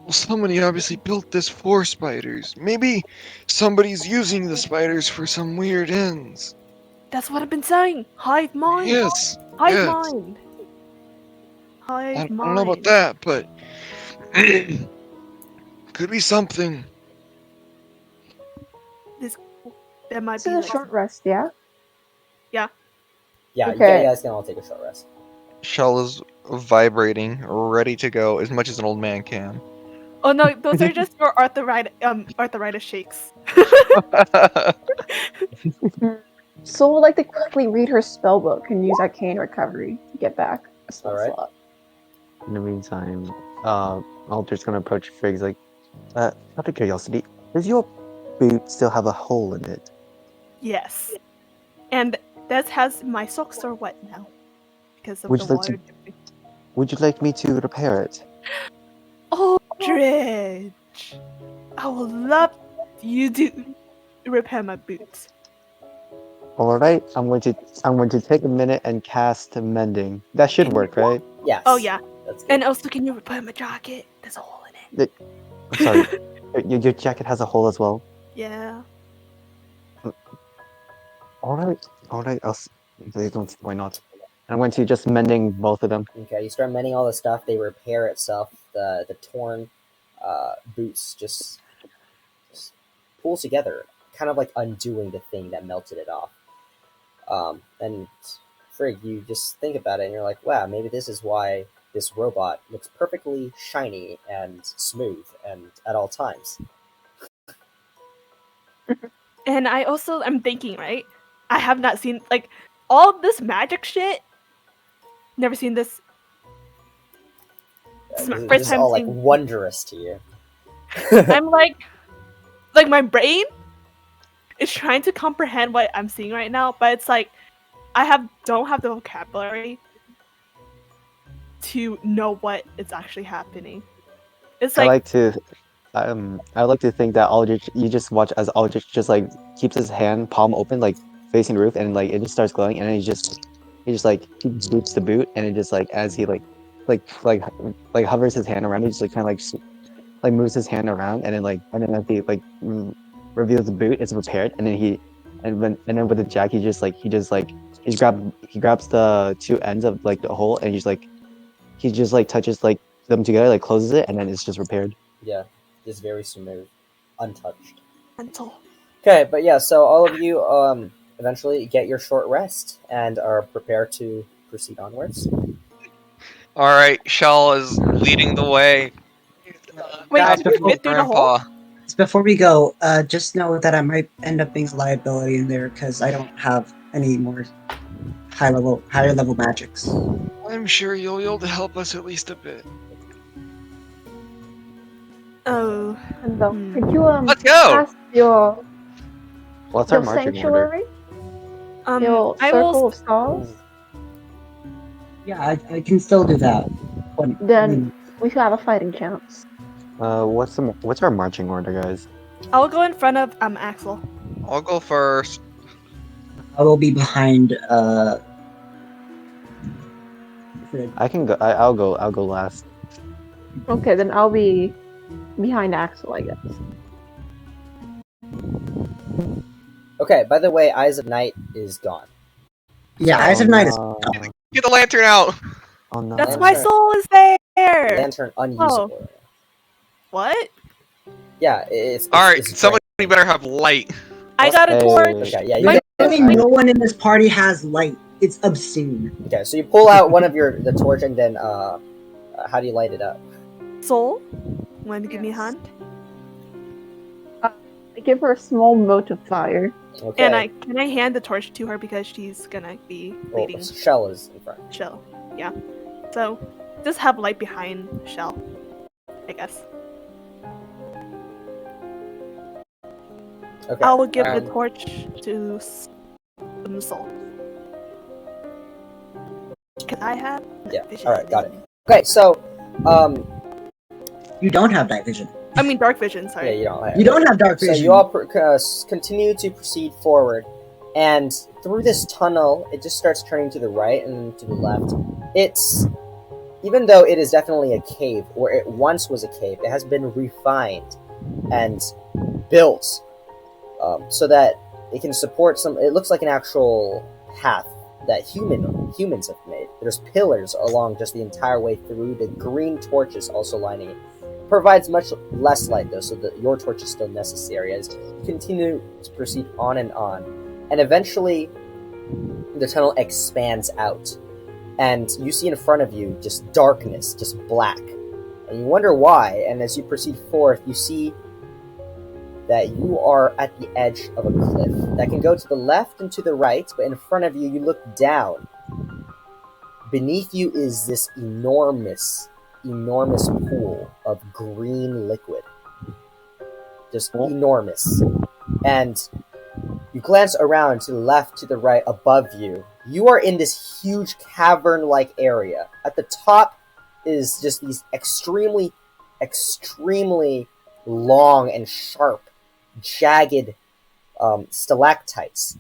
Well, somebody obviously built this for spiders. Maybe somebody's using the spiders for some weird ends. That's what I've been saying. Hive mind. Yes. Hive yes. mind. I Hive don't mind. know about that, but could be something. There might This be is a like short rest, yeah? Yeah, Okay. you guys can all take a short rest. Shell is vibrating, ready to go as much as an old man can. Oh no, those are just your arthritis shakes. So would like to quickly read her spell book and use arcane recovery to get back a spell Alright. slot. In the meantime, Alter's gonna approach Friggs like, out of curiosity, does your boot still have a hole in it? Yes. And that has my socks are wet now because of Would the you like water. to- Would you like me to repair it? Aldrich! I would love you to repair my boots. Alright, I'm going to take a minute and cast mending. That should work, right? Yes. Oh yeah. That's good. And also, can you repair my jacket? There's a hole in it. I'm sorry. Your jacket has a hole as well. Yeah. Alright, why not? I'm going to just mending both of them. Okay, you start mending all the stuff. They repair itself. The torn boots just pulls together, kind of like undoing the thing that melted it off. And Frig, you just think about it, and you're like, wow, maybe this is why this robot looks perfectly shiny and smooth and at all times. And I'm thinking, right? I have not seen like all this magic shit. Never seen this. This is my This first is time all like seeing. wondrous to you. I'm like my brain is trying to comprehend what I'm seeing right now, but it's like don't have the vocabulary to know what is actually happening. It's I like like to think that Aldrich, you just watch as Aldrich just like keeps his hand palm open, like facing the roof, and like it just starts glowing, and then he just like he boots the boot, and it just like as he like like hovers his hand around. He just like kind of like moves his hand around, and then as he reveals the boot, it's repaired, and then with the jack, he grabs the two ends of like the hole, and he just like touches like them together, like closes it, and then it's just repaired. Yeah, just very smooth, untouched. Mental. Okay, but yeah, so all of you eventually get your short rest and are prepared to proceed onwards. All right, Shell is leading the way. Wait, Guys, did you fit through the hole? Grandpa. Before we go, just know that I might end up being a liability in there because I don't have any more higher level magics. I'm sure you'll be able to help us at least a bit. Oh. And Hmm. could you Let's go. pass your What's our your marching order? sanctuary? Your I circle will. of stars? Yeah, I can still do that. Then we should have a fighting chance. What's our marching order, guys? I'll go in front of Axel. I'll go first. I will be behind. I can go. I'll go. I'll go last. Okay, then I'll be behind Axel, I guess. Okay, by the way, Eyes of Night is gone. Yeah, Eyes of Night is. no. Get the lantern out. Oh no. That's Lantern. my soul is there. Lantern unusable. What? Yeah, it's All right, it's somebody better have light. I got a Hey. torch. Okay, yeah, you My- get Literally, no one in this party has light. It's obscene. Okay, so you pull out one of the torch, and then how do you light it up? Soul, want to give me a hand? I give her a small mote of fire. Okay. And can I hand the torch to her because she's gonna be Well, leading Shell is in front. Shell. Yeah. So just have light behind Shell, I guess. Okay. I will give the um, torch to Soul. Because I have Yeah. vision. All right, got it. Okay, so You don't have night vision. I mean dark vision. yeah, Sorry. you don't. You don't have dark So vision. you all continue to proceed forward, and through this tunnel, it just starts turning to the right and to the left. It's even though it is definitely a cave, or it once was a cave, it has been refined and built so that it can support some. It looks like an actual path that humans have made. There's pillars along just the entire way through. The green torches also lining it. Provides much less light though, so that your torch is still necessary as you continue to proceed on, and eventually the tunnel expands out, and you see in front of you just darkness, just black, and you wonder why. And as you proceed forth, you see that you are at the edge of a cliff that can go to the left and to the right, but in front of you, you look down. Beneath you is this enormous pool of green liquid. Just enormous. And you glance around to the left, to the right, above you. You are in this huge cavern-like area. At the top is just these extremely long and sharp, jagged stalactites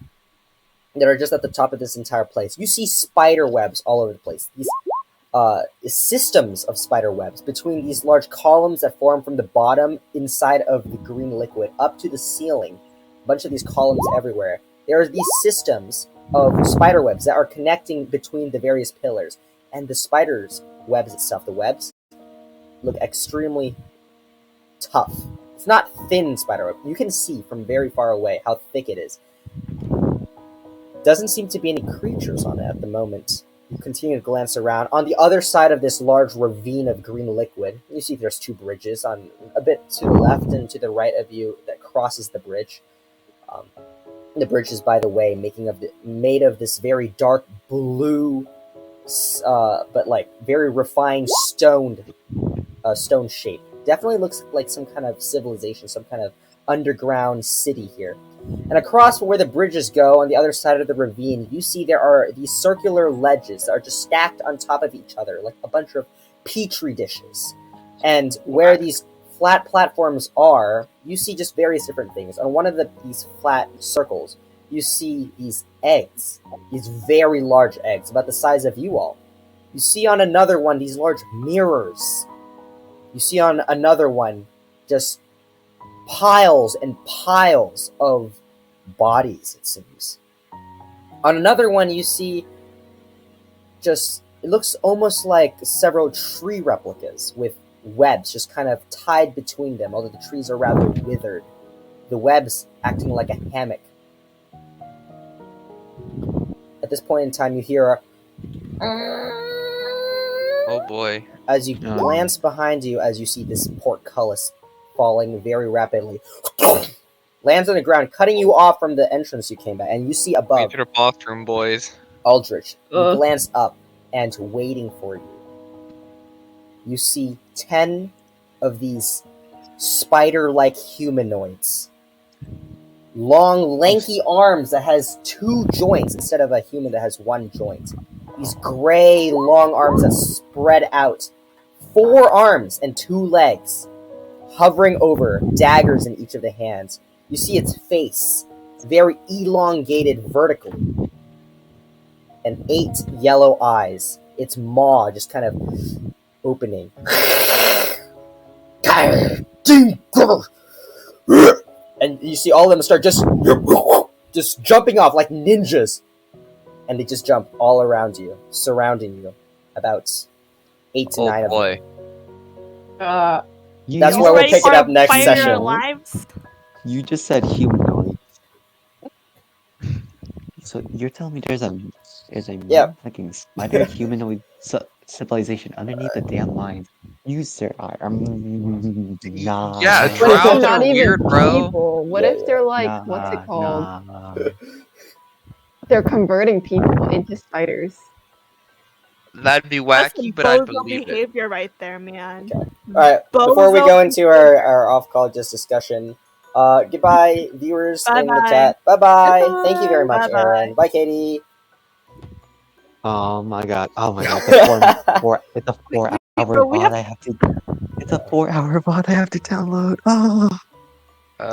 that are just at the top of this entire place. You see spider webs all over the place. These systems of spider webs between these large columns that form from the bottom inside of the green liquid up to the ceiling. A bunch of these columns everywhere. There are these systems of spider webs that are connecting between the various pillars. And the spider's webs itself, the webs, look extremely tough. It's not thin spider web. You can see from very far away how thick it is. Doesn't seem to be any creatures on it at the moment. You continue to glance around. On the other side of this large ravine of green liquid, you see there's two bridges on a bit to the left and to the right of you that crosses the bridge. The bridge is, by the way, made of this very dark blue, but like very refined stone shape. Definitely looks like some kind of civilization, some kind of underground city here. And across from where the bridges go, on the other side of the ravine, you see there are these circular ledges that are just stacked on top of each other, like a bunch of petri dishes. And where these flat platforms are, you see just various different things. On one of these flat circles, you see these eggs, these very large eggs, about the size of you all. You see on another one these large mirrors. You see on another one just piles and piles of bodies, it seems. On another one, you see just, it looks almost like several tree replicas with webs just kind of tied between them, although the trees are rather withered. The webs acting like a hammock. At this point in time, you hear a Oh boy. as you glance behind you, as you see this portcullis falling very rapidly. Lands on the ground, cutting you off from the entrance you came back, and you see above To the bathroom, boys. Aldrich. You glance up, and waiting for you, you see 10 of these spider-like humanoids. Long, lanky arms that has 2 joints instead of a human that has 1 joint. These gray, long arms that spread out. 4 arms and 2 legs, hovering over, daggers in each of the hands. You see its face, very elongated vertically, and 8 yellow eyes. Its maw just kind of opening. And you see all of them start just jumping off like ninjas. And they just jump all around you, surrounding you. About 8 to 9 of them. Boy. That's where we'll pick it up next session. Lives? You just said humanoid. So you're telling me there's a fucking spider humanoid civilization underneath the damn lines? You sir are nah. Yeah, What if Drows they're are not even weird, bro. people? What if they're like, what's it called? Nah. They're converting people into spiders. That'd be That's wacky, some but I'd bozo believe it. behavior right there, man. Alright, before we go into our off-call just discussion, goodbye, viewers in the chat. Bye-bye. Thank you very much, Bye-bye. Aaron. Bye, Katie. Oh my god. It's a 4 hour Bro, we bot have- I have to. It's a 4 hour bot I have to download. Oh.